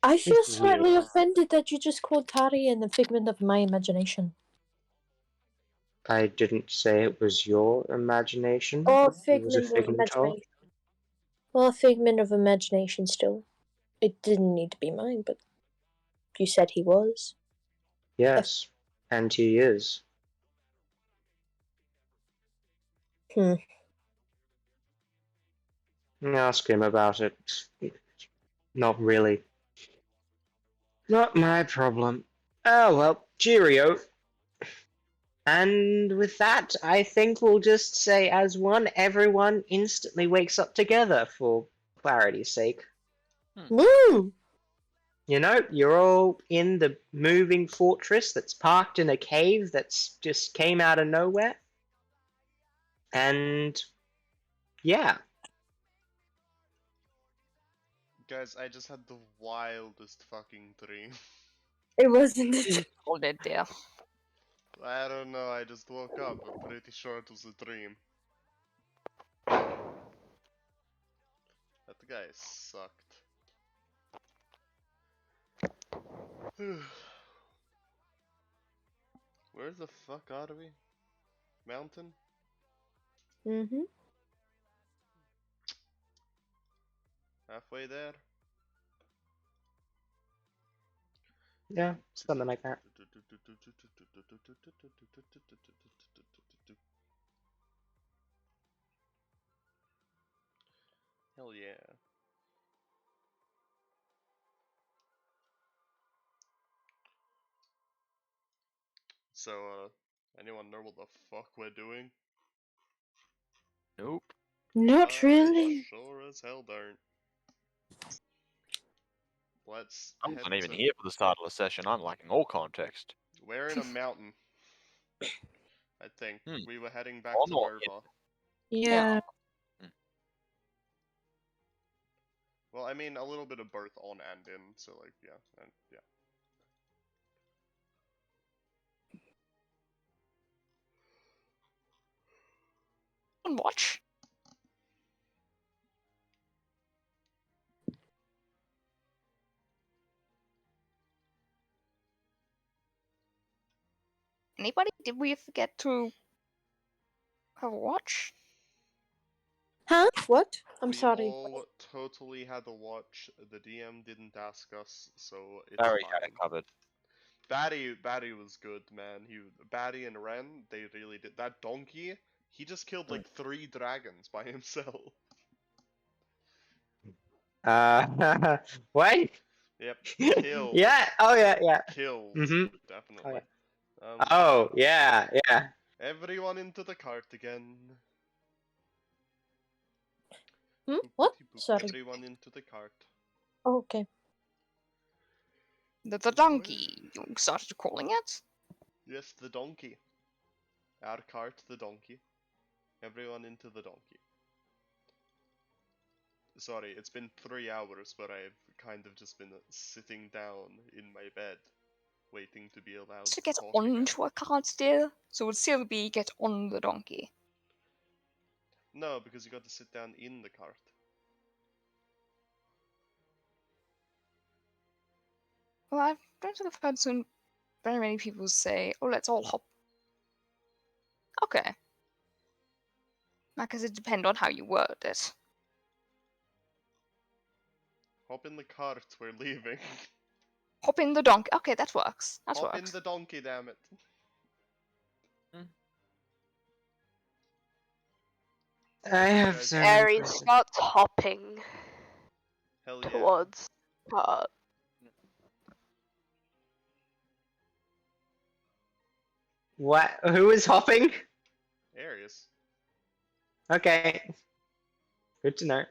I feel It's weird. slightly offended that you just called Tari in the figment of my imagination. I didn't say it was your imagination. Or It was a figment of figment of. imagination. Well, a figment of imagination still. It didn't need to be mine, but you said he was. Yes. And 2 years. Ask him about it. Not really. Not my problem. Oh well, cheerio. And with that, I think we'll just say as one, everyone instantly wakes up together for clarity's sake. Woo! You know, you're all in the moving fortress that's parked in a cave that's just came out of nowhere. And yeah. Guys, I just had the wildest fucking dream. It wasn't it. All dead there. I don't know, I just woke up. I'm pretty sure it was a dream. That guy sucked. Where the fuck are we? Mountain? Mm-hmm. Halfway there? Yeah, something like that. Hell yeah. So, anyone know what the fuck we're doing? Nope. Not I really. sure as hell don't. Let's I head wasn't even to... here for the start of the session. I'm lacking all context. We're in a mountain, I think. We were heading back Or to not. Nova. Yeah. Well, I mean, a little bit of both on and in, so like, yeah, and yeah. On watch. Anybody? Did we forget to have a watch? Huh? What? I'm We sorry. all totally had a watch. The DM didn't ask us, so it's Barry fine. had it covered. Batty was good, man. Batty and Ren, they really did. That donkey, he just killed like 3 dragons by himself. What? Yep, killed. Yeah. Oh yeah. Yeah. Killed, Mhm. definitely. Oh yeah. Yeah. Everyone into the cart again. What? Boopity boop. Sorry. Everyone into the cart. Oh, okay. The donkey, you started calling it? Yes, the donkey. Our cart, the donkey. Everyone into the donkey. Sorry, it's been 3 hours, but I've kind of just been sitting down in my bed, waiting to be allowed To to get talk again. onto a cart still? So it would still be get on the donkey. No, because you got to sit down in the cart. Well, I don't think I've heard very many people say, oh, let's all hop. Okay. Because it depends on how you word it. Hop in the cart, we're leaving. Hop in the donkey. Okay, that works. That Hop works. in the donkey, damn it. I have Guys, so many Aries questions. starts hopping Hell yeah. towards cart. What? Who is hopping? Aries. Okay. Good to know.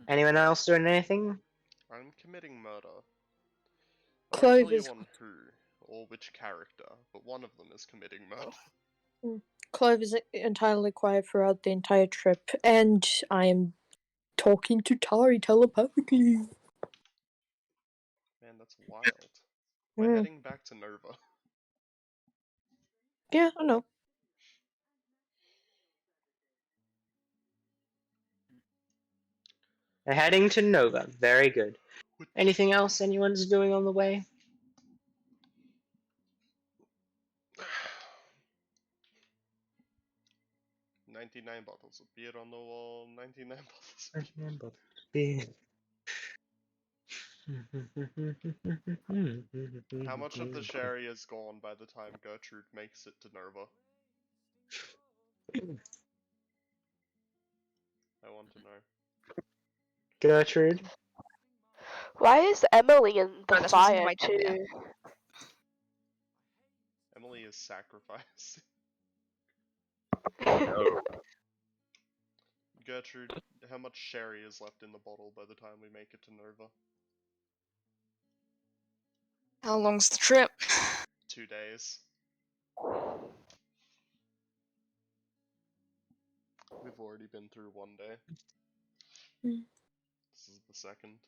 Anyone else doing anything? I'm committing murder. I won't Clove tell you is on who, or which character, but one of them is committing murder. Clove is entirely quiet throughout the entire trip, and I am talking to Tari telepathically. Man, that's wild. We're heading back to Nova. Yeah, I know. They're heading to Nova. Very good. Anything else anyone's doing on the way? 99 bottles of beer on the wall, 99 bottles of beer. How much of the sherry is gone by the time Gertrude makes it to Nova? I want to know. Gertrude? Why is Emily in the Oh, that wasn't fire my job, yeah. too? Emily is sacrificed. Gertrude, how much sherry is left in the bottle by the time we make it to Nova? How long's the trip? 2 days. We've already been through 1 day. Mm. This is the second.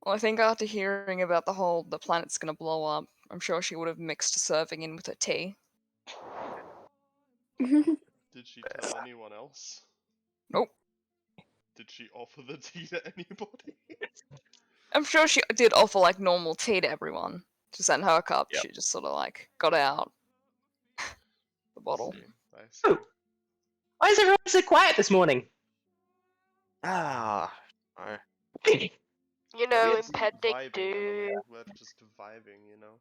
Well, I think after hearing about the planet's gonna blow up, I'm sure she would have mixed a serving in with her tea. Did she tell anyone else? Nope. Did she offer the tea to anybody? I'm sure she did offer like normal tea to everyone. Just in her cup, Yep. she just sort of like got out the bottle. I see. Why is everyone so quiet this morning? Ah, no. You know, It's impending vibing, Emily. doom. We're just vibing, you know.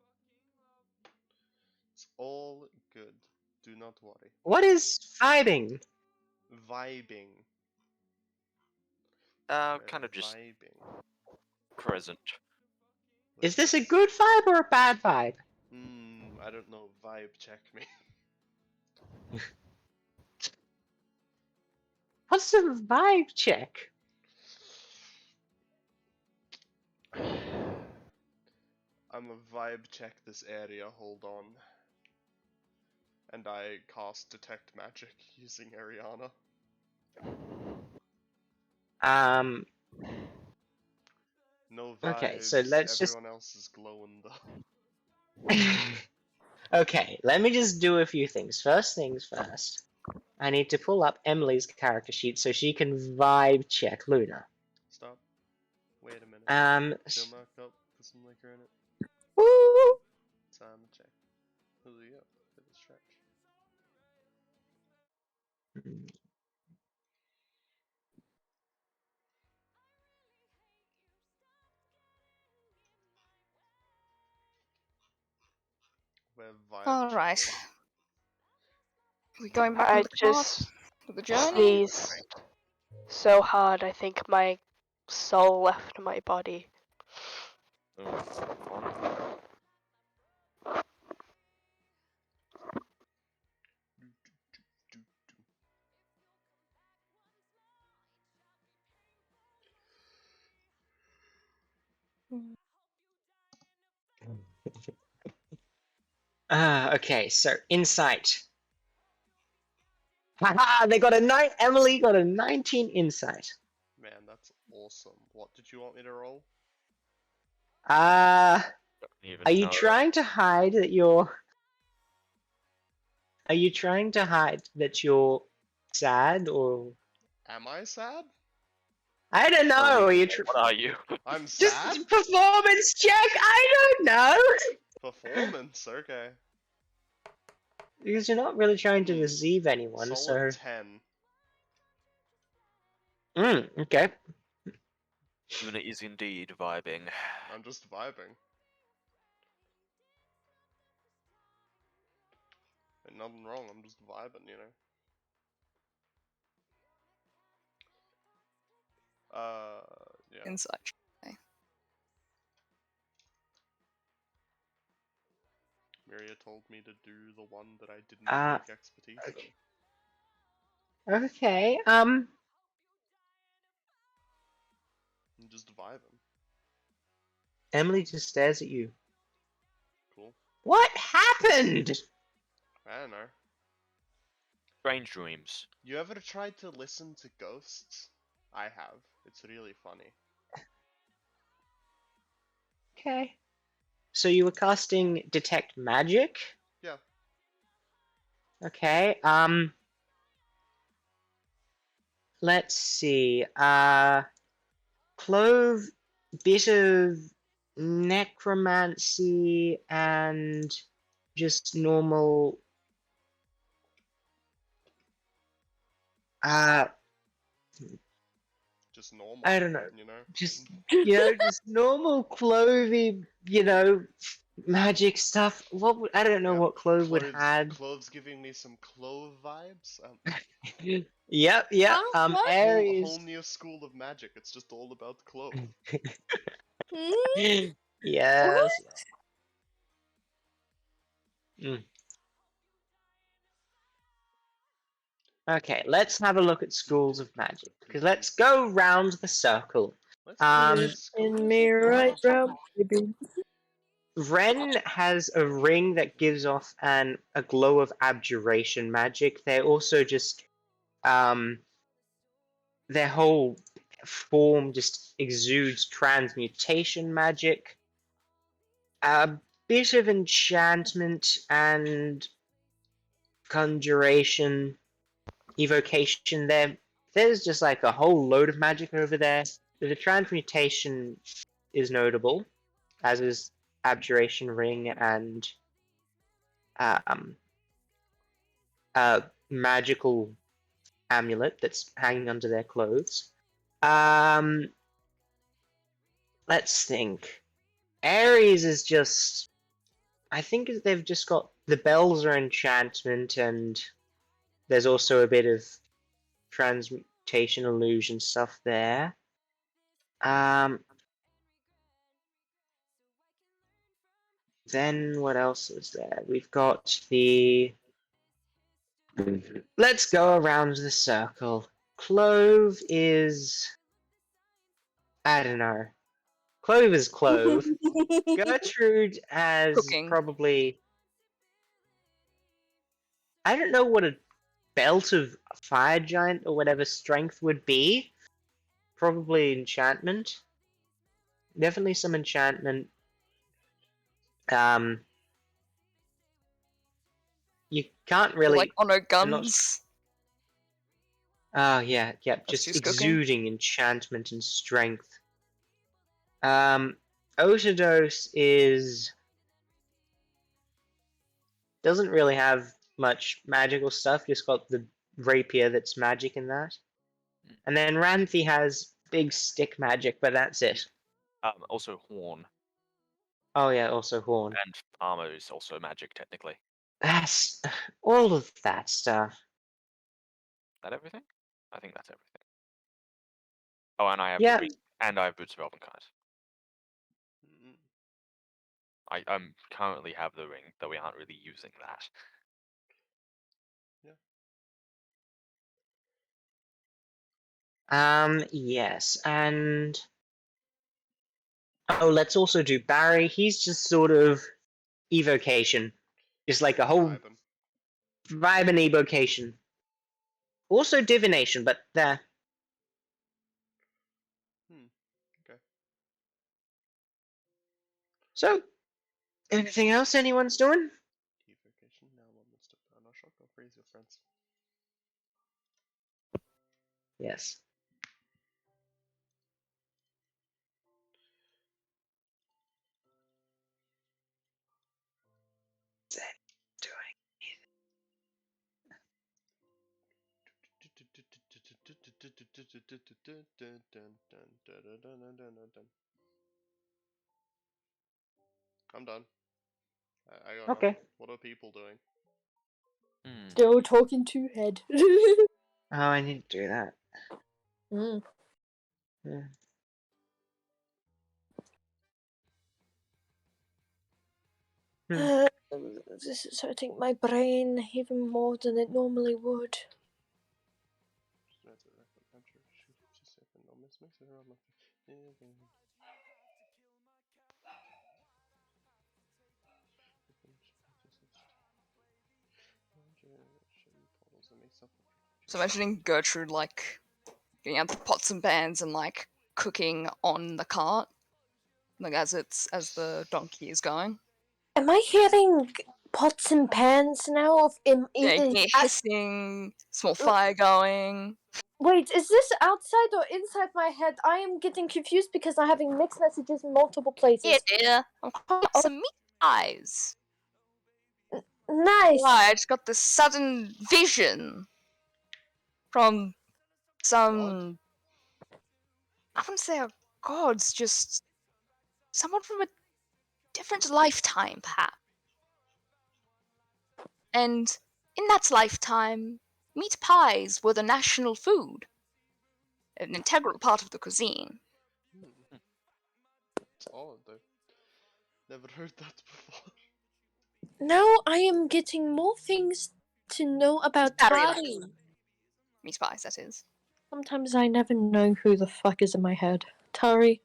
It's all good. Do not worry. What is vibing? Vibing. Kind of just Vibing. present. Is this a good vibe or a bad vibe? I don't know. Vibe check me. What's a vibe check? I'm a vibe check this area. Hold on. And I cast detect magic using Ariana. No vibes. Okay, so let's just. Everyone else is glowing though. Okay, let me just do a few things. First things first. I need to pull up Emily's character sheet so she can vibe check Luna. Stop. Wait a minute. Still marked up. Put some liquor in it. Woo! Time to check. Who are you up for the stretch? We're vibe Alright. checking. We going back I on the card just for the journey? sneezed so hard I think my soul left my body. Oh, fun. Okay, so insight. Haha, they got a 9. Emily got a 19 insight. Man, that's awesome. What did you want me to roll? Are Don't even you know. trying to hide that you're? Are you trying to hide that you're sad or? Am I sad? I don't know. Are you What are you? I'm just sad? performance check? I don't know. Performance, okay. Because you're not really trying to deceive anyone, Solid so. 10. Okay. Luna is indeed vibing. I'm just vibing. Ain't nothing wrong, I'm just vibing, you know. Yeah. Insight. Myria told me to do the one that I didn't take expertise in. Okay. I'm just vibing. Emily just stares at you. Cool. What happened? I don't know. Strange dreams. You ever tried to listen to ghosts? I have. It's really funny. Okay. So you were casting detect magic? Yeah. Okay. Let's see. Clove, bit of necromancy, and just normal. Just normal. I don't know. You know. Just just normal clovey, magic stuff. I don't know Yeah, what clove would had. Cloves giving me some clove vibes. Yep. Huh? What? Aries. Whole new school of magic. It's just all about clove. Yes. Mm. Okay, let's have a look at schools of magic. Because let's go round the circle. Let's go to schools In me of right magic. round, baby. Ren has a ring that gives off a glow of abjuration magic. They're also just their whole form just exudes transmutation magic. A bit of enchantment and conjuration, evocation there. There's just like a whole load of magic over there. The transmutation is notable, as is abjuration ring and a magical amulet that's hanging under their clothes. Let's think. Aries is just. I think they've just got the bells are enchantment, and there's also a bit of transmutation illusion stuff there. Then what else is there? We've got the. Let's go around the circle. Clove is. I don't know. Clove is clove. Gertrude has Cooking. probably. I don't know what a belt of fire giant or whatever strength would be. Probably enchantment. Definitely some enchantment. You can't really. Like on her I'm not. guns. Oh yeah. That's Just she's cooking. exuding enchantment and strength. Otidos is doesn't really have much magical stuff. Just got the rapier that's magic in that. And then Ranthi has big stick magic, but that's it. Also horn Oh yeah, also horn. and armor is also magic technically. That's all of that stuff. That everything? I think that's everything. Oh, and I have Yeah. the ring, and I have boots of Elvenkind. I currently have the ring, though we aren't really using that. Yes, and let's also do Barry. He's just sort of evocation, just like a whole vibe and evocation. Also divination, but there. Okay. So, anything else anyone's doing? Evocation. Now one that's to burn or shock or freeze your friends. Yes. I'm done. I got Okay. nothing. What are people doing? Still talking to head. Oh, I need to do that. Yeah. This is hurting my brain even more than it normally would. So imagining Gertrude like getting out the pots and pans and like cooking on the cart, like as the donkey is going. Am I hearing pots and pans now? Hissing, small fire going. Wait, is this outside or inside my head? I am getting confused because I'm having mixed messages in multiple places. Yeah, dear. I'm cooking some meat pies. Nice. Why? I just got this sudden vision from some I wouldn't say our gods, just someone from a different lifetime, perhaps. And in that lifetime, meat pies were the national food, an integral part of the cuisine. It's odd. I've never heard that before. Now I am getting more things to know about Very Tari. Meat pies, that is. Sometimes I never know who the fuck is in my head. Tari.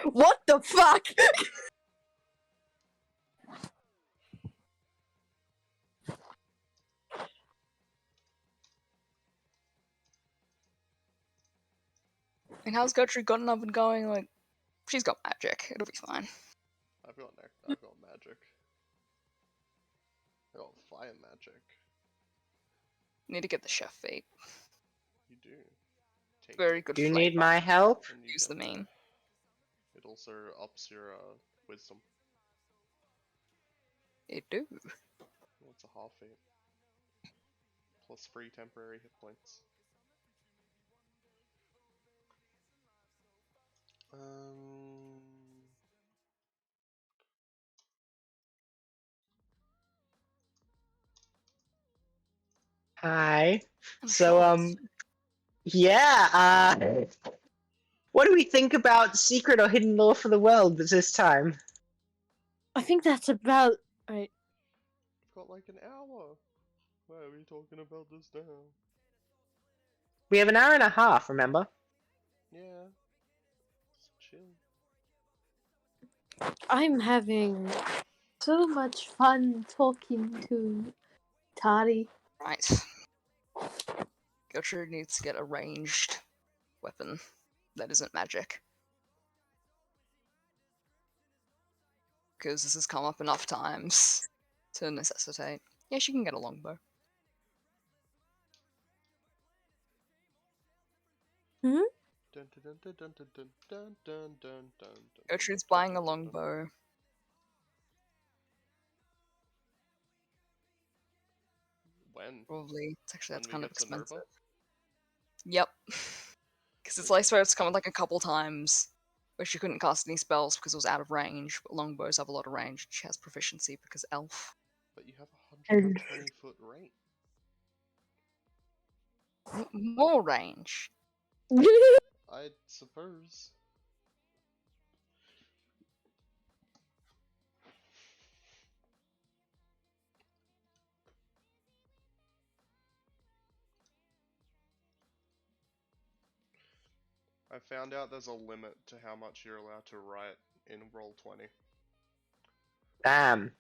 What the fuck? And how's Gertrude gotten up and going? Like, she's got magic. It'll be fine. I've got magic. I got fire magic. Need to get the chef fate. You do. Take Very it, good Do you flavor. need my help? and you Use the get main. It also ups your wisdom. It do. Well, it's a half fate. Plus 3 temporary hit points. Hi. I'm So, sure. yeah, what do we think about secret or hidden lore for the world this time? I think that's about right. We've got like an hour. Why are we talking about this now? We have an hour and a half, remember? Yeah. Just chill. I'm having so much fun talking to Tari. Right. Gertrude needs to get a ranged weapon that isn't magic. Because this has come up enough times to necessitate. Yeah, she can get a longbow. Dun dun dun dun dun dun dun dun dun dun. Gertrude's buying a longbow. When? Probably. It's actually, that's When we kind of get to expensive. Nerva? Yep. Because it's like where it's come like a couple times where she couldn't cast any spells because it was out of range, but longbows have a lot of range. She has proficiency because elf. But you have 120 foot range. More range. I suppose. I found out there's a limit to how much you're allowed to write in Roll20. Damn.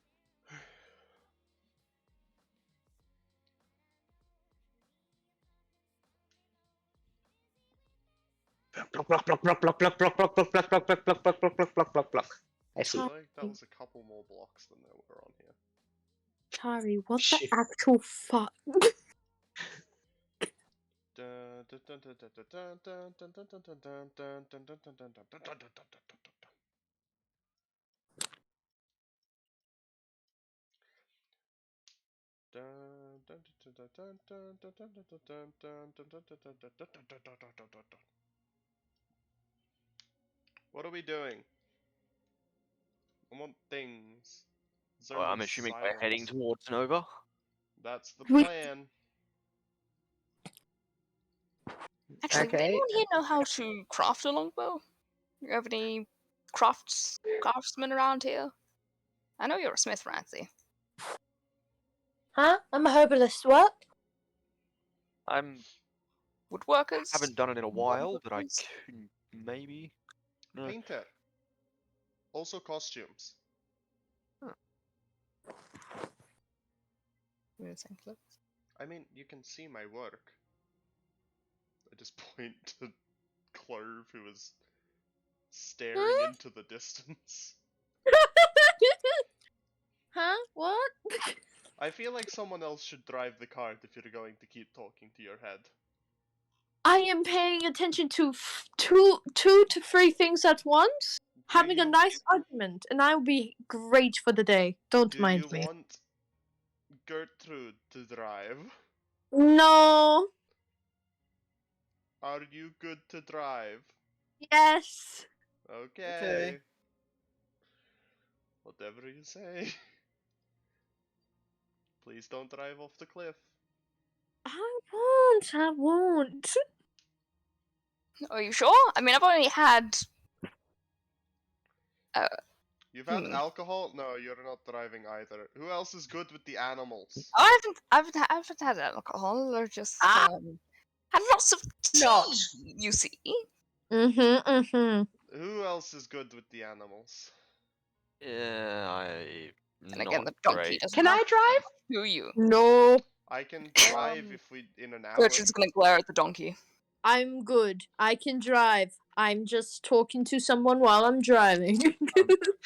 Block, block, block, block, block, block, block, block, block, block, block, block, block, block, block, block, block, block, block. I I see. feel like that was a couple more blocks than there were on here. Tari, what Shit. the actual fuck? What are we doing? I want things. There's Well, I'm only assuming we're heading silence. towards Nova. That's the We- plan. Actually, would Okay. anyone here know how to craft a longbow? You have any craftsmen around here? I know you're a smith, Rancy. Huh? I'm a herbalist. What? I'm Woodworkers? haven't done it in a while, but I Woodworkers? could maybe. No. Painter. Also costumes. We're the same clothes. I mean, you can see my work. I just point to Clove, who is staring into the distance. Huh? What? I feel like someone else should drive the cart if you're going to keep talking to your head. I am paying attention to two to three things at once, having a nice argument, and I will be great for the day. Don't Do mind you me. want Gertrude to drive? No. Are you good to drive? Yes. Okay. Whatever you say. Please don't drive off the cliff. I won't. I won't. Are you sure? I mean, I've only had. You've had Hmm. alcohol? No, you're not driving either. Who else is good with the animals? I haven't had alcohol, or just had lots of tea. Not. You see, Mm-hmm. Who else is good with the animals? Yeah, I and again, not the donkey great. doesn't Can I have drive? to you. No. I can drive if we in an hour. Gertrude's gonna glare at the donkey. I'm good. I can drive. I'm just talking to someone while I'm driving.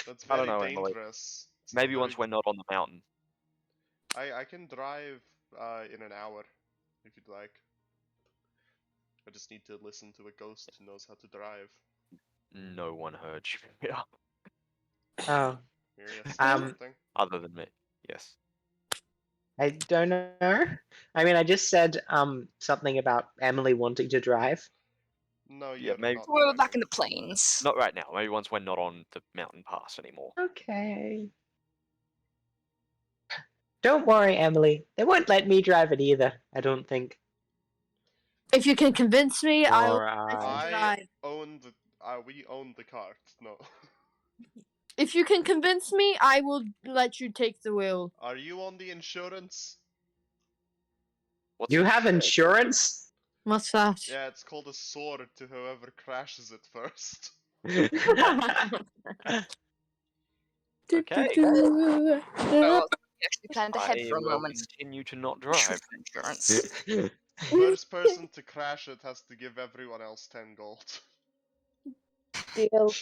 That's I very don't know, Emily. dangerous. It's Maybe not once very we're not on the mountain. I can drive in an hour if you'd like. I just need to listen to a ghost who knows how to drive. No one heard you. Yeah, Oh, Myria said Um, something. other than me. Yes. I don't know. I mean, I just said something about Emily wanting to drive. No, Yeah, you're maybe not We're back driving. in the plains. not right now. Maybe once we're not on the mountain pass anymore. Okay. Don't worry, Emily. They won't let me drive it either, I don't think. If you can convince me, I'll let you Alright. drive. We own the cart. No. If you can convince me, I will let you take the wheel. Are you on the insurance? What's You have insurance? What's that? Yeah, it's called a sword to whoever crashes it first. Okay. Well, we actually planned ahead I for a will moment. continue to not Issue drive. for insurance. First person to crash it has to give everyone else 10 gold. Deal.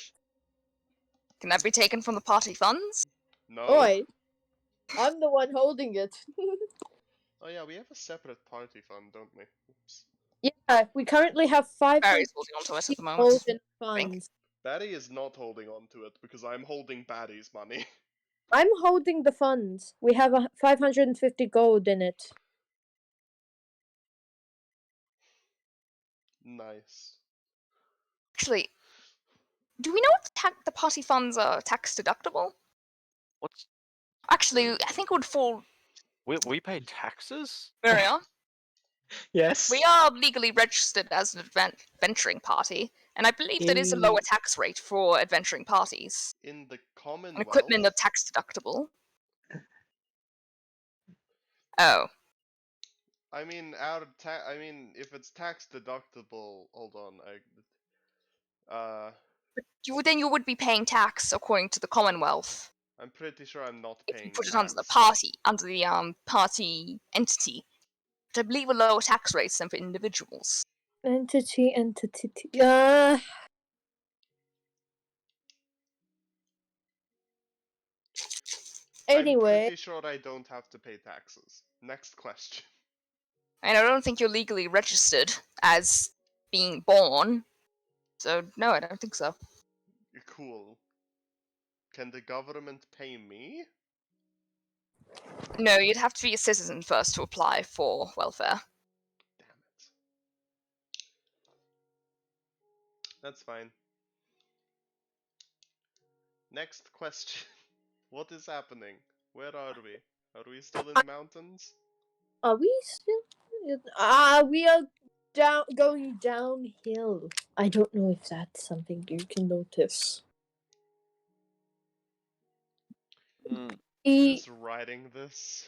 Can that be taken from the party funds? No? Oi, I'm the one holding it. Oh yeah, we have a separate party fund, don't we? Oops. Yeah, we currently have 500 Barry's holding onto it at the moment. gold in funds. Batty is not holding on to it because I'm holding Batty's money. I'm holding the funds. We have 550 gold in it. Nice. Actually, do we know if the party funds are tax deductible? What's Actually, I think it would fall. we pay taxes? Myria, Yes. we are legally registered as an adventuring party, and I believe there is a lower tax rate for adventuring parties. In the And Commonwealth, equipment are tax deductible. Oh, I mean, if it's tax deductible, hold on, then you would be paying tax according to the Commonwealth I'm pretty sure I'm not if you paying put it tax. under the party entity, which I believe are lower tax rates than for individuals. Entity. I'm Anyway, pretty sure I don't have to pay taxes. Next question. And I don't think you're legally registered as being born, so no, I don't think so. Cool. Can the government pay me? No, you'd have to be a citizen first to apply for welfare. Damn it. That's fine. Next question. What is happening? Where are we? Are we still in the mountains? are we still? We are going downhill. I don't know if that's something you can notice. Who's writing this?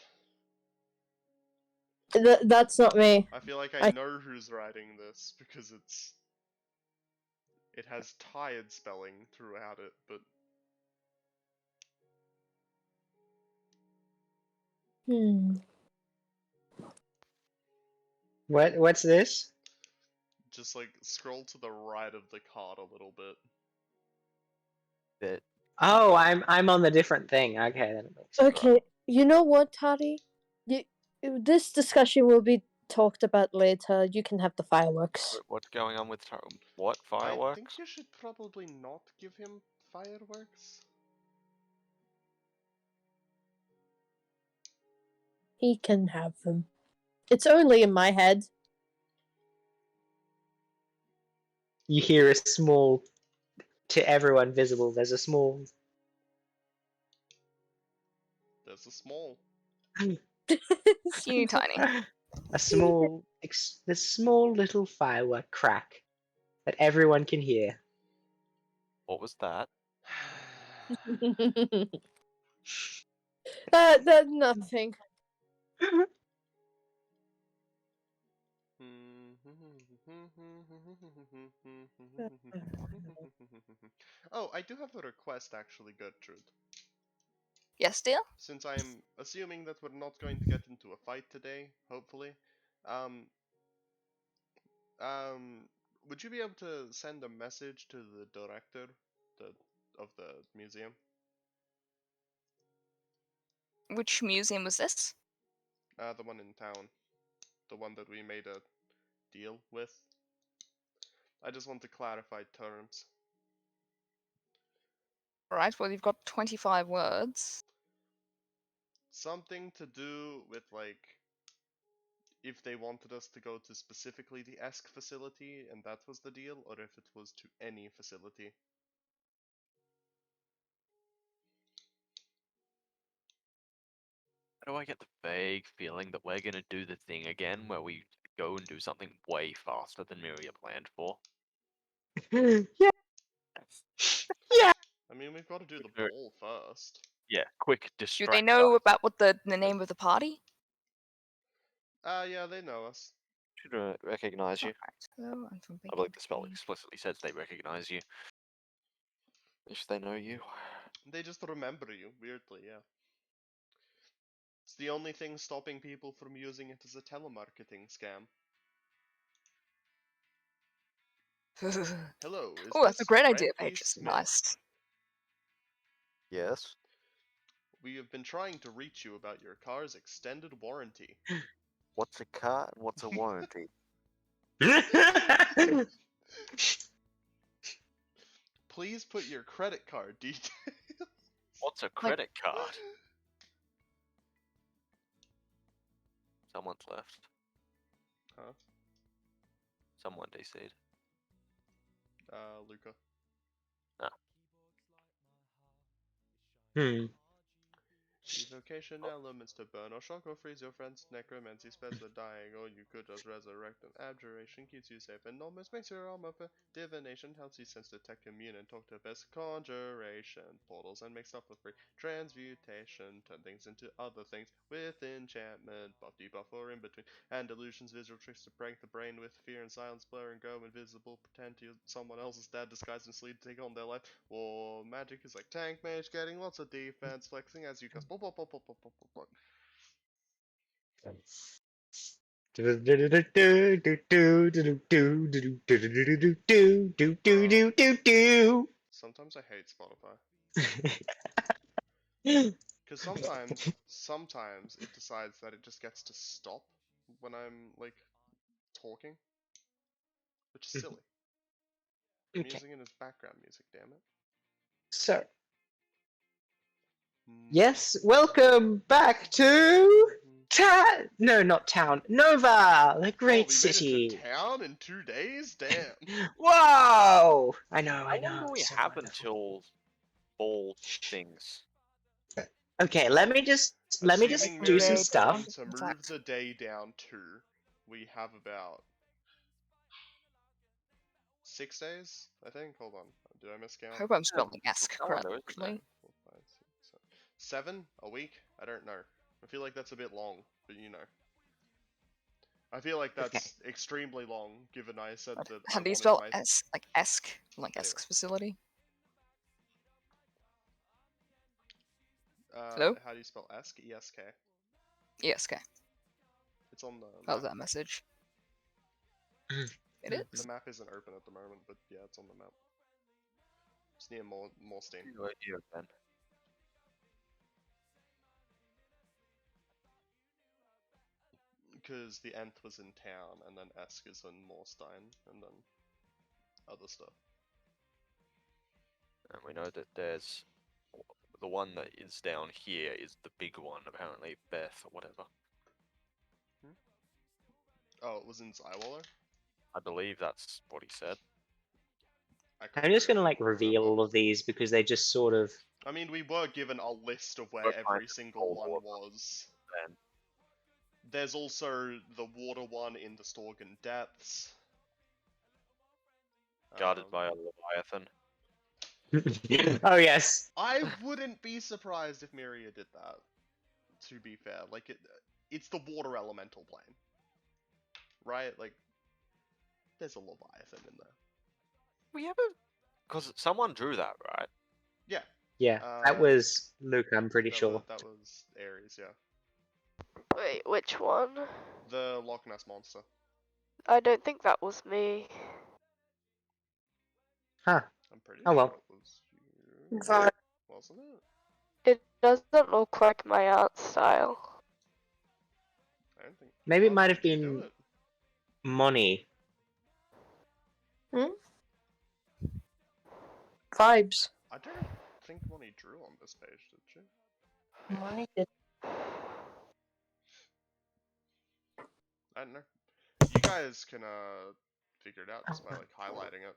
That's not me. I feel like I I- know who's writing this because it has tired spelling throughout it, but What's this? just like scroll to the right of the card a little bit. That Oh, I'm on the different thing. Okay, that makes sense. Okay, you know what, Tari? This discussion will be talked about later. You can have the fireworks. what's going on with what I fireworks? think you should probably not give him fireworks. He can have them. It's only in my head. You hear a small, to everyone visible, there's a small There's a small. Teeny tiny. a small, this small little firework crack that everyone can hear. What was that? That's nothing. Oh, I do have a request actually, Gertrude. Yes, dear? Since I'm assuming that we're not going to get into a fight today, hopefully, um, would you be able to send a message to the director of the museum? Which museum was this? The one in town. The one that we made a deal with. I just want to clarify terms. Alright, well, you've got 25 words. Something to do with, like, if they wanted us to go to specifically the ESC facility and that was the deal, or if it was to any facility. How do I get the vague feeling that we're gonna do the thing again where we go and do something way faster than Myria planned for? Yeah. Yeah. I mean, we've got to do the Sure. ball first. Yeah, quick Do distract they know us. about what the name of the party? Yeah, they know us. Should recognize you. Alright, so I'm from I believe the spell Banquet. explicitly says they recognize you. If they know you. They just remember you, weirdly, yeah. It's the only thing stopping people from using it as a telemarketing scam. Hello, is Oh, that's a this great idea, Frankie Paige. Smith? Nice. Yes. We have been trying to reach you about your car's extended warranty. What's a car and what's a warranty? Please put your credit card details. What's a credit card? Someone's left. Huh? Someone DC'd. Luca. Evocation elements to burn or shock or freeze your friends. Necromancy spells are dying, or you could just resurrect them. Abjuration keeps you safe and almost makes your armor up. Divination helps you sense, detect, commune, and talk to best. Conjuration portals and make stuff for free. Transmutation turn things into other things. With enchantment, buff debuff or in between. And illusions, visual tricks to prank the brain with fear and silence, blur and go invisible. Pretend to someone else's dad disguised and sleep to take on their life. War magic is like tank mage, getting lots of defense, flexing as you cast. Sometimes I hate Spotify. Because sometimes it decides that it just gets to stop when I'm, like, talking. Which is silly. I'm Okay. using it as background music, damn it. So, yes, welcome back to no, not town. Nova, the Oh, great we city. made it to town in 2 days? Damn. Whoa! I know. How long do we So have wonderful. until ball things? Okay, let me just Assuming do some Myria's stuff. going to move the day down 2, we have about 6 days, I think. Hold on. Did I miscount? Hope I'm spelling esque calendar, isn't correctly. 4, 5, 6, 7. 7 a week? I don't know. I feel like that's a bit long, but you know. I feel like that's extremely long, given I said that I How do you wanted spell my... S like esque? Like Anyway. esque facility? Hello? How do you spell ESK? E-S-K. ESK. It's on the How's map. that message? It is. The map isn't open at the moment, but yeah, it's on the map. It's near Morstein. You again. Because the Nth was in town, and then Esk is in Morstein, and then other stuff. And we know that there's the one that is down here is the big one, apparently Beth or whatever. Oh, it was in Zywaller? I believe that's what he said. I'm just gonna like remember. reveal all of these because they just sort of. I mean, we were given a list of where We're kind every of single all one over was. then. There's also the water one in the Storgen Depths. Guarded by a Leviathan. Oh yes. I wouldn't be surprised if Myria did that. To be fair, like it's the water elemental plane, right? Like, there's a Leviathan in there. We have a... Because someone drew that, right? Yeah. Yeah, that was Luke. I'm pretty sure. That was Ares, yeah. Wait, which one? The Loch Ness monster. I don't think that was me. Huh. I'm pretty Oh sure well. it was you, Fine. wasn't it? It doesn't look like my art style. I don't think. Maybe it How might did have you do been it? Moni. Vibes. I don't think Moni drew on this page, did she? Money did. I don't know. You guys can figure it out just by like highlighting it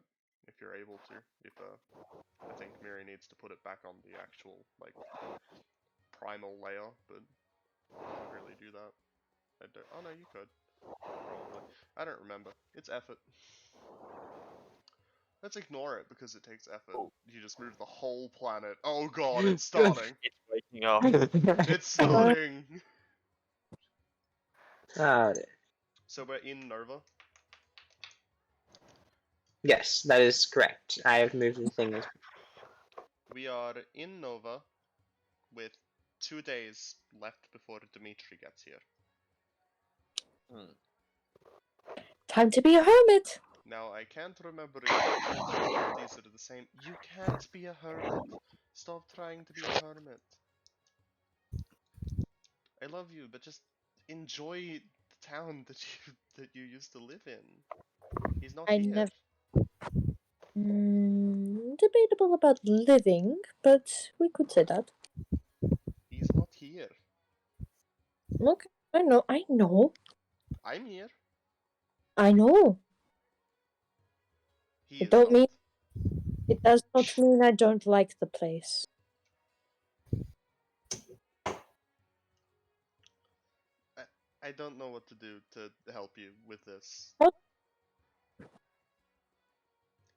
if you're able to. If I think Myria needs to put it back on the actual like primal layer, but you can't really do that. Oh no, you could probably. I don't remember. It's effort. Let's ignore it because it takes effort. Oh. You just move the whole planet. Oh god, it's starting. It's waking up. It's starting. Oh, So we're in Nova. yes, that is correct. I have moved the thing. We are in Nova with 2 days left before Dimitri gets here. Hmm. Time to be a hermit. Now, I can't remember exactly if these are the same. You can't be a hermit. Stop trying to be a hermit. I love you, but just enjoy the town that you used to live in. He's not I here. never. Debatable about living, but we could say that. He's not here. Okay, I know. I'm here. I know. He It is don't not. mean. It does not mean I don't like the place. I don't know what to do to help you with this. What?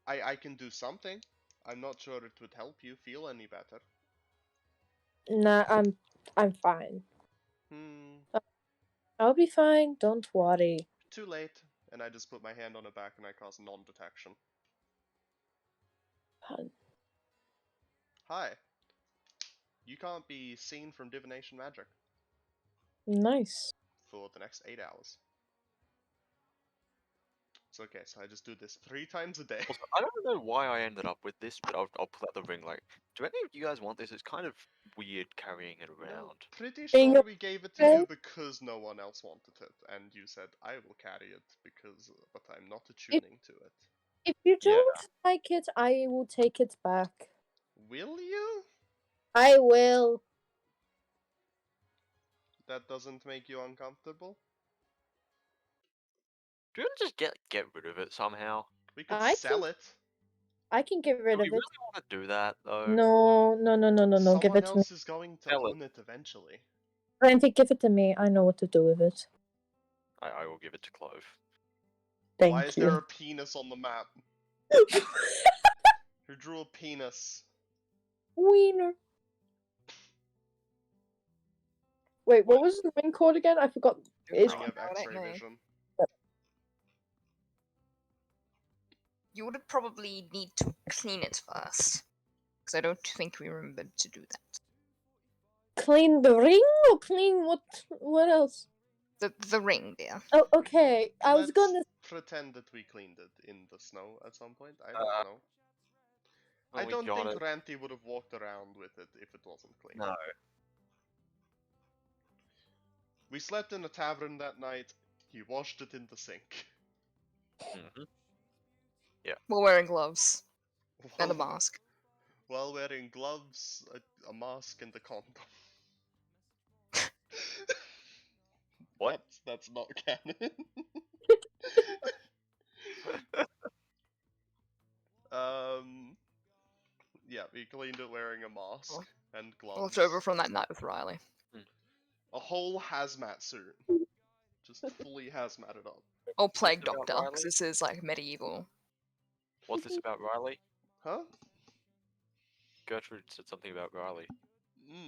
I can do something. I'm not sure it would help you feel any better. Nah, I'm fine. I'll be fine. Don't worry. Too late. And I just put my hand on her back and I cast non-detection. Fine. Hi. You can't be seen from divination magic Nice. for the next 8 hours. It's okay, so I just do this 3 times a day. Also, I don't know why I ended up with this, but I'll pull out the ring. Like, do any of you guys want this? It's kind of weird carrying it No, around. pretty Being sure we gave it to okay. you because no one else wanted it, and you said I will carry it because, but I'm not attuning to it. If you Yeah. don't like it, I will take it back. Will you? I will. That doesn't make you uncomfortable? Do you want to just get rid of it somehow? We could I sell can- it. I can get Do rid we of really it. want to do that though? No. Give Someone it to me. else is going to Sell it. own it eventually. Randy, give it to me. I know what to do with it. I will give it to Clove. Thank Why is you. there a penis on the map? Who drew a penis? Wiener. Wait, what was the ring called again? I forgot. It's Ring of I don't X-ray know. vision. You would probably need to clean it first. Because I don't think we remembered to do that. clean the ring or clean what else? The ring, dear. Oh, okay. I was Let's gonna. pretend that we cleaned it in the snow at some point. I Uh, don't know. Well, I we don't got think it. Ranty would have walked around with it if it wasn't clean. No. We slept in a tavern that night. He washed it in the sink. Mm-hmm. While wearing gloves and a While, mask. while wearing gloves, a mask, and a condom. What? That's not canon. Yeah, he cleaned it wearing a mask and gloves. Left over from that night with Riley. A whole hazmat suit. Just fully hazmated up. Or What's Plague this about Doctor, because Riley? this is like medieval. What's this about Riley? Huh? Gertrude said something about Riley.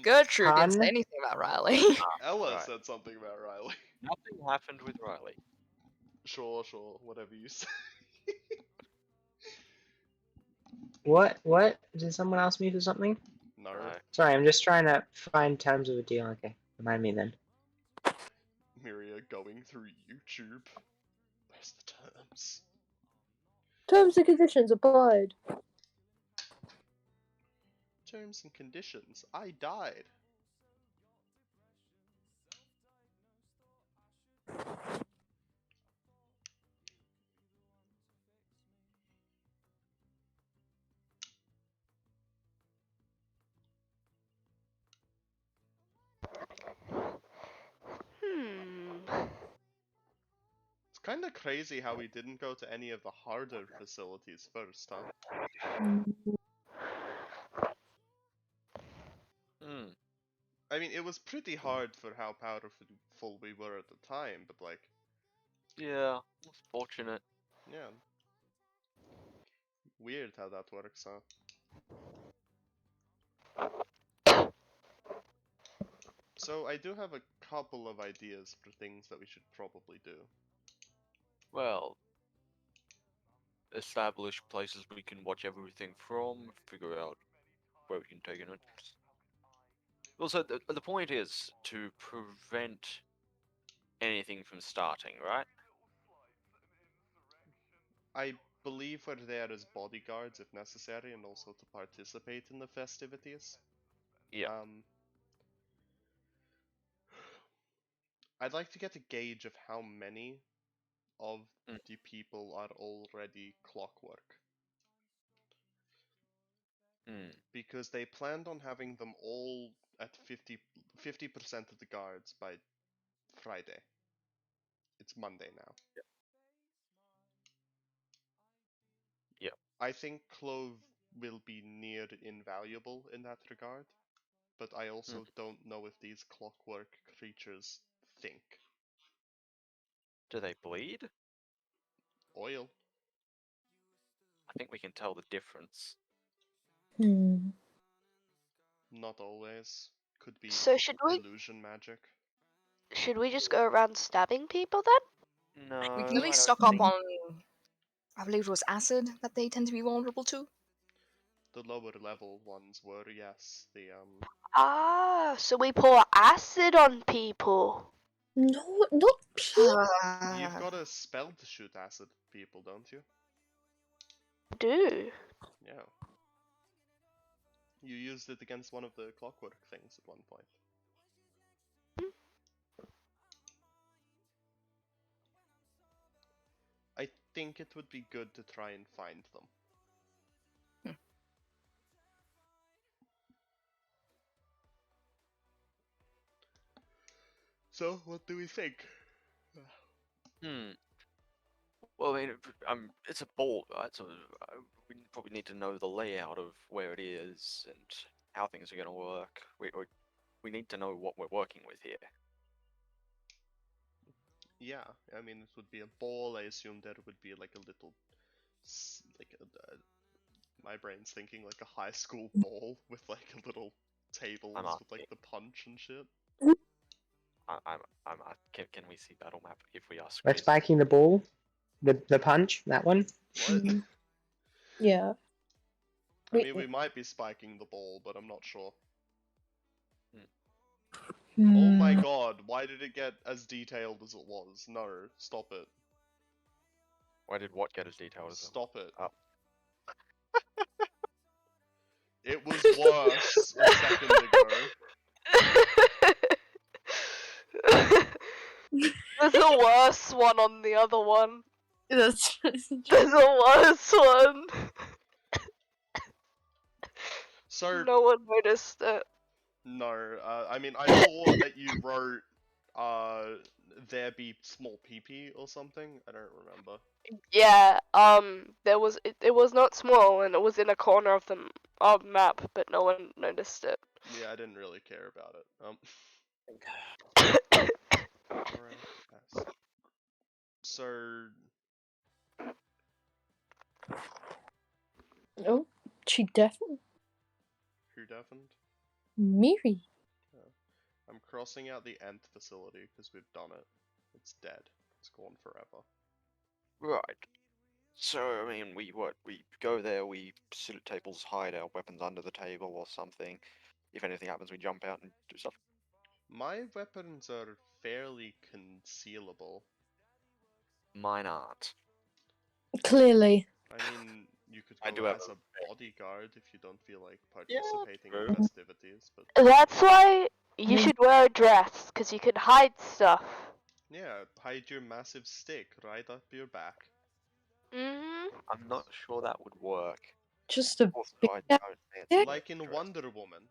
Gertrude didn't say Hun? anything about Riley. Ella Right. said something about Riley. Nothing happened with Riley. Sure, whatever you say. What? What? Did someone ask me for something? No. Sorry, I'm just trying to find terms of a deal. Okay, remind me then. Myria going through YouTube. Where's the terms? Terms and conditions applied. Terms and conditions. I died. It's kinda crazy how we didn't go to any of the harder facilities first, huh? Hmm. I mean, it was pretty hard for how powerful we were at the time, but like, Yeah, it's fortunate. yeah. Weird how that works, huh? So I do have a couple of ideas for things that we should probably do. Well, establish places we can watch everything from, figure out where we can take it. Also, the point is to prevent anything from starting, right? I believe we're there as bodyguards if necessary, and also to participate in the festivities. Yeah. I'd like to get a gauge of how many of Mm. the people are already clockwork. Because they planned on having them all at 50% of the guards by Friday. It's Monday now. Yeah. I think Clove will be near invaluable in that regard, but I also don't know if these clockwork creatures think. Do they bleed? Oil. I think we can tell the difference. Not always. Could be So should illusion magic. we just go around stabbing people then? No, We can at I least don't stock up think. on, I believe it was acid that they tend to be vulnerable to. The lower level ones were, yes. Ah, so we pour acid on people. No, not people. You've got a spell to shoot acid at people, don't you? Do. Yeah. You used it against one of the clockwork things at one point. I think it would be good to try and find them. So, what do we think? Well, I mean, it's a ball, right? So we probably need to know the layout of where it is and how things are going to work. We need to know what we're working with here. Yeah, I mean, it would be a ball. I assume there would be like a little, my brain's thinking like a high school ball with like a little tables with like the punch and shit. Can we see battle map if we ask? We're spiking the ball, the punch, that one. What? Yeah. I mean, we might be spiking the ball, but I'm not sure. Hmm. Oh my god, why did it get as detailed as it was? No, stop it. Why did what get as detailed as it? Stop it. Oh. It was worse a second ago. There's a worse one on the other one. There's a worse one. So no one noticed it. No, I mean, I saw that you wrote there be small pee or something? I don't remember. Yeah, it was not small, and it was in a corner of the map, but no one noticed it. Yeah, I didn't really care about it. Pandora, yes. So, Oh, she definitely. who deafened? Myria. I'm crossing out the Ant facility because we've done it. It's dead. It's gone forever. Right. So, I mean, we go there, we sit at tables, hide our weapons under the table or something. If anything happens, we jump out and do stuff. My weapons are fairly concealable. Mine aren't. Clearly. I mean, you could I go do have as a bodyguard if you don't feel like Yeah, participating in true. festivities, but That's why you mean- should wear a dress, because you can hide stuff. yeah, hide your massive stick right up your back. I'm not sure that would work. Just a Also, big I ass don't fancy dick. Like in dress. Wonder Woman.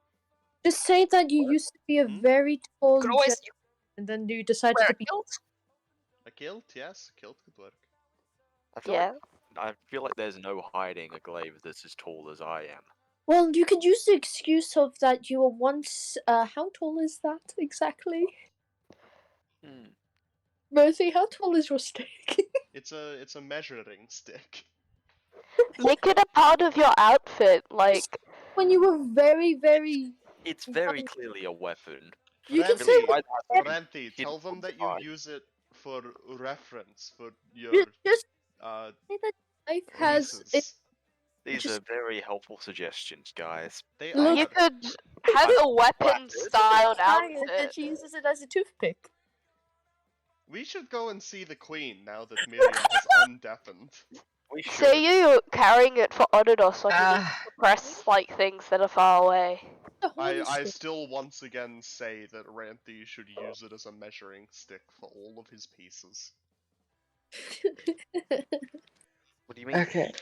Just say that you used to be a Hmm? very You tall could always and then you decided wear to a be. kilt. A kilt? Yes, a kilt could work. Yeah. I feel like there's no hiding a glaive that's as tall as I am. Well, you could use the excuse of that you were once. How tall is that exactly? Mercy, how tall is your stick? It's a measuring stick. Make it a part of your outfit, like. When you were very, very. It's very clearly a weapon. You can say Ranty, Why that has Ranty, hidden tell them on the that you side. use it for reference, for your just uh say that life has it. nieces. These Just are very helpful suggestions, guys. They Look- You are. could have I'm a weapon flattered. styled and outfit. she uses it as a toothpick. We should go and see the queen now that Myria has undeafened. We should. Say you're carrying it for Ododos, so he needs Ah, to press like things that are far away. The holy I stick. still once again say that Ranty should use it as a measuring stick for all of his pieces. What do you mean? okay.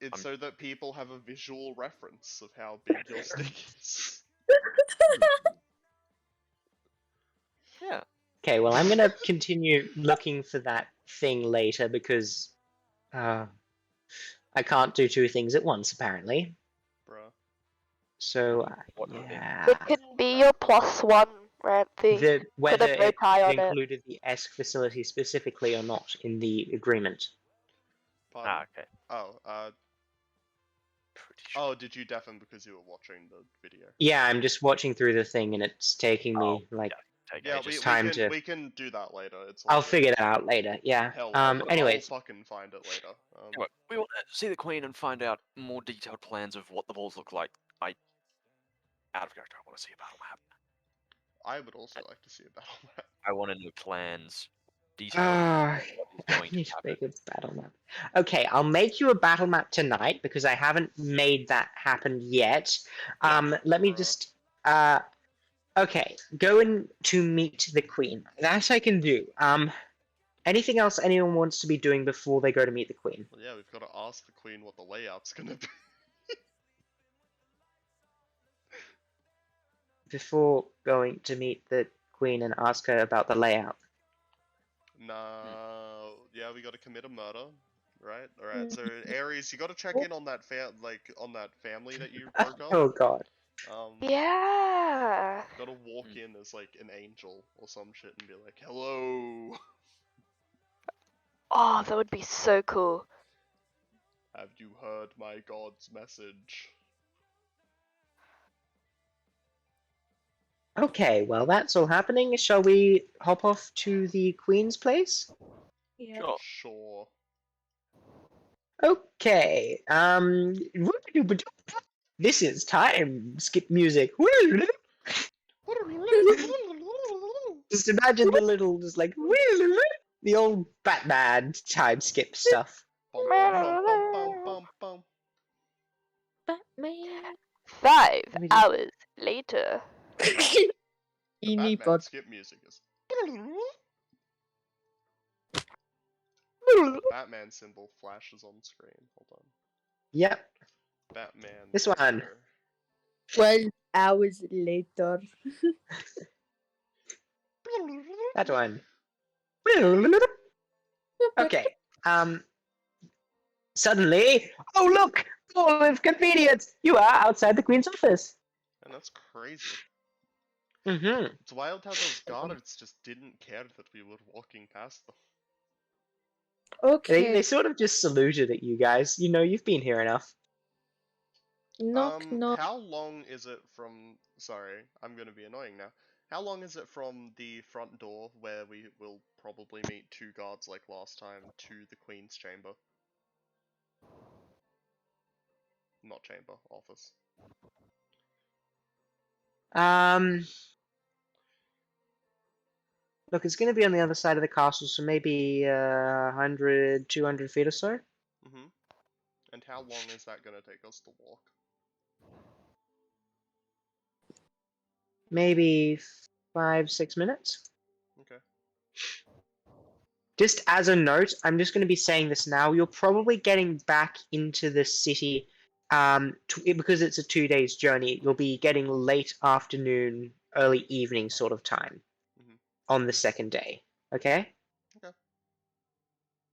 It's so that people have a visual reference of how big your stick is. Yeah. Okay, well, I'm gonna continue looking for that thing later because I can't do two things at once, apparently. Bruh. So, What would it be? yeah. It can be your +1, Ranty. The, whether Put a bow it tie on it. included the ESC facility specifically or not in the agreement. Pardon? Okay. Oh, Pretty sure. oh, did you deafen because you were watching the video? Yeah, I'm just watching through the thing and it's taking me like Take Yeah, ages. time to- we can do that later. It's all I'll good. figure it out later. Yeah. Hell, I'll Anyways, fucking find it later. Anyway, we want to see the Queen and find out more detailed plans of what the balls look like. Out of character, I want to see a battle map. I would also like to see a battle map. I want to know plans, details. I what is going need to to happen. make a battle map. Okay, I'll make you a battle map tonight because I haven't made that happen yet. Let me Bruh. just okay, going to meet the queen. That I can do. Anything else anyone wants to be doing before they go to meet the queen? Well, yeah, we've got to ask the queen what the layout's gonna be. Before going to meet the queen and ask her about the layout. Nah, yeah, we got to commit a murder, right? All right. So Ares, you got to check in on that on that family that you broke up. Oh god. Yeah. Got to walk in as like an angel or some shit and be like, "Hello, Oh, that would be so cool. have you heard my god's message?" Okay, well that's all happening. Shall we hop off to the queen's place? Yeah. Sure. Sure. Okay. This is time. Skip music. Just imagine the little, just like the old Batman time skip stuff. Bum, bum, bum, bum, bum, bum, bum. Batman. 5 Let me just- hours later. The Eeny Batman bot. skip music is. The Batman symbol flashes on screen. Hold on. Yep, Batman. This one. here. 12 hours later. that one. Okay. Suddenly, oh look, full of convenience. You are outside the Queen's office. And that's crazy. Mm-hmm. It's wild how those guards just didn't care that we were walking past them. Okay. They sort of just saluted at you guys. You know, you've been here enough. Knock knock. How long is it from... Sorry, I'm gonna be annoying now. How long is it from the front door, where we will probably meet 2 guards like last time, to the Queen's chamber? Not chamber, office. Look, it's going to be on the other side of the castle, so maybe 100, 200 feet or so. Mm-hmm. And how long is that gonna take us to walk? Maybe 5, 6 minutes. Okay. Just as a note, I'm just going to be saying this now. You're probably getting back into the city because it's a 2 days journey. You'll be getting late afternoon, early evening sort of time Mhm. on the second day. Okay? Okay.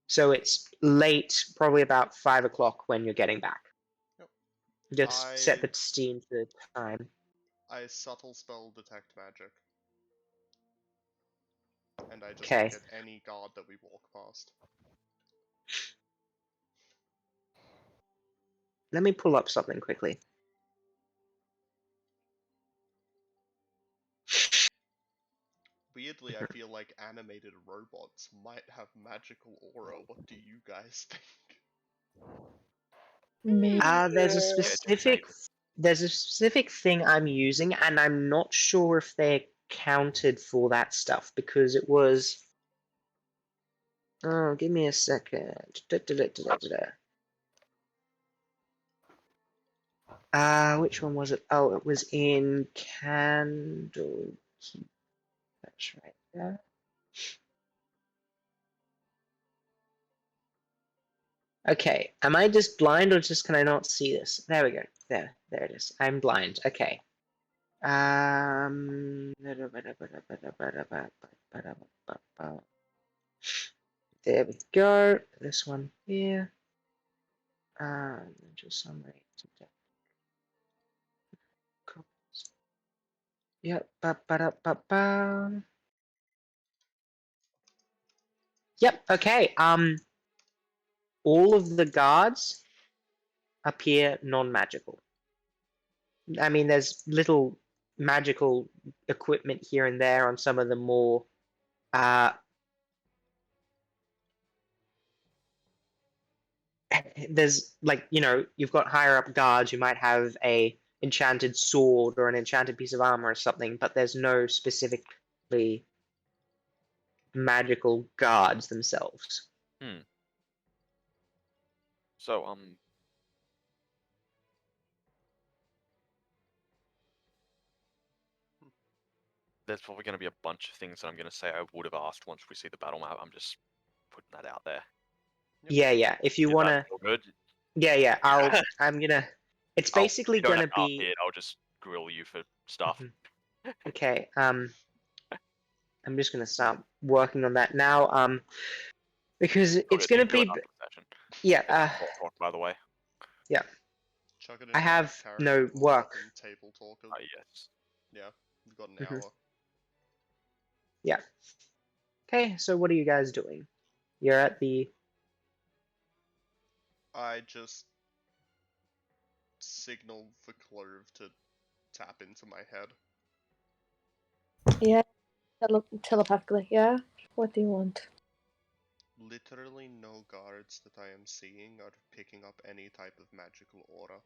So it's late, probably about 5 o'clock when you're getting back. Yep. Just set the steam to the time. I subtle spell detect magic. And I just Okay. look at any guard that we walk past. Let me pull up something quickly. Weirdly, I feel like animated robots might have magical aura. What do you guys think? Maybe. There's a maybe. specific thing I'm using, and I'm not sure if they counted for that stuff because it was. Oh, give me a second. Which one was it? Oh, it was in Candle. That's right. Yeah. Okay. Am I just blind, or just can I not see this? There we go. There it is. I'm blind. Okay. There we go. This one here. Just summary. Yep. Yep. Okay. All of the guards appear non-magical. I mean, there's little magical equipment here and there on some of the more there's like, you've got higher up guards who might have a enchanted sword or an enchanted piece of armor or something, but there's no specifically magical guards themselves. So, there's probably going to be a bunch of things that I'm going to say I would have asked once we see the battle map. I'm just putting that out there. Yep. Yeah. If you Is want that to, all good? yeah. I'm gonna. It's basically You don't gonna have to be. update, I'll just grill you for stuff. Okay. I'm just gonna start working on that now. Because it's gonna Do it be. after the session. Yeah. Half-orc, by the way. Yeah. Chuck it I into have character no talk work. and table talk. Yes. Yeah, we've got an Mhm. hour. Yeah. Okay. So what are you guys doing? You're at the. I just signal for Clove to tap into my head. Yeah. Telepathically. Yeah. What do you want? Literally no guards that I am seeing are picking up any type of magical aura.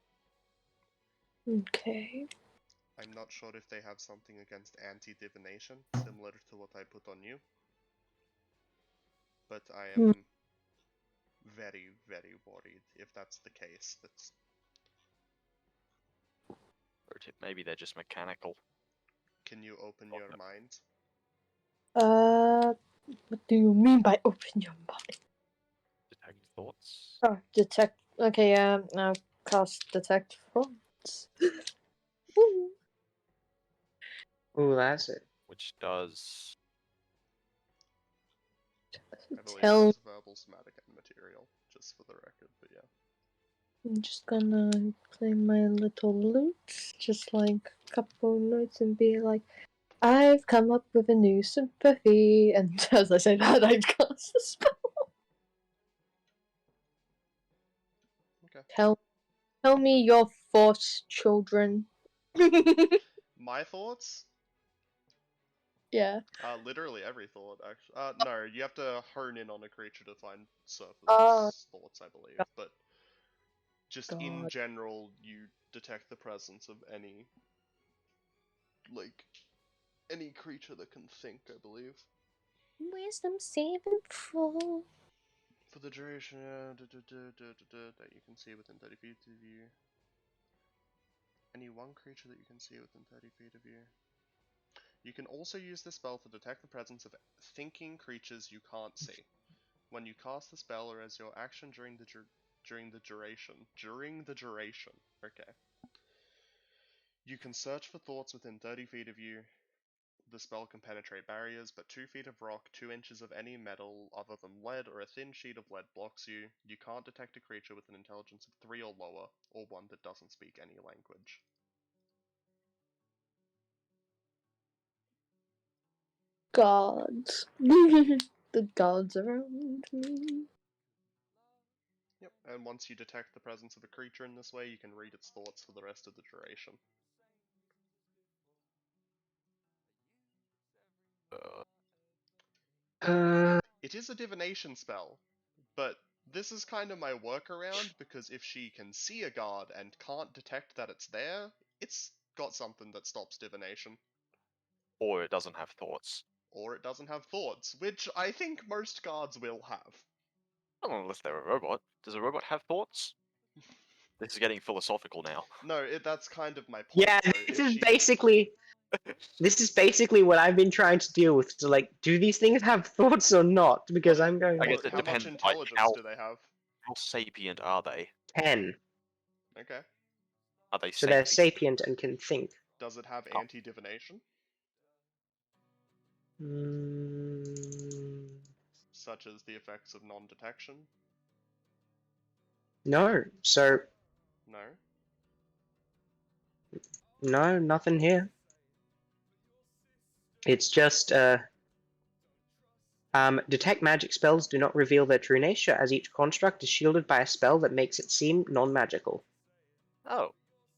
Okay. I'm not sure if they have something against anti-divination, similar to what I put on you. But I am very, very worried if that's the case. Maybe they're just mechanical. Can you open your mind? What do you mean by open your mind? Detect thoughts. Oh, detect. Okay, yeah. Now cast detect thoughts. Oh, that's it. Which does I believe Tell. there's verbal, somatic, and material, just for the record, but yeah. I'm just gonna play my little lute, just like a couple notes, and be like, I've come up with a new sympathy. And as I say that, I cast the spell. Okay. Tell me your thoughts, children. My thoughts? Yeah. Literally every thought, actually. No, you have to hone in on a creature to find Oh, surface thoughts, I believe. But just in God. general, you detect the presence of any, like, any creature that can think, I believe. Wisdom saving throw. For the duration that you can see within 30 feet of you. Any one creature that you can see within 30 feet of you. You can also use this spell to detect the presence of thinking creatures you can't see. When you cast the spell or as your action during the duration, okay. You can search for thoughts within 30 feet of you. The spell can penetrate barriers, but 2 feet of rock, 2 inches of any metal other than lead, or a thin sheet of lead blocks you. You can't detect a creature with an intelligence of 3 or lower, or one that doesn't speak any language. Gods. The gods around me. Yep, and once you detect the presence of a creature in this way, you can read its thoughts for the rest of the duration. It is a divination spell, but this is kind of my workaround, because if she can see a guard and can't detect that it's there, it's got something that stops divination. Or it doesn't have thoughts. Or it doesn't have thoughts, which I think most guards will have. Well, unless they're a robot. Does a robot have thoughts? This is getting philosophical now. No, that's kind of my point, Yeah, though. this If is she... basically what I've been trying to deal with. So, like, do these things have thoughts or not? Because I'm going I guess like, it How much depends, like, intelligence do they have? how sapient are they? 10. Okay. Are they So they're sapient? sapient and can think. Does it have Oh. anti-divination? Mm, Such as the effects of non-detection? no. So, No? no, nothing here. It's just, detect magic spells do not reveal their true nature, as each construct is shielded by a spell that makes it seem non-magical. Oh,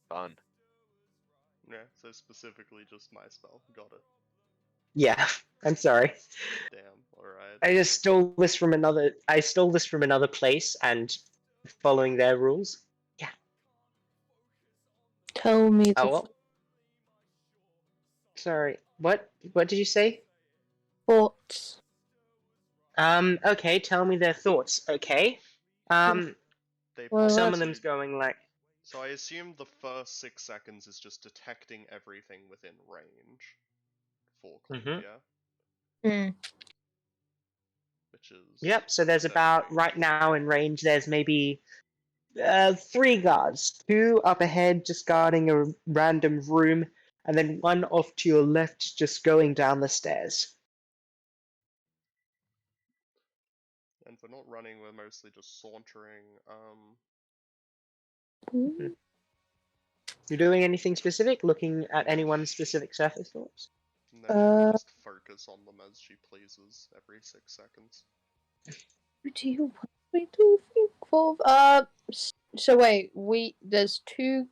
fun. Yeah, so specifically just my spell. Got it. Yeah, I'm sorry. Damn, alright. I just stole this from another. I stole this from another place, and following their rules. Yeah. Tell me Oh the well. Sorry. What did you say? thoughts. Okay. Tell me their thoughts. Okay. They Well, pop Some into of them's you. going like. So I assume the first 6 seconds is just detecting everything within range for clue, Mhm. yeah? Hmm. Which is Yep. So there's 30 about feet. right now in range. There's maybe 3 guards, 2 up ahead, just guarding a random room, and then 1 off to your left, just going down the stairs. And if we're not running, we're mostly just sauntering. Mhm. You doing anything specific? Looking at anyone's specific surface thoughts? No, you can just focus on them as she pleases every 6 seconds. What do you want me to think of? So wait, there's two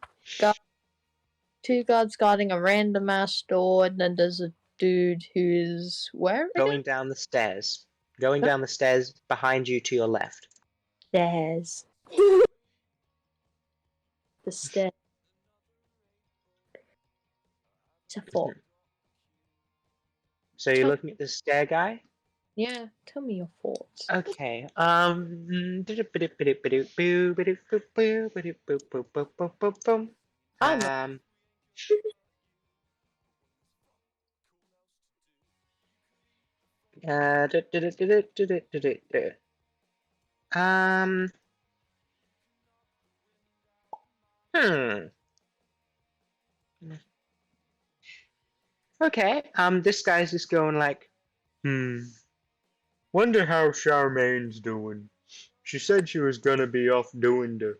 guards guarding a random ass door, and then there's a dude who's where again? Going down the stairs. Going Huh? down the stairs behind you to your left. Stairs. The stairs. It's a four. So you're looking at the stair guy? Yeah, tell me your thoughts. Okay. I'm a Um. Um. Hmm. Okay. This guy's just going like, hmm. Wonder how Charmaine's doing. She said she was gonna be off doing the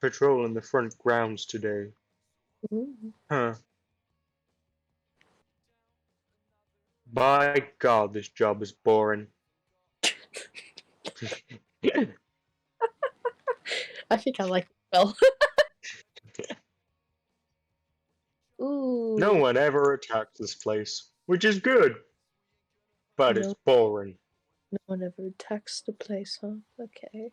patrol in the front grounds today. Mm. Huh. By God, this job is boring. I think I like it well. Ooh. No one ever attacks this place, which is good, but it's No. boring. No one ever attacks the place, huh? Okay.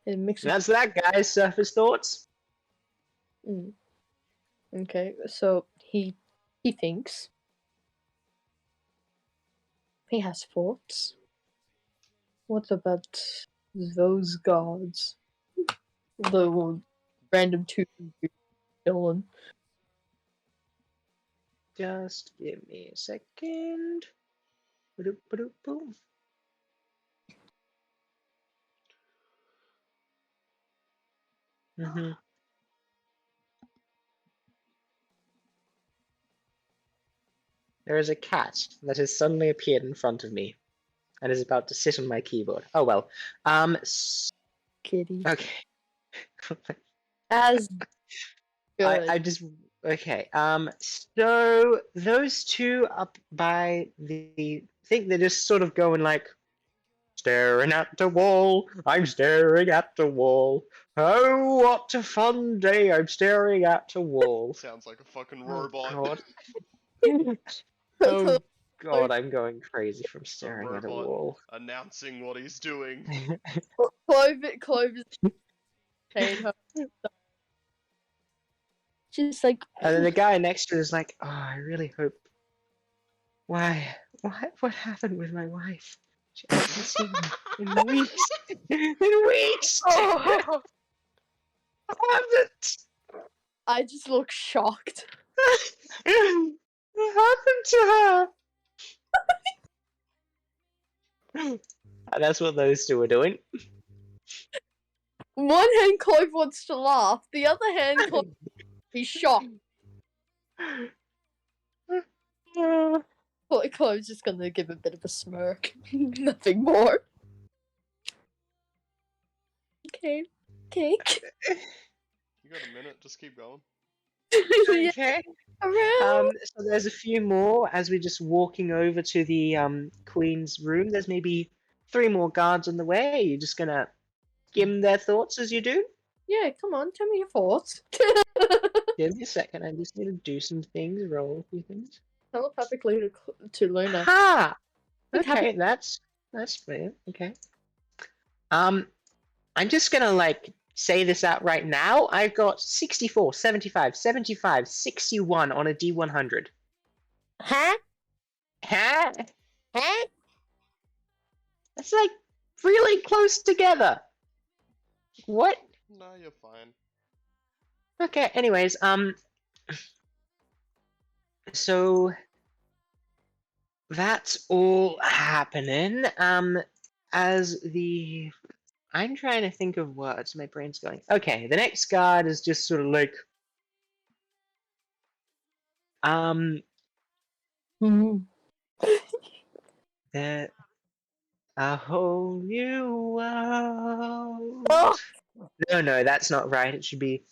It makes it. That's that, guys. Surface thoughts? Mm. Okay, so he thinks. He has thoughts. What about those gods? The random two villain. Just give me a second. Ba-doop, ba-doop, boom. Mhm. There is a cat that has suddenly appeared in front of me and is about to sit on my keyboard. Oh well. Kitty. Okay. As good. I just okay. So those two up by the thing, they're just sort of going like staring at the wall. I'm staring at the wall. Oh, what a fun day! I'm staring at the wall. Sounds like a fucking Oh robot. God. So Oh God, I'm going crazy from A staring at a robot wall. announcing what he's doing. Clovis saying her. Just like And then the guy next to it is like, "Oh, I really hope. Why? What happened with my wife? I haven't seen her in weeks. In weeks. Oh, I haven't. I just look shocked. What happened to her?" And that's what those two are doing. One hand Clove wants to laugh, the other hand Clove is shocked. Clove's just gonna give a bit of a smirk. Nothing more. Okay. Cake. You got a minute? Just keep going. Yeah, Okay. around. So there's a few more as we're just walking over to the queen's room. There's maybe 3 more guards on the way. You're just gonna give them their thoughts as you do. Yeah, come on, tell me your thoughts. Give me a second. I just need to do some things. Roll a few things. Telepathically to Luna. Ha! What Okay, that's brilliant. Okay. I'm just gonna like say this out right now. I've got 64, 75, 75, 61 on a D100. Huh? Huh? Huh? That's like really close together. What? No, you're fine. Okay, anyways, so that's all happening. As the I'm trying to think of words. My brain's going. Okay, the next guard is just sort of like, Mm. there, a whole new world. Oh! No, that's not right. It should be.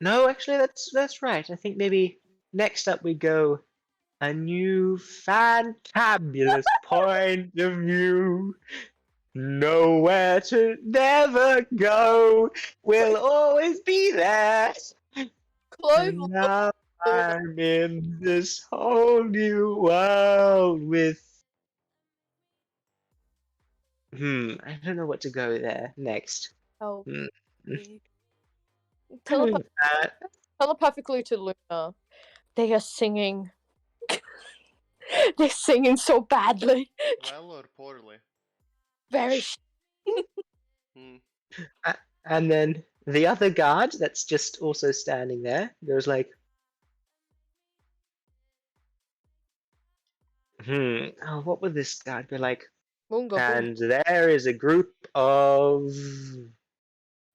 No, actually, that's right. I think maybe next up we go a new fantabulous point of view. Nowhere to never go. We'll always be there. Clove, And now I'm in this whole new world with. I don't know what to go there next. help Hmm. me. Uh, Telepathically to Luna. They are singing. They're singing so badly. Well or poorly? Very. Hmm. and then the other guard that's just also standing there goes like, oh, what would this guard be like? Mungo. And there is a group of.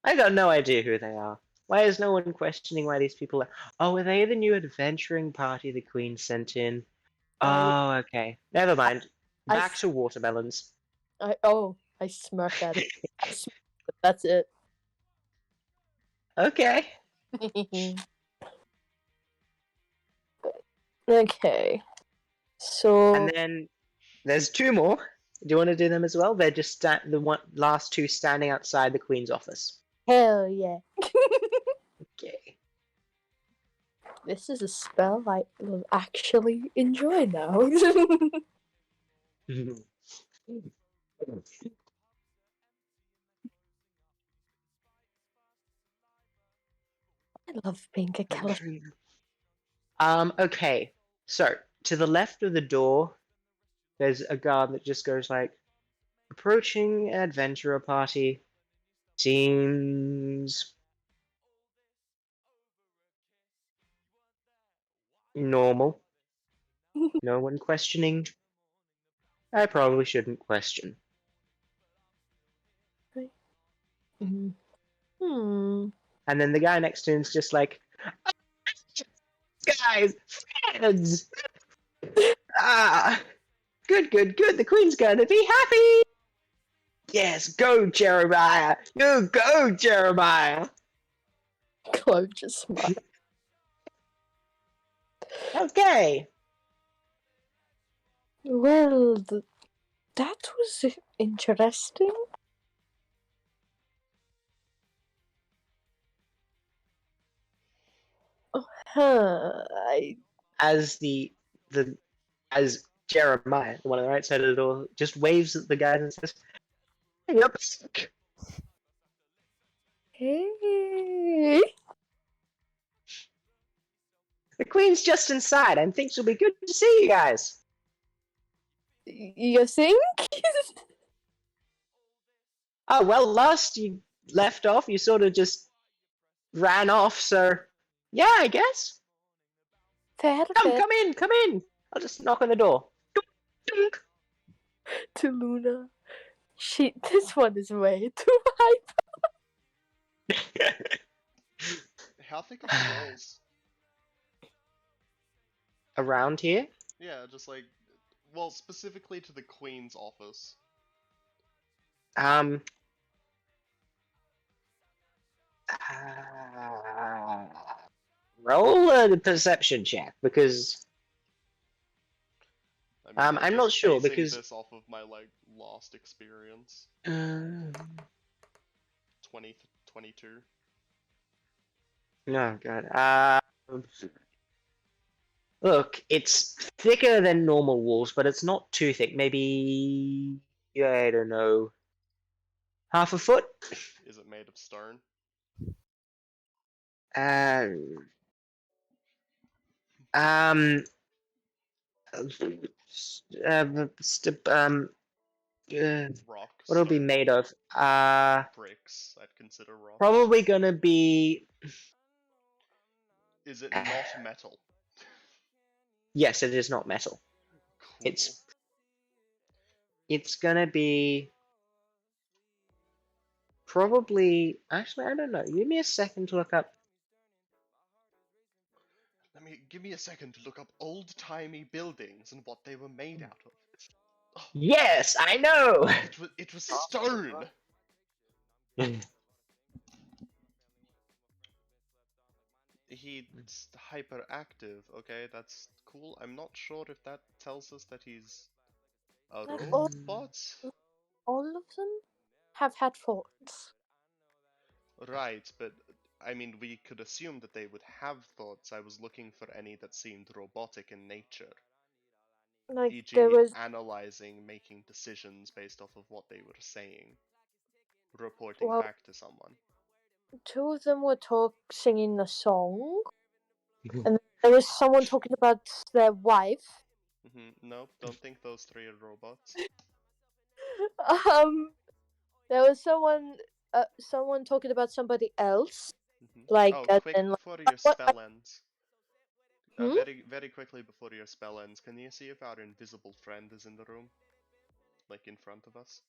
I got no idea who they are. Why is no one questioning why these people are. Oh, are they the new adventuring party the Queen sent in? Oh, okay. Never mind. I Back s- to watermelons. I smirk at it. I smirk, but that's it. Okay. Okay. So And then there's two more. Do you want to do them as well? They're just last two standing outside the Queen's office. hell yeah. Okay. This is a spell I will actually enjoy now. I love being a Californian. Okay. So, to the left of the door, there's a guard that just goes like, approaching adventurer party. Seems normal. No one questioning. I probably shouldn't question. Hmm. And then the guy next to him's just like, guys, friends! Ah, good, good, good. The Queen's gonna be happy! Yes, go, Jeremiah! You go, Jeremiah! Chloe just smiled. Okay. Well, that was interesting. I As as Jeremiah, the one on the right side of the door, just waves at the guys and says, "Yep." hey. The Queen's just inside and thinks it'll be good to see you guys. You think? Oh, well, last you left off, you sort of just ran off, so yeah, I guess. Fair, Come, fair. come in. I'll just knock on the door. Dunk, To Luna. This one is way too hype. dunk. How thick are the walls? Around here? Yeah, just like, well, specifically to the Queen's office. Um, roll a perception check because I mean, I'm not just sure basing because this off of my like last experience, no 22. god. Look, it's thicker than normal walls, but it's not too thick. Maybe I don't know, half a foot. Is it made of stone? Um, um, st- um, Rock, what it'll be stone, made of? bricks, I'd consider rocks. Probably gonna be. Is it not metal? Yes, it is not metal. Cool. It's gonna be probably. Actually, I don't know. Give me a second to look up. Give me a second to look up old-timey buildings and what they were made out of. Yes, I know. It was stone. He's hyperactive. Okay, that's cool. I'm not sure if that tells us that he's a Like robot. all of them have had thoughts. Right, but I mean, we could assume that they would have thoughts. I was looking for any that seemed robotic in nature, Like e.g., there was analyzing, making decisions based off of what they were saying, reporting well, back to someone. two of them were singing a song, and there was someone talking about their wife. Nope, don't think those three are robots. There was someone talking about somebody else. Like Oh, quick and before your what? spell ends. Hmm? Very quickly before your spell ends, can you see if our invisible friend is in the room? Like in front of us?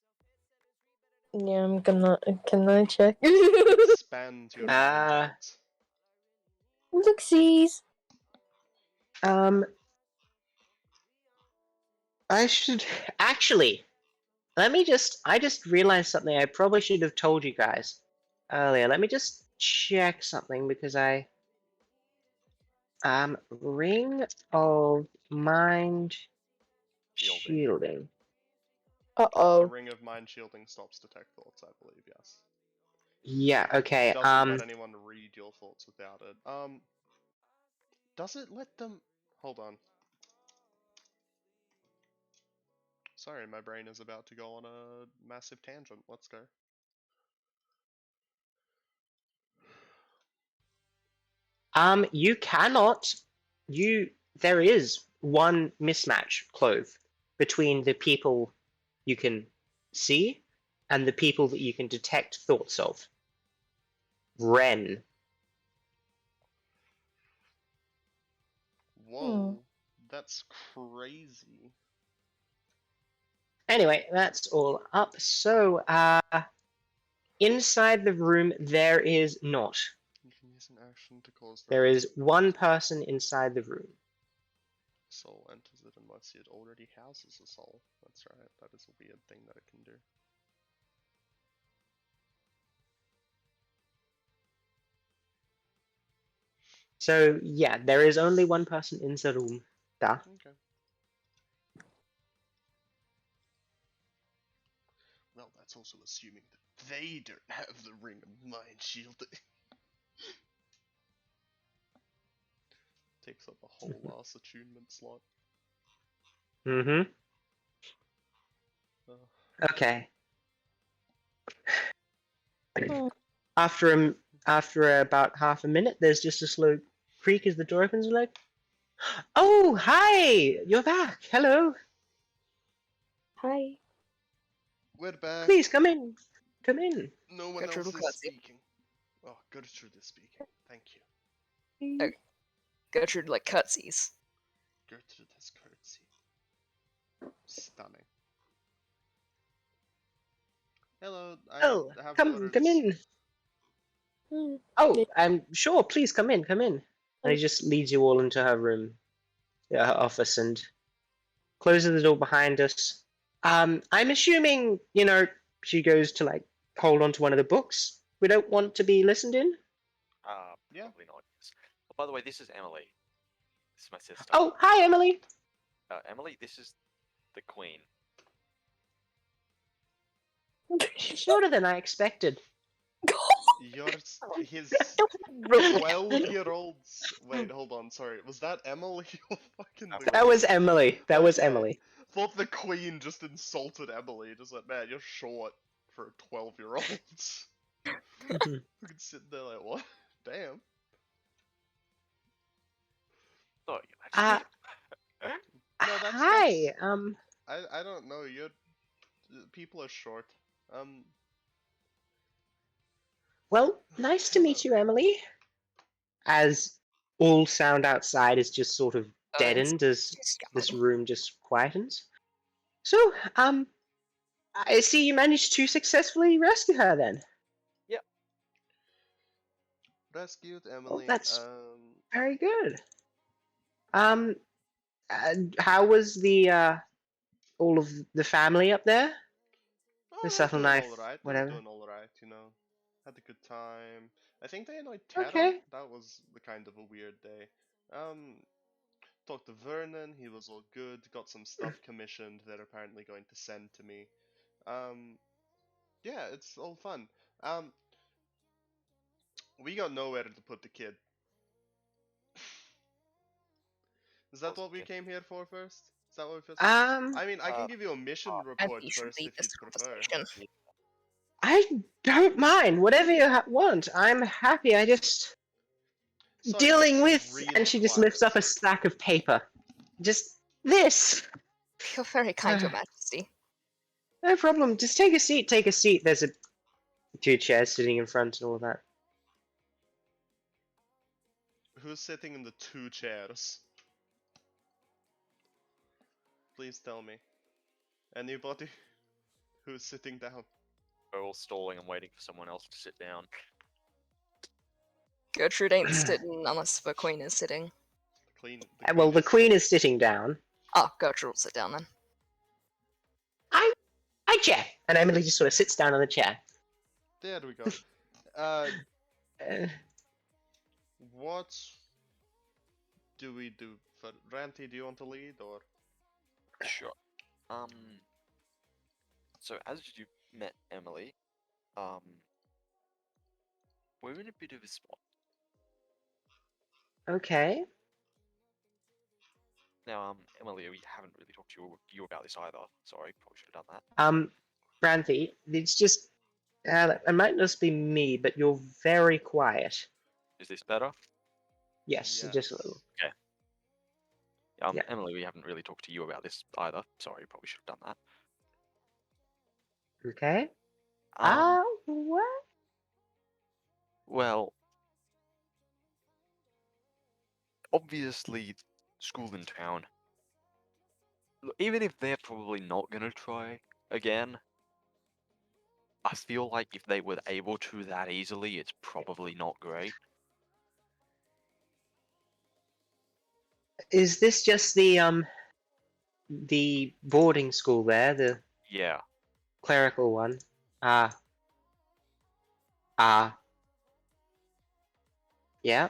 Yeah, I'm gonna. Can I check? Expand your Ah. viewport. Look, sees. Um, I should actually. I just realized something I probably should have told you guys earlier. Let me just check something because Ring of Mind Shielding. The Uh-oh. ring of mind shielding stops detect thoughts, I believe, yes. Yeah, okay. Doesn't let anyone read your thoughts without it. Does it let them... Hold on. Sorry, my brain is about to go on a massive tangent. Let's go. You cannot there is one mismatch, Clove, between the people you can see and the people that you can detect thoughts of. Ren. Whoa, that's crazy. Anyway, that's all up. So, inside the room there is not. You can use an action to cause the There ring is one person inside the room. soul enters it unless it already houses a soul. That's right, that is a weird thing that it can do. So, yeah, there is only one person in the room. Da. Okay. Well, that's also assuming that they don't have the ring of mind shielding. Takes up a whole ass attunement slot. Mm-hmm. Uh, Okay. Hmm. After about half a minute, there's just a slow creak as the door opens. Like, oh, hi! You're back. Hello. Hi. we're back. Please come in. Come in. No one Gertrude else will is curtsy. speaking. Oh, Gertrude is speaking. Thank you. Okay. Gertrude like curtsies. Gertrude has curtsy. Stunning. Hello, I Oh, have come words. in. Hmm. Oh, sure. Please come in. Come in. And he just leads you all into her room, her office, and closes the door behind us. I'm assuming, she goes to like hold on to one of the books. We don't want to be listened in. Yeah. Probably not. Oh, by the way, this is Emily. This is my sister. Oh, hi, Emily. Emily, this is the Queen. Shorter than I expected. His 12-year-olds. Wait, hold on. Sorry, was that Emily or fucking the That Queen? was Emily. That was Okay. Emily. Thought the Queen just insulted Emily. Just like, man, you're short for a 12-year-old. Mhm. Fucking sitting there like, what? Damn. Oh, you Uh, actually did. No, that's hi. I don't know. You're people are short. Um. Well, nice to Hello. meet you, Emily. As all sound outside is just sort of deadened as this room just quietens. So, I see you managed to successfully rescue her then. Rescued Well, Emily. that's very good. Um, how was the all of the family up there? Oh, The they're subtle doing knife, alright. They're whatever. doing alright, you know. Had a good time. I think they annoyed Tara. Okay. That was the kind of a weird day. Talked to Vernon. He was all good. Got some stuff commissioned. They're apparently going to send to me. Yeah, it's all fun. We got nowhere to put the kid. Is that what we came here for first? Is that what we first? I mean, I can give you a mission And report you should first lead if this you'd prefer. conversation. I don't mind. Whatever you want. I'm happy. I just Sorry, dealing it's with, and really she just quiet. lifts up a stack of paper. Just this. You're very kind, Your Majesty. No problem. Just take a seat. Take a seat. There's two chairs sitting in front and all that. Who's sitting in the two chairs? Please tell me. Anybody? Who's sitting down? We're all stalling and waiting for someone else to sit down. Gertrude ain't sitting unless the Queen is sitting. Clean. Well, the queen is sitting down. Ah, Gertrude will sit down then. "Hi, chair," and Emily just sort of sits down on the chair. There we go. Uh, What do we do? For Ranty, do you want to lead or? Sure. So as you met Emily, we're in a bit of a spot. okay. Now, Emily, we haven't really talked to you about this either. Sorry, probably should have done that. Branthi, it's just, it might just be me, but you're very quiet. Is this better? Yes, just a little. Okay. Yeah. Emily, we haven't really talked to you about this either. Sorry, probably should have done that. Okay. What? Well, obviously, school in town. Look, even if they're probably not gonna try again, I feel like if they were able to that easily, it's probably not great. Is this just the boarding school there, the Yeah. clerical one? Yeah.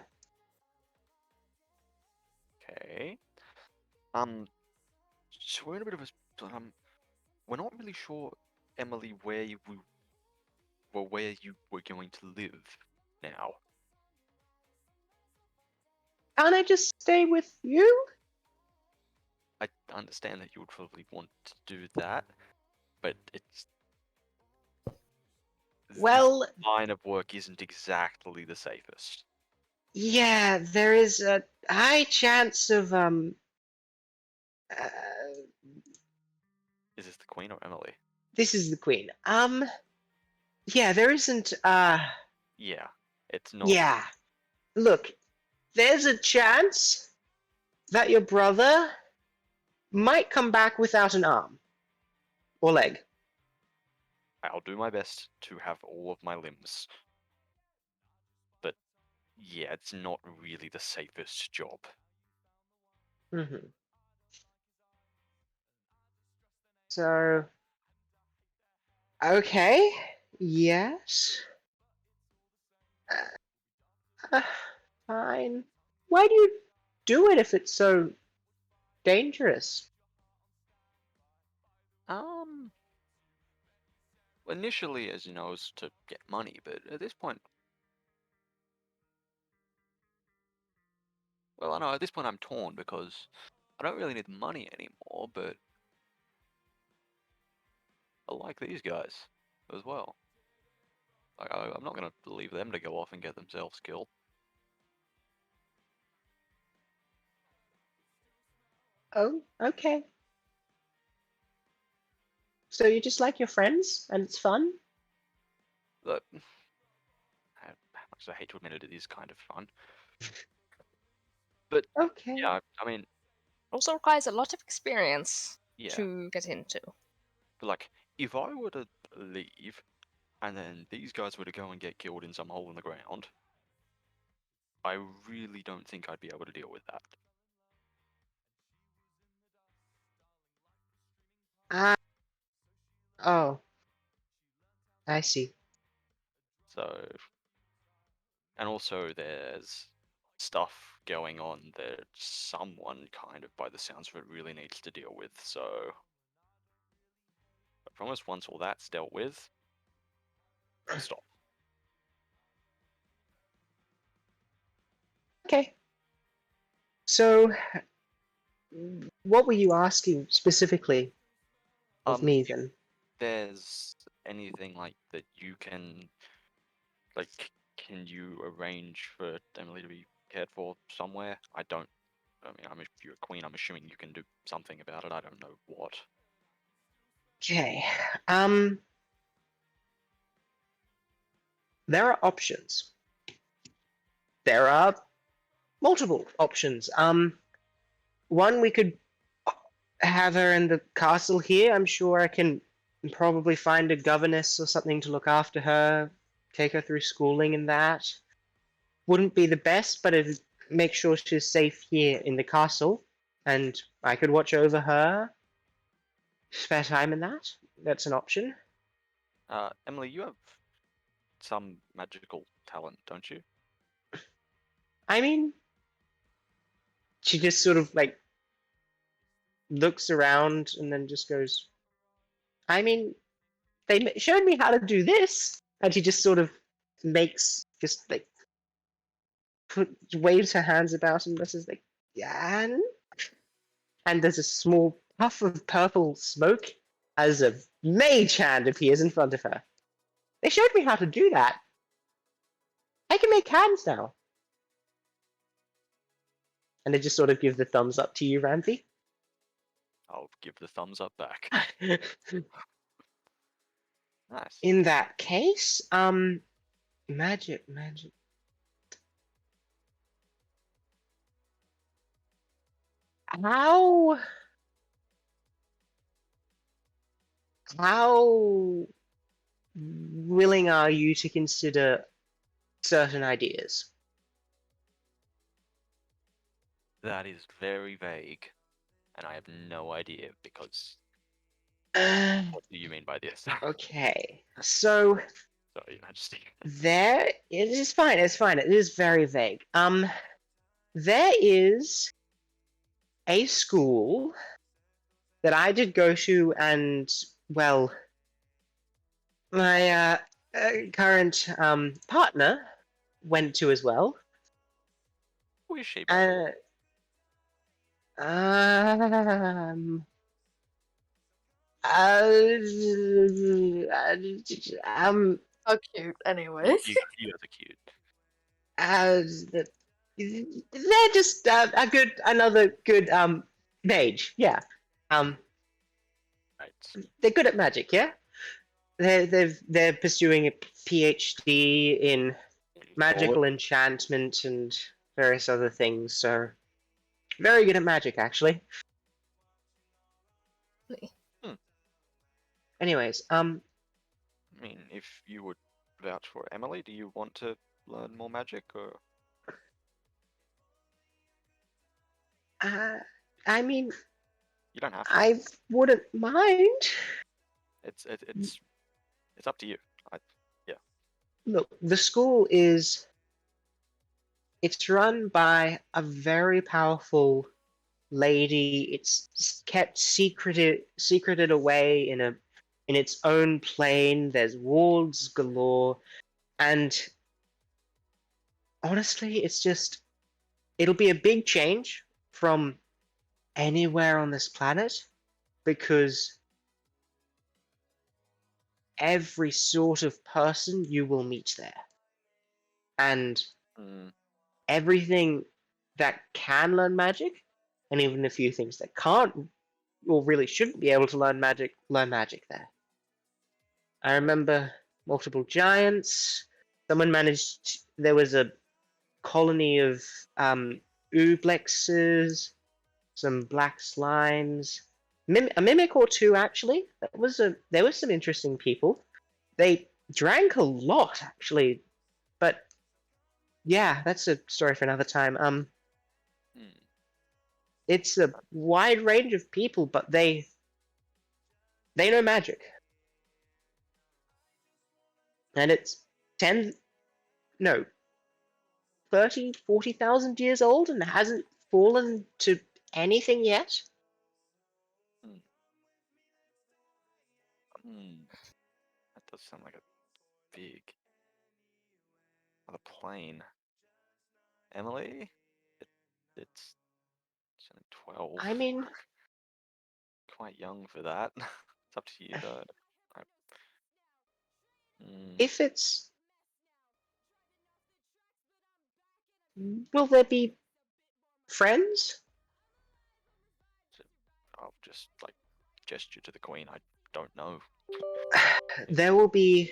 Okay. So we're in a bit of a, we're not really sure, Emily, where you were going to live now. Can't I just stay with you? I understand that you would probably want to do that, but it's Well, this line of work isn't exactly the safest. yeah, there is a high chance of Is this the Queen or Emily? this is the queen. Yeah, there isn't Yeah, it's not. yeah. Look, there's a chance that your brother might come back without an arm or leg. I'll do my best to have all of my limbs. But yeah, it's not really the safest job. Mm-hmm. So, okay, yes. Fine. Why do you do it if it's so dangerous? Initially, as you know, is to get money, but at this point, well, I know at this point I'm torn because I don't really need the money anymore, but I like these guys as well. Like, I'm not gonna leave them to go off and get themselves killed. Oh, okay. So you just like your friends and it's fun? But as much as I hate to admit it, it is kind of fun. But Okay. yeah, I mean, Also requires a lot of experience yeah. to get into. But like, if I were to leave, and then these guys were to go and get killed in some hole in the ground, I really don't think I'd be able to deal with that. Oh. I see. So, and also there's stuff going on that someone kind of, by the sounds of it, really needs to deal with. So, I promise once all that's dealt with, I'll stop. Okay. So, what were you asking specifically of me then? There's anything like that you can, like, can you arrange for Emily to be cared for somewhere? I mean, if you're a queen, I'm assuming you can do something about it. I don't know what. Okay. There are options. There are multiple options. One, we could have her in the castle here. I'm sure I can probably find a governess or something to look after her, take her through schooling and that. Wouldn't be the best, but it'd make sure she's safe here in the castle, and I could watch over her, spare time in that. that's an option. Emily, you have some magical talent, don't you? I mean, she just sort of like looks around and then just goes, I mean, they showed me how to do this. And she just sort of makes, just like, waves her hands about and just like, yeah. And there's a small puff of purple smoke as a mage hand appears in front of her. They showed me how to do that. I can make hands now. And they just sort of give the thumbs up to you, Ranthi. I'll give the thumbs up back. Nice. In that case, magic. How willing are you to consider certain ideas? That is very vague, and I have no idea because what do you mean by this? Okay, so Sorry, Your Majesty. it is fine. It's fine. It is very vague. There is a school that I did go to, and well, my current partner went to as well. Who is she, by the way? Um, How cute, anyways. You guys are cute. they're just another good mage. Yeah. Right. They're good at magic. Yeah. They're pursuing a PhD in magical enchantment and various other things. So very good at magic, actually. Anyways, I mean, if you would vouch for Emily, do you want to learn more magic, or? I mean, You don't have to. I wouldn't mind. It's up to you. Look, the school it's run by a very powerful lady. It's kept secreted away in its own plane. There's wards galore, and honestly, it'll be a big change from anywhere on this planet because every sort of person you will meet there. And everything that can learn magic, and even a few things that can't or really shouldn't be able to learn magic there. I remember multiple giants. There was a colony of ooblexes, some black slimes, a mimic or two actually. There was some interesting people. They drank a lot actually, but yeah, that's a story for another time. It's a wide range of people, but they know magic. And it's 40,000 years old and hasn't fallen to anything yet. That does sound like a big other plane. Emily, it's 12. I mean, quite young for that. It's up to you, though. if it's, will there be friends? I'll just like gesture to the queen. I don't know. There will be,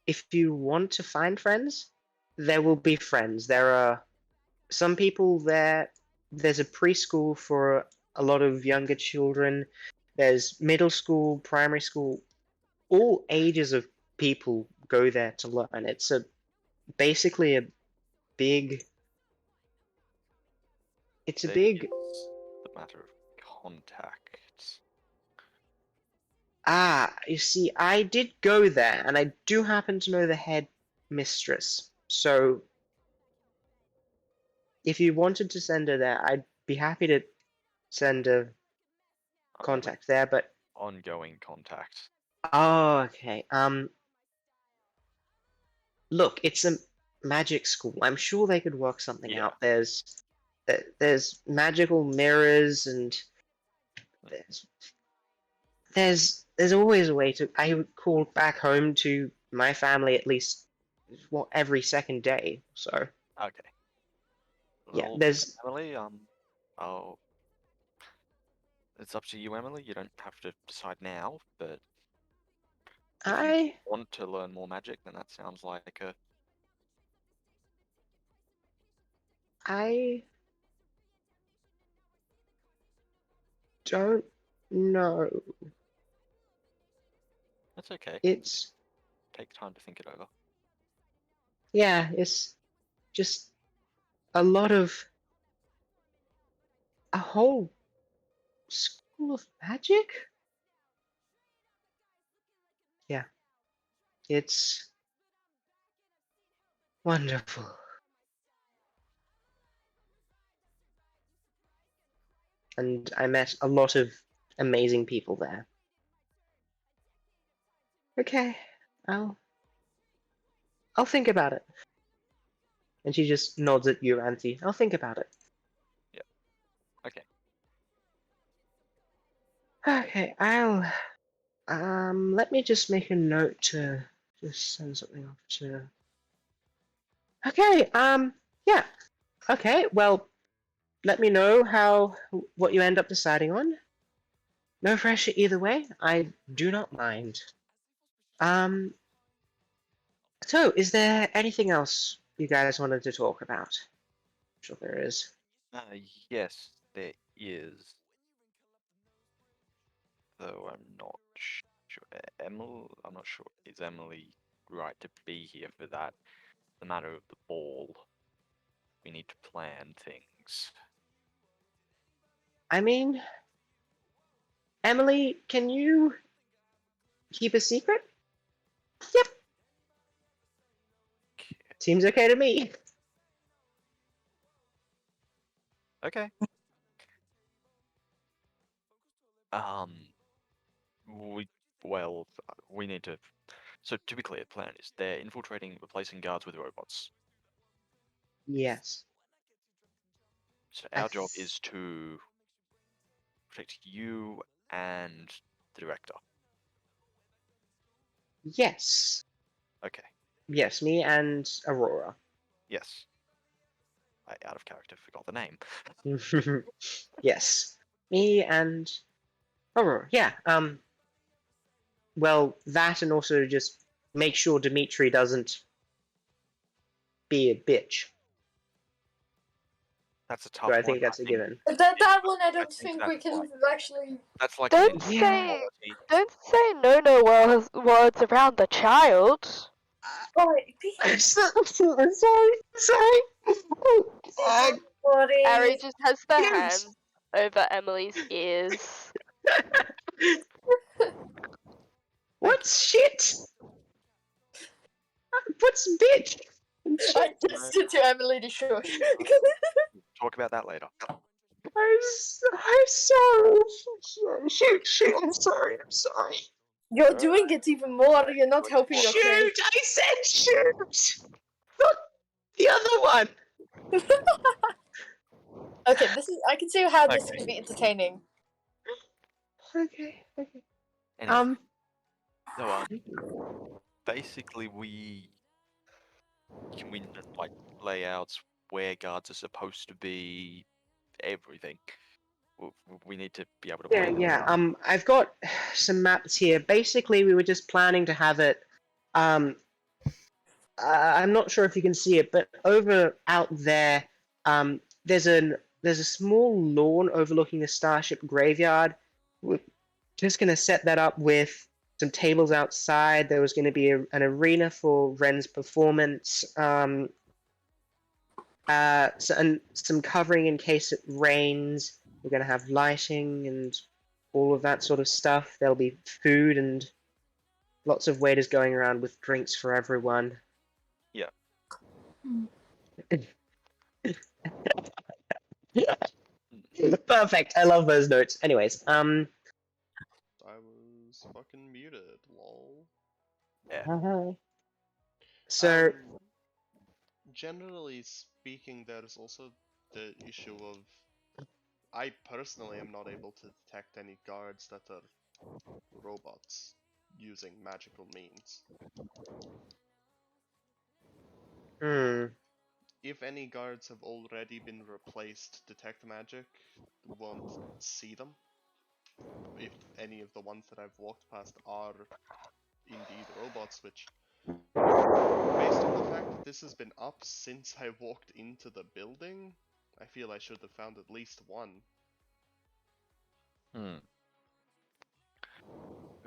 if you want to find friends, there will be friends. There are some people there. There's a preschool for a lot of younger children. There's middle school, primary school. All ages of people go there to learn. It's basically a big. It's a big. It's the matter of contact. You see, I did go there, and I do happen to know the head mistress. So, if you wanted to send her there, I'd be happy to send a I mean, contact there, but... ongoing contact. Oh, okay. Look, it's a magic school. I'm sure they could work something Yeah. out. There's magical mirrors, and there's always a way to. I would call back home to my family at least every second day. So Okay. yeah, Well, there's. Emily, oh, it's up to you, Emily. You don't have to decide now, but if you I want to learn more magic, then that sounds like a I don't know. that's okay. It's Take time to think it over. yeah, it's just a lot of a whole school of magic. Yeah, it's wonderful. And I met a lot of amazing people there. Okay, I'll think about it. And she just nods at you, Auntie. I'll think about it. Okay. Okay, I'll let me just make a note to just send something off to. Okay, yeah. Okay, well, let me know what you end up deciding on. No pressure either way. I do not mind. Um, so is there anything else you guys wanted to talk about? I'm sure there is. Yes, there is. Though I'm not sure. Emily, I'm not sure. Is Emily right to be here for that? The matter of the ball. We need to plan things. I mean, Emily, can you keep a secret? Yep. Seems okay to me. Okay. We well, we need to. So to be clear, the plan is they're infiltrating, replacing guards with robots. Yes. So I our job is to protect you and the director. Yes. Okay. Yes, me and Aurora. Yes. I out of character forgot the name. Yes. Me and Aurora. Yeah. Well, that and also just make sure Dimitri doesn't be a bitch. That's a So tough I one. think that's a given. That one I don't think think we that's can like- actually. That's like Don't an say inequality. no words around the child. Oh, I'm sorry. Sorry. Ari just has the Cute. hand over Emily's ears. What's shit? What's bitch? I just to Emily to shush. Talk about that later. I'm sorry. Shoot. I'm sorry. You're doing it even more. You're not helping your case. Shoot! I said shoot! Not the other one! Okay, this is. I can see how this Okay. can be entertaining. Okay. Anyway, so basically can we like layouts where guards are supposed to be, everything. We need to be able to plan it Yeah. out. I've got some maps here. Basically, we were just planning to have it. I'm not sure if you can see it, but over out there, there's a small lawn overlooking the Starship graveyard. We're just gonna set that up with some tables outside. There was going to be an arena for Ren's performance. And some covering in case it rains. We're going to have lighting and all of that sort of stuff. There'll be food and lots of waiters going around with drinks for everyone. Yeah. Perfect. I love those notes. Anyways, I was fucking muted, lol. so Generally speaking, there's also the issue of I personally am not able to detect any guards that are robots using magical means. If any guards have already been replaced, detect magic won't see them. If any of the ones that I've walked past are indeed robots, which, based on the fact that this has been up since I walked into the building, I feel I should have found at least one.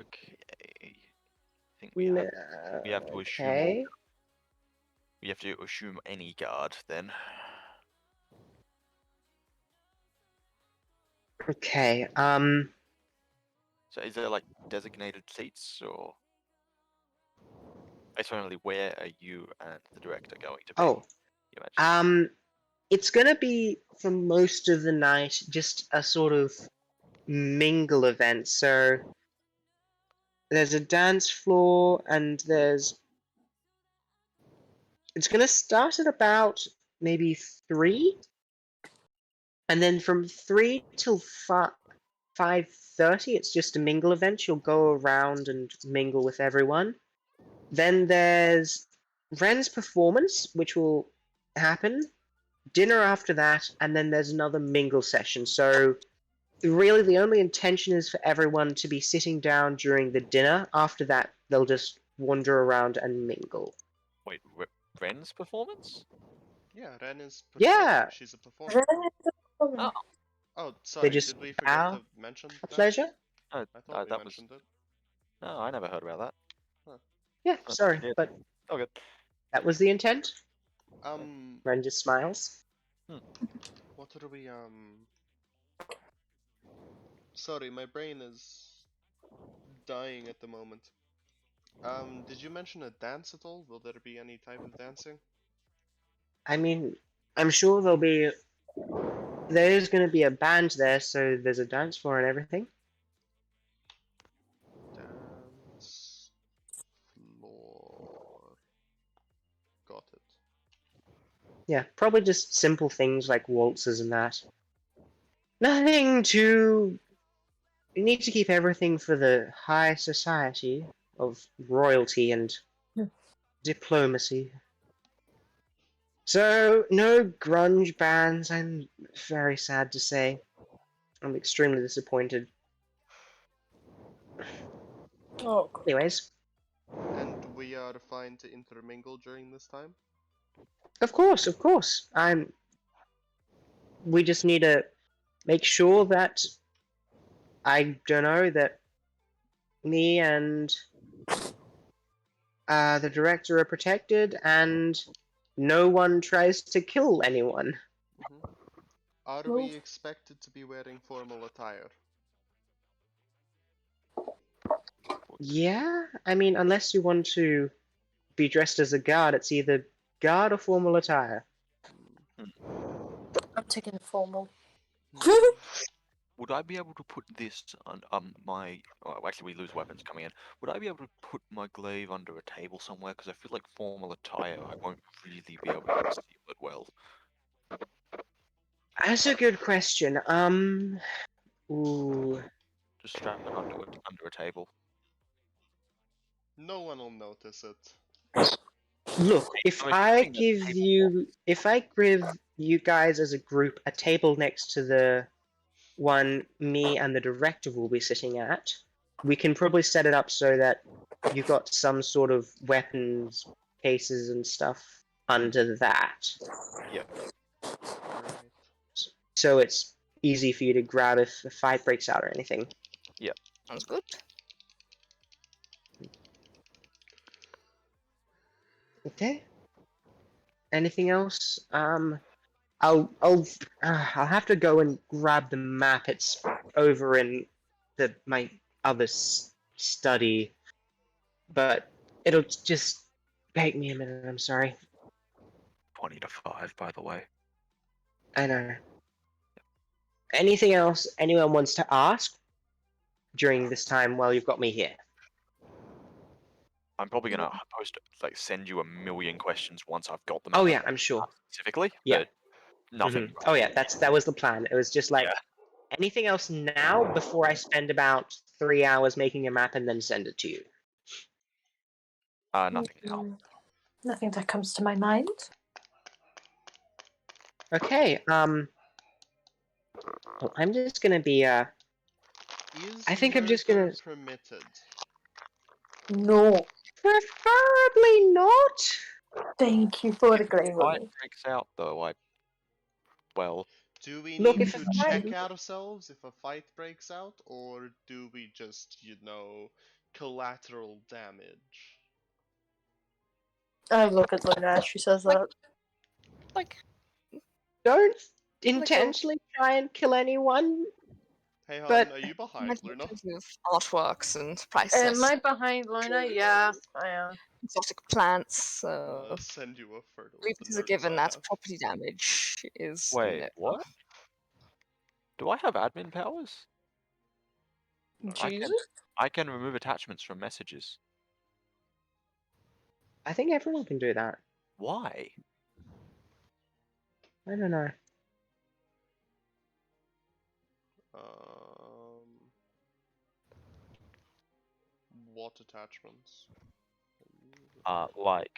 Okay. I think we have to assume all. okay. We have to assume any guard then. Okay. So is there like designated seats, or basically where are you and the director going to be? Oh. Your Majesty? It's gonna be for most of the night just a sort of mingle event. So there's a dance floor and it's gonna start at about maybe 3, and then from 3 till 5:30 it's just a mingle event. You'll go around and mingle with everyone. Then there's Ren's performance, which will happen, dinner after that, and then there's another mingle session. So really the only intention is for everyone to be sitting down during the dinner. After that, they'll just wander around and mingle. Wait, Ren's performance? Yeah, Ren is performing. Yeah. She's a performer. Oh, Oh, sorry, just did we forget bow. to mention A that? pleasure. no, I thought we that was. mentioned it. No, I never heard about that. Yeah, Oh, sorry, yeah. but Oh, good. that was the intent. Um, Ren just smiles. what are we, Sorry, my brain is dying at the moment. Did you mention a dance at all? Will there be any type of dancing? I mean, I'm sure there is going to be a band there, so there's a dance floor and everything. Dance floor. Got it. Yeah, probably just simple things like waltzes and that. Nothing too. You need to keep everything for the high society of royalty and diplomacy. So, no grunge bands, I'm very sad to say. I'm extremely disappointed. Oh, God. Anyways, And we are fine to intermingle during this time? of course. We just need to make sure that that me and the director are protected and no one tries to kill anyone. Are Well- we expected to be wearing formal attire? Yeah, I mean, unless you want to be dressed as a guard, it's either guard or formal attire. I'm taking a formal. Would I be able to put this on my? Oh, actually, we lose weapons coming in. Would I be able to put my glaive under a table somewhere? Because I feel like formal attire, I won't really be able to conceal it well. That's a good question. Ooh. Just strap it under a table. No one will notice it. Look, if I'm I assuming that give you guys as a group a table next to the one me and the director will be sitting at, we can probably set it up so that you've got some sort of weapons cases and stuff under that. Yeah. Right. So it's easy for you to grab if a fight breaks out or anything. Sounds good. Okay. Anything else? I'll have to go and grab the map. It's over in my other study, but it'll just take me a minute. I'm sorry. 20 to 5, by the way. I know. Anything else anyone wants to ask during this time while you've got me here? I'm probably gonna send you a million questions once I've got them. Oh at yeah, the I'm sure. specifically, Yeah. but nothing. Oh yeah, that was the plan. It was just like Yeah. anything else now before I spend about 3 hours making a map and then send it to you. Nothing now. Nothing that comes to my mind. Okay. Well, I'm just gonna be Is I think I'm just murder gonna permitted? No. preferably not. Thank you for If agreeing with fight me. breaks out, though, well, Do we Look, need if to a fight- check ourselves if a fight breaks out, or do we just, collateral damage? I look at Luna as she says that. Like, Don't a- intentionally try and kill anyone. Hey, hon, But- are you behind Luna? imaginative artworks and priceless Am I behind Luna? Yeah, I am. exotic plants. So Send you a photo believe of it the is a nerds given I that have. property damage is wait, what? Do I have admin powers? No. Jesus? I can remove attachments from messages. I think everyone can do that. Why? I don't know. What attachments? Like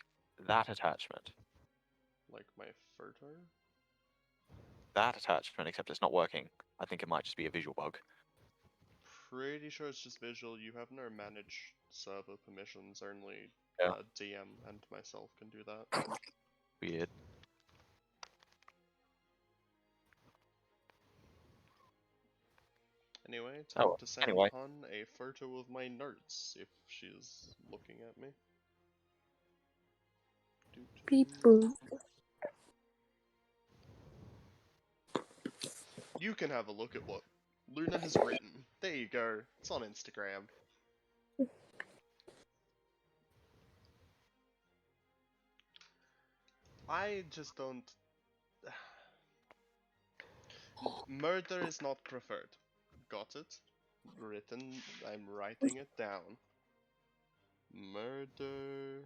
that attachment. Like my photo? That attachment, except it's not working. I think it might just be a visual bug. Pretty sure it's just visual. You have no manage server permissions. Only Yeah. DM and myself can do that. Weird. Anyway, time Oh, to send anyway. Han a photo of my notes if she's looking at me. People. You can have a look at what Luna has written. There you go. It's on Instagram. I just don't. Murder is not preferred. Got it? Written. I'm writing it down. Murder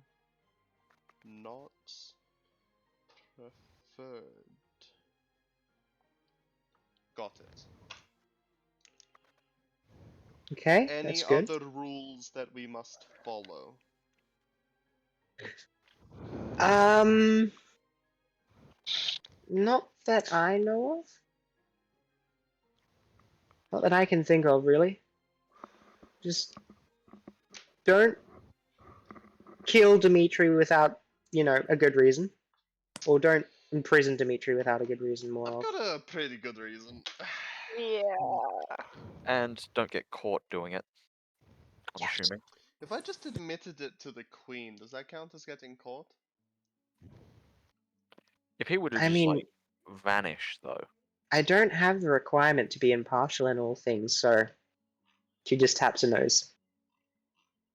not preferred. Got it. Okay, Any that's good. other rules that we must follow? Not that I know of. Not that I can think of, really. Just don't kill Dimitri without, a good reason. Or don't imprison Dimitri without a good reason, more I've of. got a pretty good reason. Yeah. And don't get caught doing it. I'm assuming. If I just admitted it to the queen, does that count as getting caught? If he were to I just mean, vanish, though. I don't have the requirement to be impartial in all things, so she just taps her nose.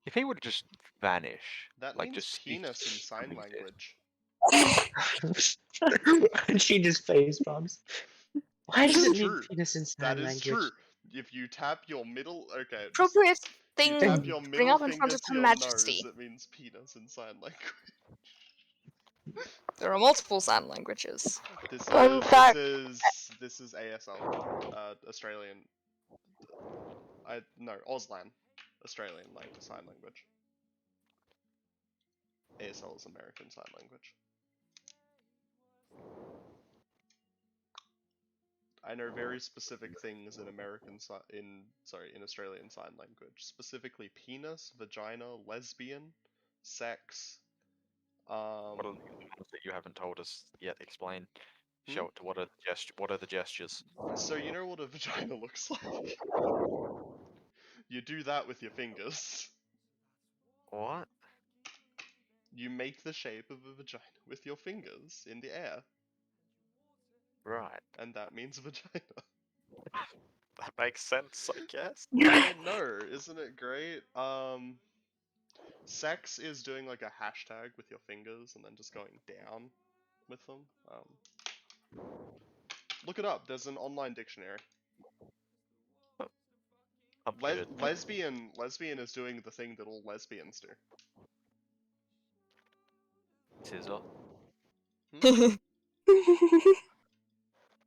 If he were to just vanish, That like means just speak penis in sign completely language. And she just face bumps. Why does It's it mean true. penis in sign That is language? true. If you tap your middle, okay, just appropriate if you thing tap to your bring middle up in front finger of to Her your Majesty. nose, it means penis in sign language. There are multiple sign languages. This Fun is fact. this is ASL, Australian. No, Auslan, Australian sign language. ASL is American Sign Language. I know very specific things in in Australian Sign Language, specifically penis, vagina, lesbian, sex. What are the ones that you haven't told us yet? Explain. Hmm? Show it to what are the gestures? So you know what a vagina looks like? You do that with your fingers. What? You make the shape of a vagina with your fingers in the air, Right. and that means vagina. That makes sense, I guess. I know, isn't it great? Sex is doing like a hashtag with your fingers and then just going down with them. Look it up. There's an online dictionary. I'm good. Lesbian is doing the thing that all lesbians do. Scissor.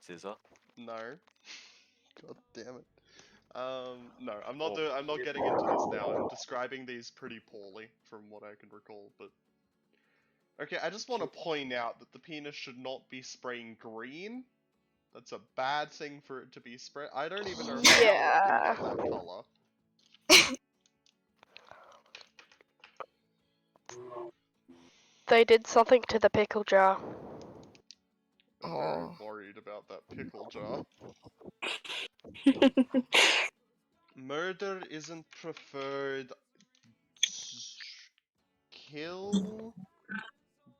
Scissor. No. God damn it. No, I'm not getting into this now. I'm describing these pretty poorly from what I can recall, but okay, I just want to point out that the penis should not be spraying green. That's a bad thing for it to be sprayed. I don't even know how it can get that color. They did something to the pickle jar. I'm very worried about that pickle jar. Murder isn't preferred. Kill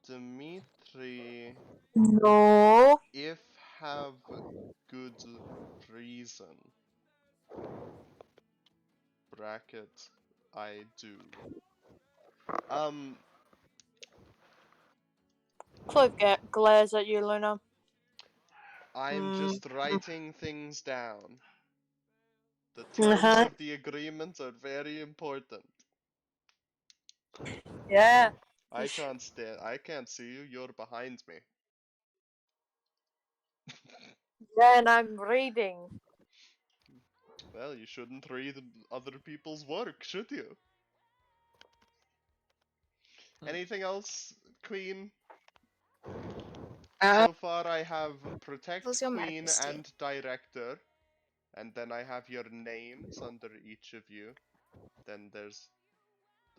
Dimitri No. if have good reason. Bracket, I do. Cliff glares at you, Luna. I'm just writing things down. The terms Uh-huh. of the agreement are very important. Yeah. I can't see you, you're behind me. Yeah, and I'm reading. Well, you shouldn't read other people's work, should you? Anything else, Queen? So far I have Protect Was Your Queen Majesty. and Director. And then I have your names under each of you. Then there's...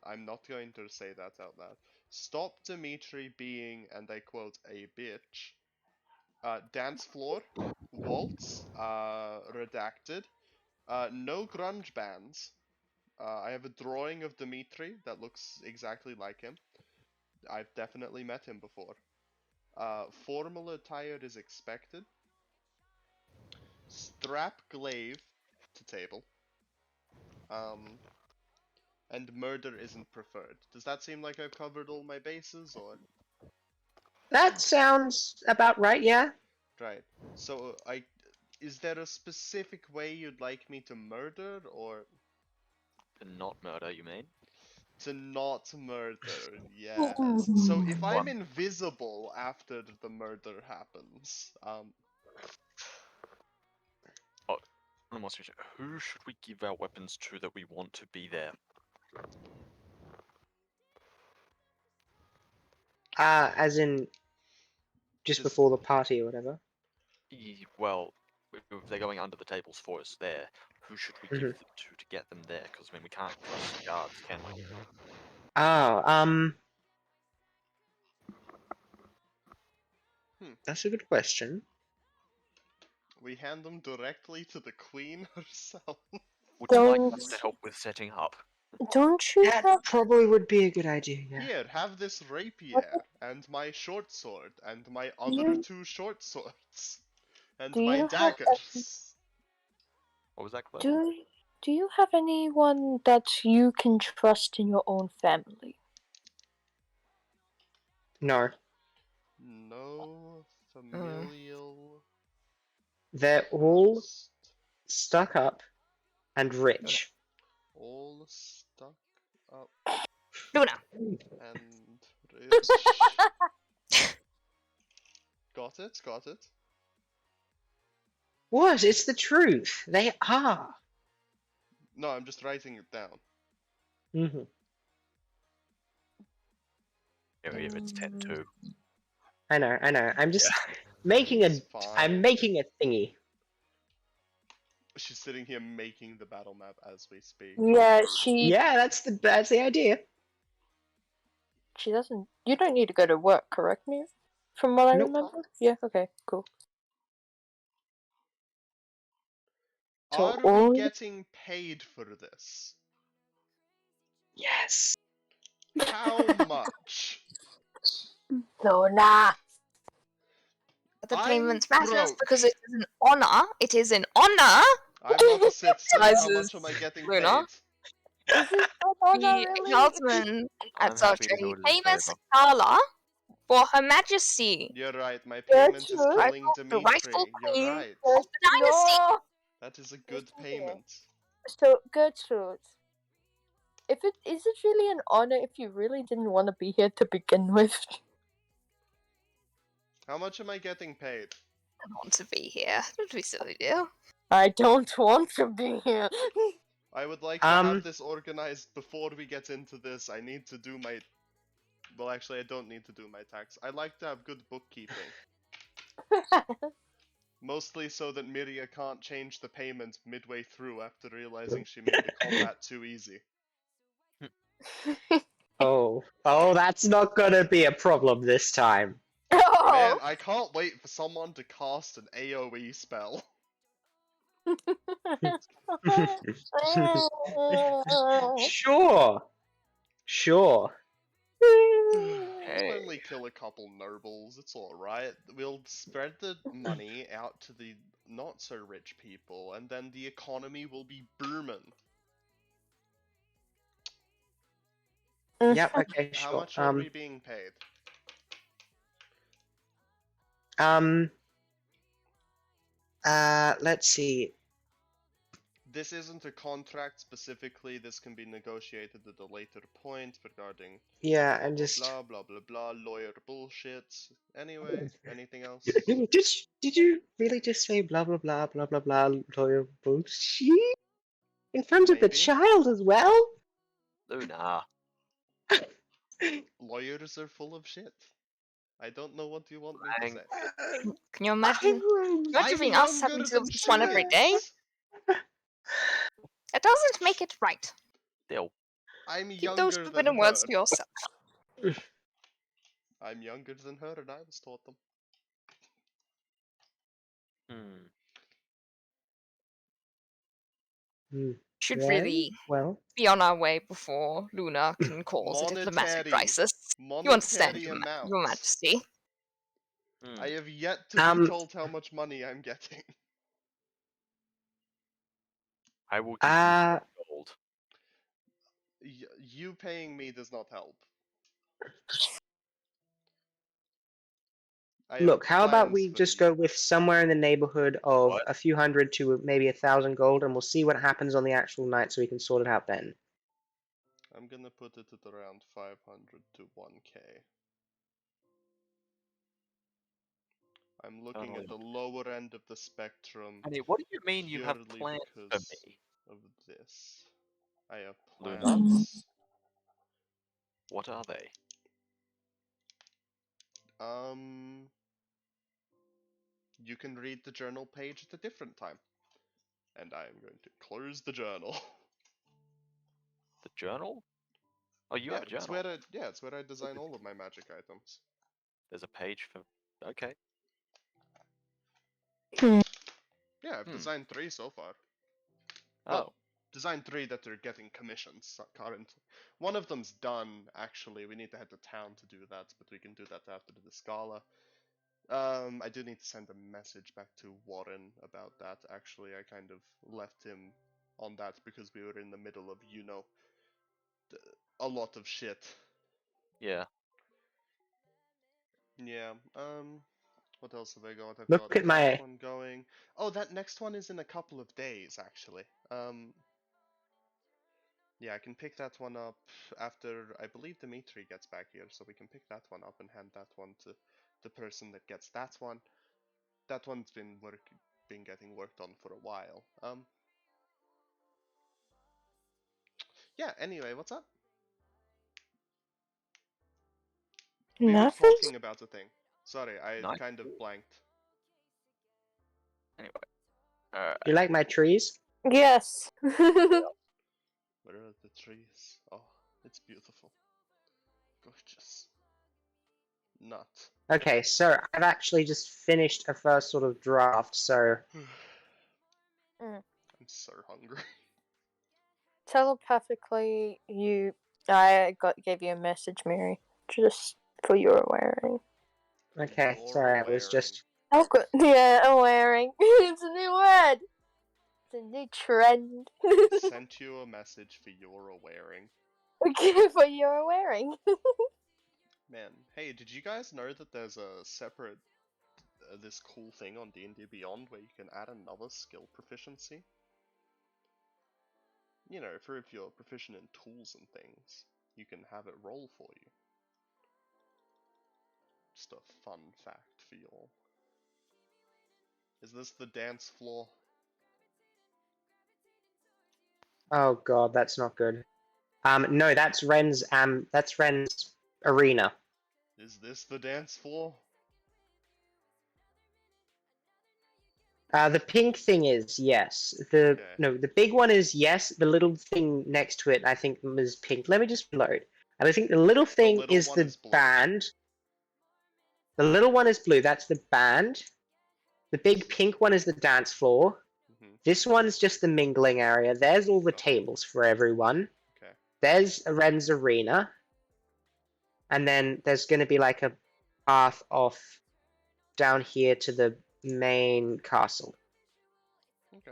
I'm not going to say that out loud. Stop Dimitri being, and I quote, a bitch. Dance floor. Waltz. Redacted. No grunge bands. I have a drawing of Dimitri that looks exactly like him. I've definitely met him before. Formal attire is expected. Strap glaive to table. And murder isn't preferred. Does that seem like I've covered all my bases, or? That sounds about right, yeah? Right. So, is there a specific way you'd like me to murder, or? To not murder, you mean? To not murder, yes. So if I'm invisible after the murder happens, Oh, one more question. Who should we give our weapons to that we want to be there? As in just Just- before the party or whatever. Well, if they're going under the tables for us there, who should we give them to get them there? Because, I mean, we can't trust the guards, can we? Oh, that's a good question. we hand them directly to the queen herself. Would you like us to help with setting up? Don't you That have... probably would be a good idea, yeah. Here, have this rapier, and my short sword, and my other You- 2 short swords, and Do my you have daggers. What was that, Claire? Do you have anyone that you can trust in your own family? No. No familial... They're all stuck up and rich. All stuck up Luna. and rich. Got it, got it. What? It's the truth. They are. No, I'm just writing it down. Mm-hmm. Maybe if it's 10-2. I know. I'm just making It's I'm fine. making a thingy. She's sitting here making the battle map as we speak. Yeah, Yeah, that's the idea. She doesn't... You don't need to go to work, correct me? From what I Nope. remember? Yeah, okay, cool. So Are we getting paid for this? Yes. How much? No, nah. The I'm payment matters broke. because it is an honor. It is an honor. I'm not a citizen. How Sizes, much am I getting Luna. paid? Is it Pandora The really? acknowledgement I'm at such happy to a notice a famous favour. gala for Her Majesty, You're right. My payment is Gertrude? killing the rightful Dimitri. You're queen right. of the dynasty. No! That is a good Listen here. payment. So, Gertrude, is it really an honor if you really didn't want to be here to begin with? How much am I getting paid? I want to be here. Don't be silly, dear. I don't want to be here. I would like to have this organized before we get into this. I need to do my... Well, actually, I don't need to do my tax. I like to have good bookkeeping. Mostly so that Myria can't change the payment midway through after realizing she made the combat too easy. Oh, that's not gonna be a problem this time. Man, Oh. I can't wait for someone to cast an AoE spell. Sure. We'll only kill a couple nobles, it's alright. We'll spread the money out to the not so rich people, and then the economy will be booming. Yep. Okay. How Sure. much are we being paid? Let's see. This isn't a contract specifically, this can be negotiated at a later point regarding Yeah, and just. blah blah blah blah lawyer bullshit. Anyway, anything else? Did you really just say blah blah blah blah blah blah lawyer bullshit in front of the Maybe. child as well? Luna. Lawyers are full of shit. I don't know what you want me to Bang. say. Can you imagine? I'm Imagine us having younger to deal than with this one every day? shit. It doesn't make it right. Still. I'm Keep those younger than forbidden her. words to yourself. I'm younger than her and I was taught them. Should Yeah, really well. be on our way before Luna can cause a diplomatic Monetary- crisis. You understand, Monetary amounts. Your Majesty. I have yet to be told how much money I'm getting. I will give you gold. You paying me does not help. I have Look, how about plans we for just you. go with somewhere in the neighborhood of What? a few hundred to maybe 1,000 gold, and we'll see what happens on the actual night, so we can sort it out then. I'm gonna put it at around 500 to 1k. I'm looking at the lower end of the spectrum. Honey, what do you mean you have purely plans for because me? of this. I have Luna? plans. What are they? You can read the journal page at a different time. And I am going to close the journal. The journal? Oh, you have a journal. It's where I design all of my magic items. There's a page for... Okay. Yeah, I've designed 3 so far. Oh. Well, designed 3 that are getting commissions currently. One of them's done, actually. We need to head to town to do that, but we can do that after the Scala. I do need to send a message back to Warren about that, actually. I kind of left him on that because we were in the middle of, you know, a lot of shit. Yeah. Yeah, what else have I got? I've Look got at that my... one going. Oh, that next one is in a couple of days, actually. Yeah, I can pick that one up after, I believe Dimitri gets back here, so we can pick that one up and hand that one to the person that gets that one. That one's been getting worked on for a while. Yeah, anyway, what's up? We were Nothing? talking about a thing. Sorry, I Nice. kind of blanked. Anyway. You like my trees? Yes. Where are the trees? Oh, it's beautiful. Gorgeous. Nut. Okay, so I've actually just finished a first sort of draft, so... I'm so hungry. Telepathically, I gave you a message, Mary, just for your awareing. Okay, You're sorry, I was awareing. just... Oh, good. Yeah, awareing. It's a new word. It's a new trend. Sent you a message for your wearing. Okay, for your wearing. Man, hey, did you guys know that there's a separate this cool thing on D&D Beyond where you can add another skill proficiency? You know, for if you're proficient in tools and things, you can have it roll for you. Just a fun fact for y'all. Is this the dance floor? Oh god, that's not good. No, that's Ren's arena. Is this the dance floor? The pink thing is yes. Okay. The big one is yes. The little thing next to it, I think, is pink. Let me just reload. And I think the little thing little is one the is blue. band. The little one is blue. That's the band. The big pink one is the dance floor. Mhm. This one's just the mingling area. There's all the tables for everyone. Okay. There's Ren's arena. And then there's going to be like a path off down here to the main castle. Okay.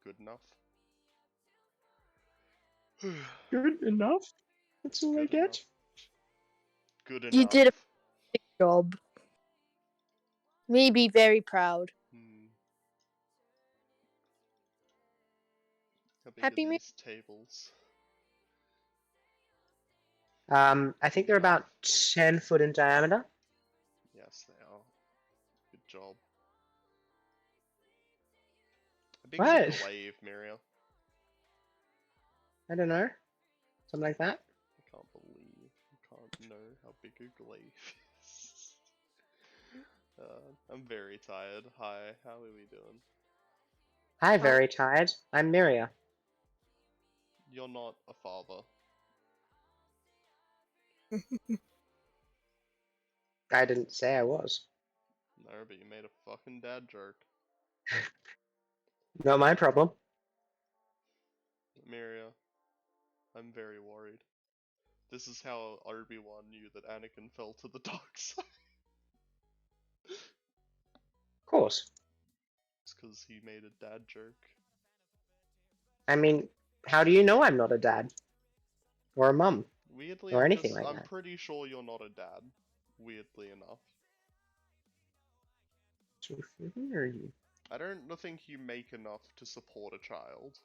Good enough. Good enough. That's all I Good get. enough. Good enough. You did a big job. Me be very proud. How big Happy are me? these tables? I think they're about 10 foot in diameter. Yes, they are. Good job. How big What? is a glaive, Myria? I don't know. Something like that. I can't believe you can't know how big a glaive is. I'm very tired. Hi, how are we doing? Hi, very tired. I'm Myria. You're not a father. I didn't say I was. No, but you made a fucking dad joke. Not my problem. Myria, I'm very worried. This is how Obi-Wan knew that Anakin fell to the dark side. Of course. It's because he made a dad joke. I mean, how do you know I'm not a dad? Or a mum? Weirdly, Or anything like I'm that. pretty sure you're not a dad. Weirdly enough. So who are you? I don't think you make enough to support a child.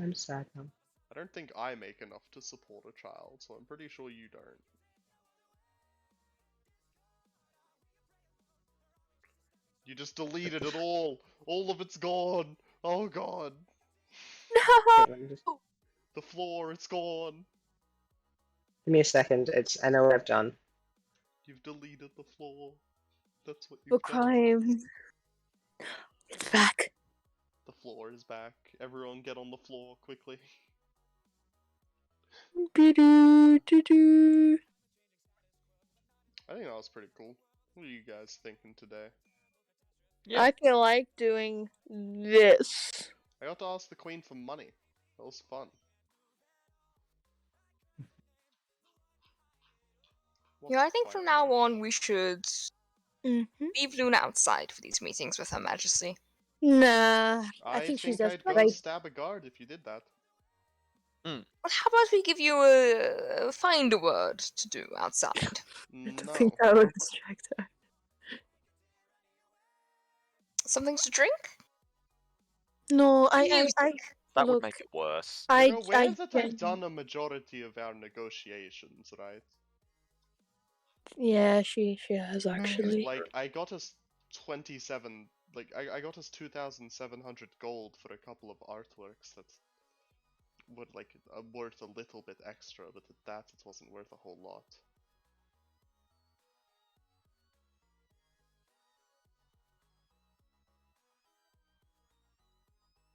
I'm sad now. I don't think I make enough to support a child, so I'm pretty sure you don't. You just deleted it all! All of it's gone! Oh god! Okay, let me just... The floor, it's gone! Give me a second. I know what I've done. You've deleted the floor. That's what For you've done. crime. It's back. The floor is back. Everyone get on the floor quickly. Be-doo-doo-doo. I think that was pretty cool. What are you guys thinking today? Yeah. I feel like doing this. I got to ask the queen for money. That was fun. Yeah, I think from now on we should Mm-hmm. leave Luna outside for these meetings with Her Majesty. Nah, I I think she's think just I'd go right. stab a guard if you did that. Well, how about we give you a find a word to do outside? I No. think I would distract her. Something to drink? No, Music. That would look, make it worse. You're aware I that I've done a majority of our negotiations, right? Yeah, she has actually. Like, I got us 27, like, I got us 2,700 gold for a couple of artworks that would, like, worth a little bit extra, but at that it wasn't worth a whole lot.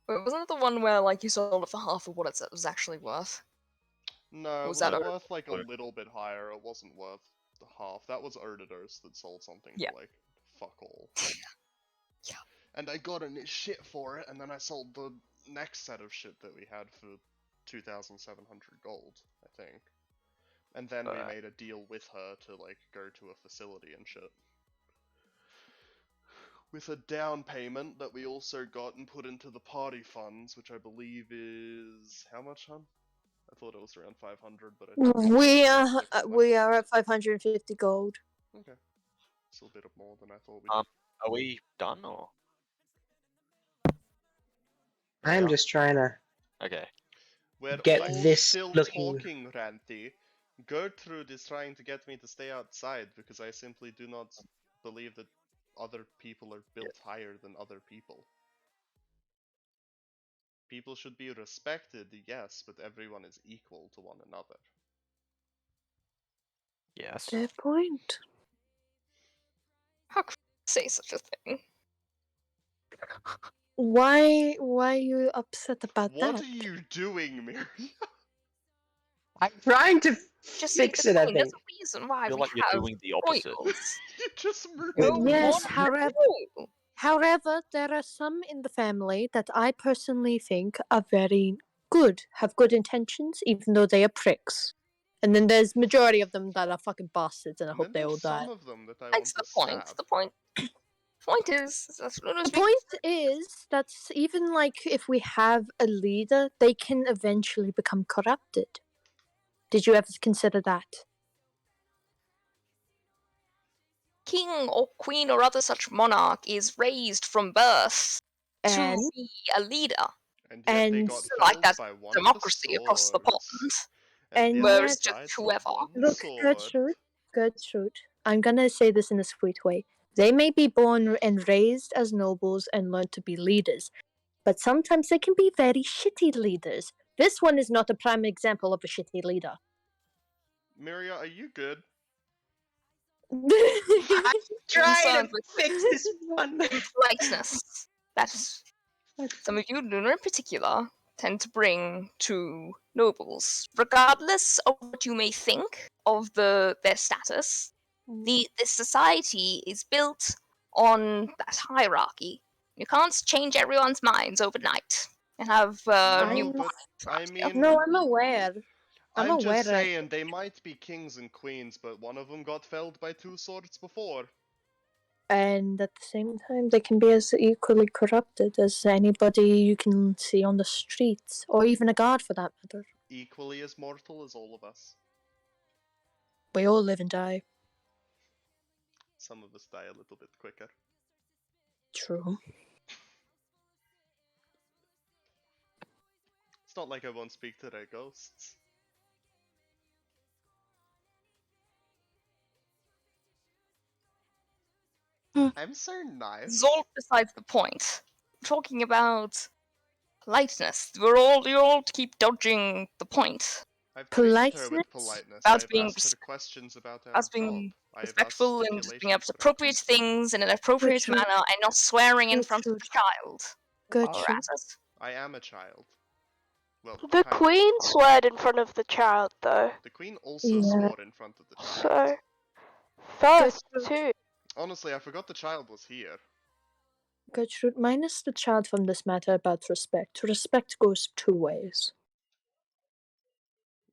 Wait, wasn't it the one where like you sold it for half of what it was actually worth? No, it Was was that worth, like, a little bit higher. It wasn't worth the half. That was Erdiders that sold something Yeah. for, like, fuck all. Yeah. And I got a shit for it, and then I sold the next set of shit that we had for 2,700 gold, I think. And then we made a deal with her to like go to a facility and shit. With a down payment that we also got and put into the party funds, which I believe is how much, hun? I thought it was around 500, but I think We are at 550 gold. Okay, it's a little bit more than I thought we'd. Are we done or? I'm Yeah. just trying to Okay. We're get all this still looking. talking, Ranty. Gertrude is trying to get me to stay outside because I simply do not believe that other people are built higher than other people. People should be respected, yes, but everyone is equal to one another. Yes. Fair point. How could you say such a thing? Why are you upset about What that? are you doing, Myria? I'm trying to Just fix say it, the I point. There's think. a reason why I feel we like you're have doing the opposite. royals. You just No murdered Yes, one however, However, there are some in the family that I personally think are very good, have good intentions, even though they are pricks. And then there's majority of them that are fucking bastards, and I And hope then they all there's die. some of them that I That's want to the point. stab. The point is, as soon as The point is that even like if we have a leader, they can eventually become corrupted. Did you ever consider that? king or queen or other such monarch is raised from birth to And be a leader. And yet they and got Like felled that by one democracy of the across the pond. swords. And the where other it's just side whoever. took one look, sword. Gertrude, I'm gonna say this in a sweet way. They may be born and raised as nobles and learn to be leaders, but sometimes they can be very shitty leaders. This one is not a prime example of a shitty leader. Myria, are you good? I'm trying Concerned to with fix this one. politeness that some of you, Luna in particular, tend to bring to nobles. Regardless of what you may think of their status, this society is built on that hierarchy. You can't change everyone's minds overnight and have No, new but I mean, No, I'm aware. I'm just saying they might be kings and queens, but one of them got felled by two swords before. And at the same time, they can be as equally corrupted as anybody you can see on the streets, or even a guard for that matter. Equally as mortal as all of us. We all live and die. Some of us die a little bit quicker. True. It's not like I won't speak to their ghosts. I'm so nice. It's all besides the point. We're talking about politeness. You're all to keep dodging the point. I've treated her with Politeness? politeness. About I've being asked her questions about her As job. being I have asked respectful and just being able stipulations to for appropriate actions. things in an appropriate Gertrude. manner and not swearing in front of the Gertrude. child. Or Gertrude. at it. I am a child. Well, The kind of. queen swore in front of the child, though. The queen also Yeah. swore in front of the child. So, first Gertrude. too. Honestly, I forgot the child was here. Gertrude, minus the child from this matter about respect. Respect goes two ways.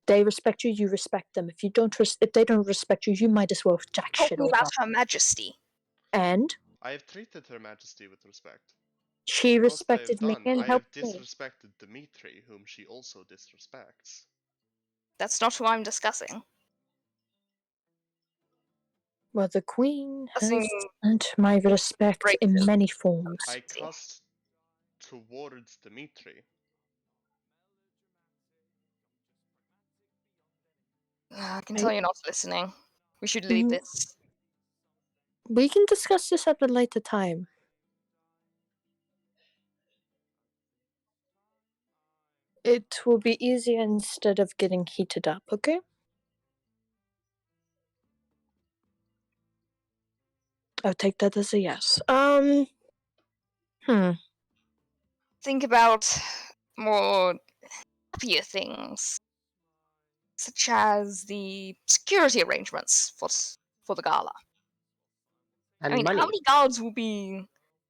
They respect you, you respect them. If you don't, if they don't respect you, you might as well jack shit Talking all about about. Her Majesty. And I have treated Her Majesty with respect. she Most I have respected me done, and I have helped me. disrespected Dimitri, whom she also disrespects. That's not who I'm discussing. Well, the queen has Discussing earned my respect in racism. many forms. I cussed towards Dimitri. I can tell you're not listening. We should leave this. We can discuss this at a later time. It will be easier instead of getting heated up, okay? I'll take that as a yes. Think about more happier things, such as the security arrangements for the gala. And I mean, money. how many guards will be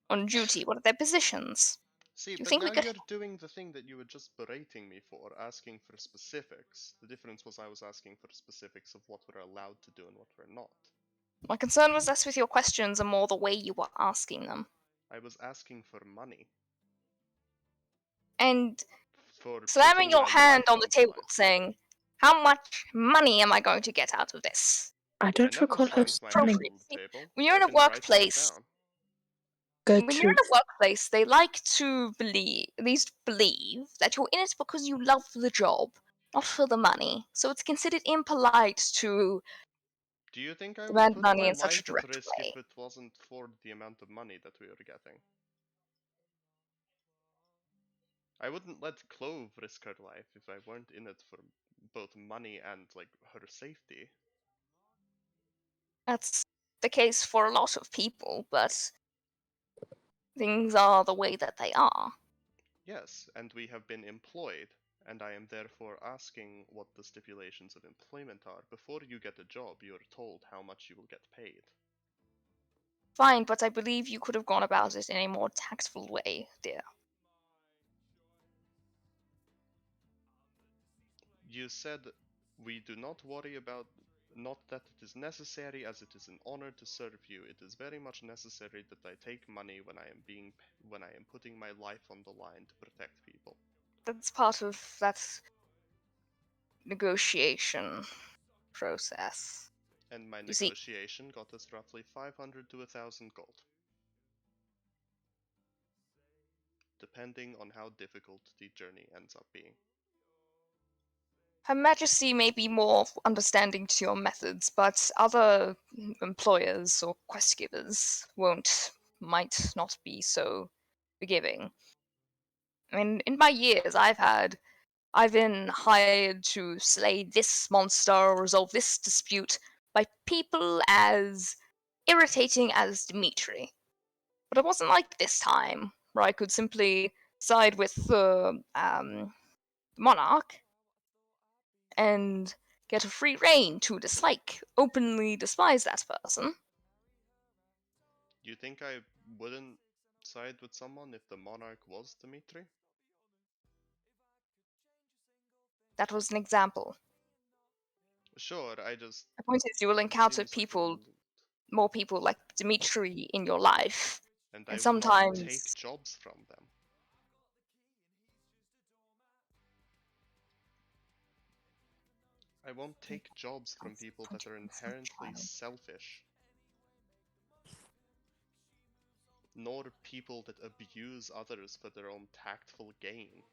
on duty? What are their positions? See, you but think now we could? you're doing the thing that you were just berating me for, asking for specifics. The difference was I was asking for specifics of what we're allowed to do and what we're not. My concern was less with your questions and more the way you were asking them. I was asking for money. And For slamming putting your my hand life on the table, line. saying, "How much money am I going to get out of this?" I I don't never recall her slammed my hand slamming. on the table. When you're I in a can write that workplace, down. when you're in Gertrude, a workplace, they like to believe, at least believe, that you're in it because you love the job, not for the money. So it's considered impolite to Do you think I would demand put money my in such a life at direct risk way. if it wasn't for the amount of money that we were getting? I wouldn't let Clove risk her life if I weren't in it for both money and, like, her safety. That's the case for a lot of people, but things are the way that they are. Yes, and we have been employed, and I am therefore asking what the stipulations of employment are. Before you get a job, you are told how much you will get paid. Fine, but I believe you could have gone about it in a more tactful way, dear. You said, we do not worry about, not that it is necessary as it is an honor to serve you. It is very much necessary that I take money when I am putting my life on the line to protect people. That's part of that negotiation process. And my You see, negotiation got us roughly 500 to 1,000 gold. Depending on how difficult the journey ends up being. Her Majesty may be more understanding to your methods, but other employers or quest givers might not be so forgiving. I mean, in my years, I've been hired to slay this monster or resolve this dispute by people as irritating as Dimitri. But it wasn't like this time, where I could simply side with the monarch and get a free reign to openly despise that person. You think I wouldn't side with someone if the monarch was Dimitri? That was an example. Sure, I just... The point is, you will encounter seems like you wouldn't. more people like Dimitri in your life, And and I will not take sometimes jobs from them. I won't take jobs from people that are inherently selfish. Nor people that abuse others for their own tactful gain.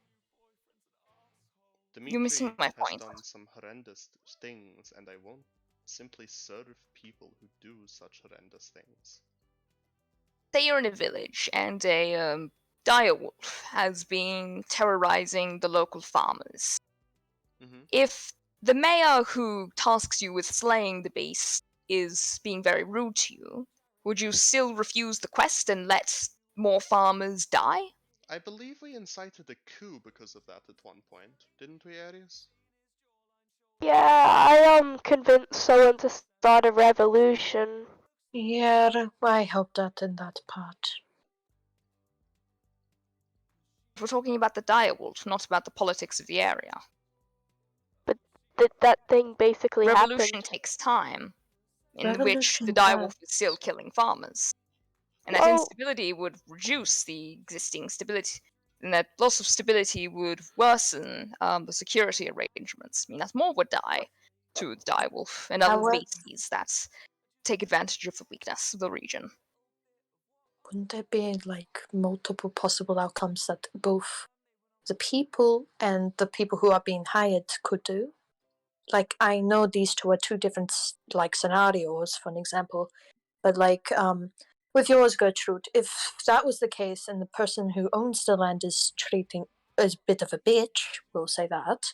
you're missing Dimitri my has point. done some horrendous things, and I won't simply serve people who do such horrendous things. Say you're in a village and a direwolf has been terrorizing the local farmers. Mm-hmm. If the mayor who tasks you with slaying the beast is being very rude to you, would you still refuse the quest and let more farmers die? I believe we incited a coup because of that at one point, didn't we, Aries? Yeah, I convinced someone to start a revolution. yeah, I helped out in that part. We're talking about the direwolf, not about the politics of the area. But that thing basically Revolution happened. takes time, in which the Revolution direwolf does. is still killing farmers. And that Well, instability would reduce the existing stability, and that loss of stability would worsen the security arrangements. I mean, that more would die to the direwolf and other However, species that take advantage of the weakness of the region. wouldn't there be like multiple possible outcomes that both the people and the people who are being hired could do? Like, I know these two are two different like scenarios, for an example, but like with yours, Gertrude, if that was the case and the person who owns the land is treating as a bit of a bitch, we'll say that,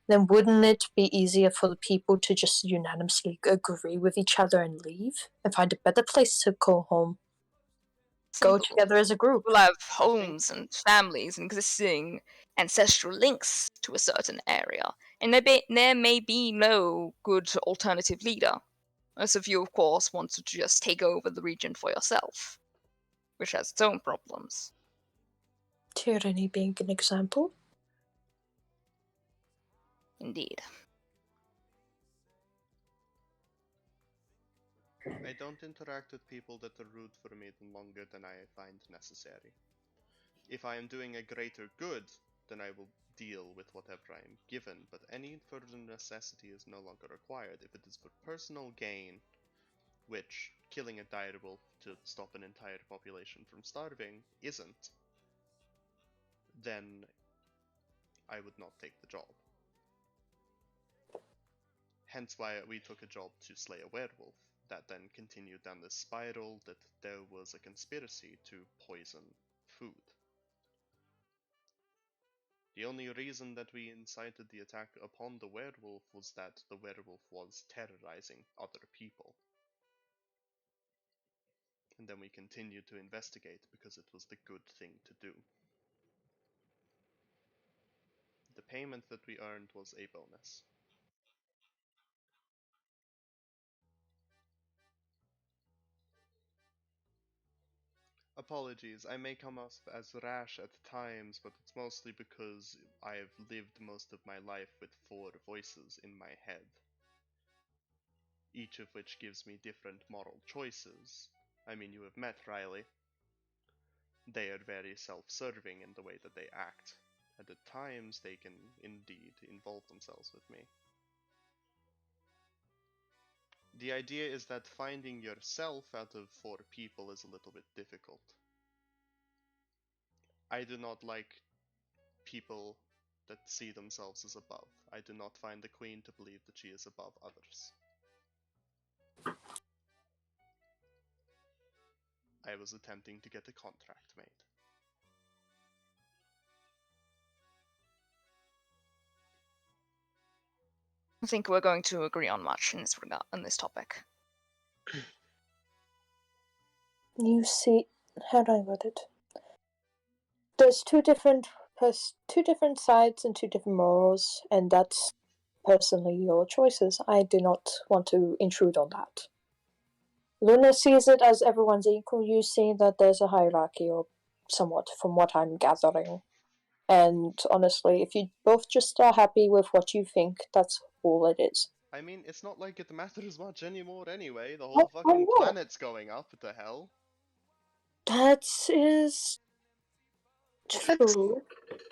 then wouldn't it be easier for the people to just unanimously agree with each other and leave and find a better place to go home? Go Simple. together as a group. People have homes and families and existing ancestral links to a certain area, and there may be no good alternative leader. Most of you, of course, want to just take over the region for yourself, which has its own problems. Tyranny being an example. Indeed. I don't interact with people that are rude for me longer than I find necessary. If I am doing a greater good, then I will deal with whatever I am given, but any further necessity is no longer required. If it is for personal gain, which killing a dire wolf to stop an entire population from starving isn't, then I would not take the job. Hence why we took a job to slay a werewolf, that then continued down this spiral that there was a conspiracy to poison food. The only reason that we incited the attack upon the werewolf was that the werewolf was terrorizing other people. And then we continued to investigate because it was the good thing to do. The payment that we earned was a bonus. Apologies, I may come off as rash at times, but it's mostly because I've lived most of my life with 4 voices in my head, each of which gives me different moral choices. I mean, you have met Riley. They are very self-serving in the way that they act, and at times they can indeed involve themselves with me. The idea is that finding yourself out of 4 people is a little bit difficult. I do not like people that see themselves as above. I do not find the queen to believe that she is above others. I was attempting to get a contract made. I think we're going to agree on much in this regard, on this topic. You see, how do I word it? There's two different sides and 2 different morals, and that's personally your choices. I do not want to intrude on that. Luna sees it as everyone's equal. You see that there's a hierarchy, or somewhat, from what I'm gathering. And honestly, if you both just are happy with what you think, that's all it is. I mean, it's not like it matters much anymore anyway. The I whole fucking know. planet's going up. What the hell? That is true.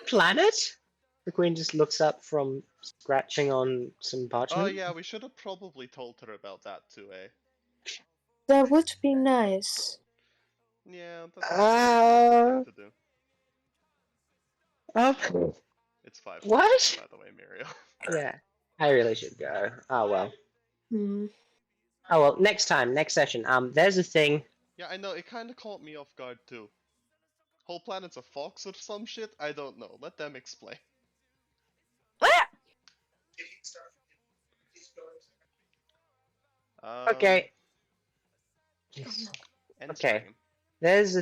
Planet? The queen just looks up from scratching on some Oh parchment. yeah, we should have probably told her about that too, eh? That would be nice. Yeah, that's a good thing to do. Oh, It's 5 what? by the way, Myria. Yeah, I really should go. Oh well. Hmm. Oh well. Next time, next session. There's a thing. Yeah, I know, it kinda caught me off guard too. Whole planet's a fox or some shit? I don't know. Let them explain. Okay. End Okay. stream. There's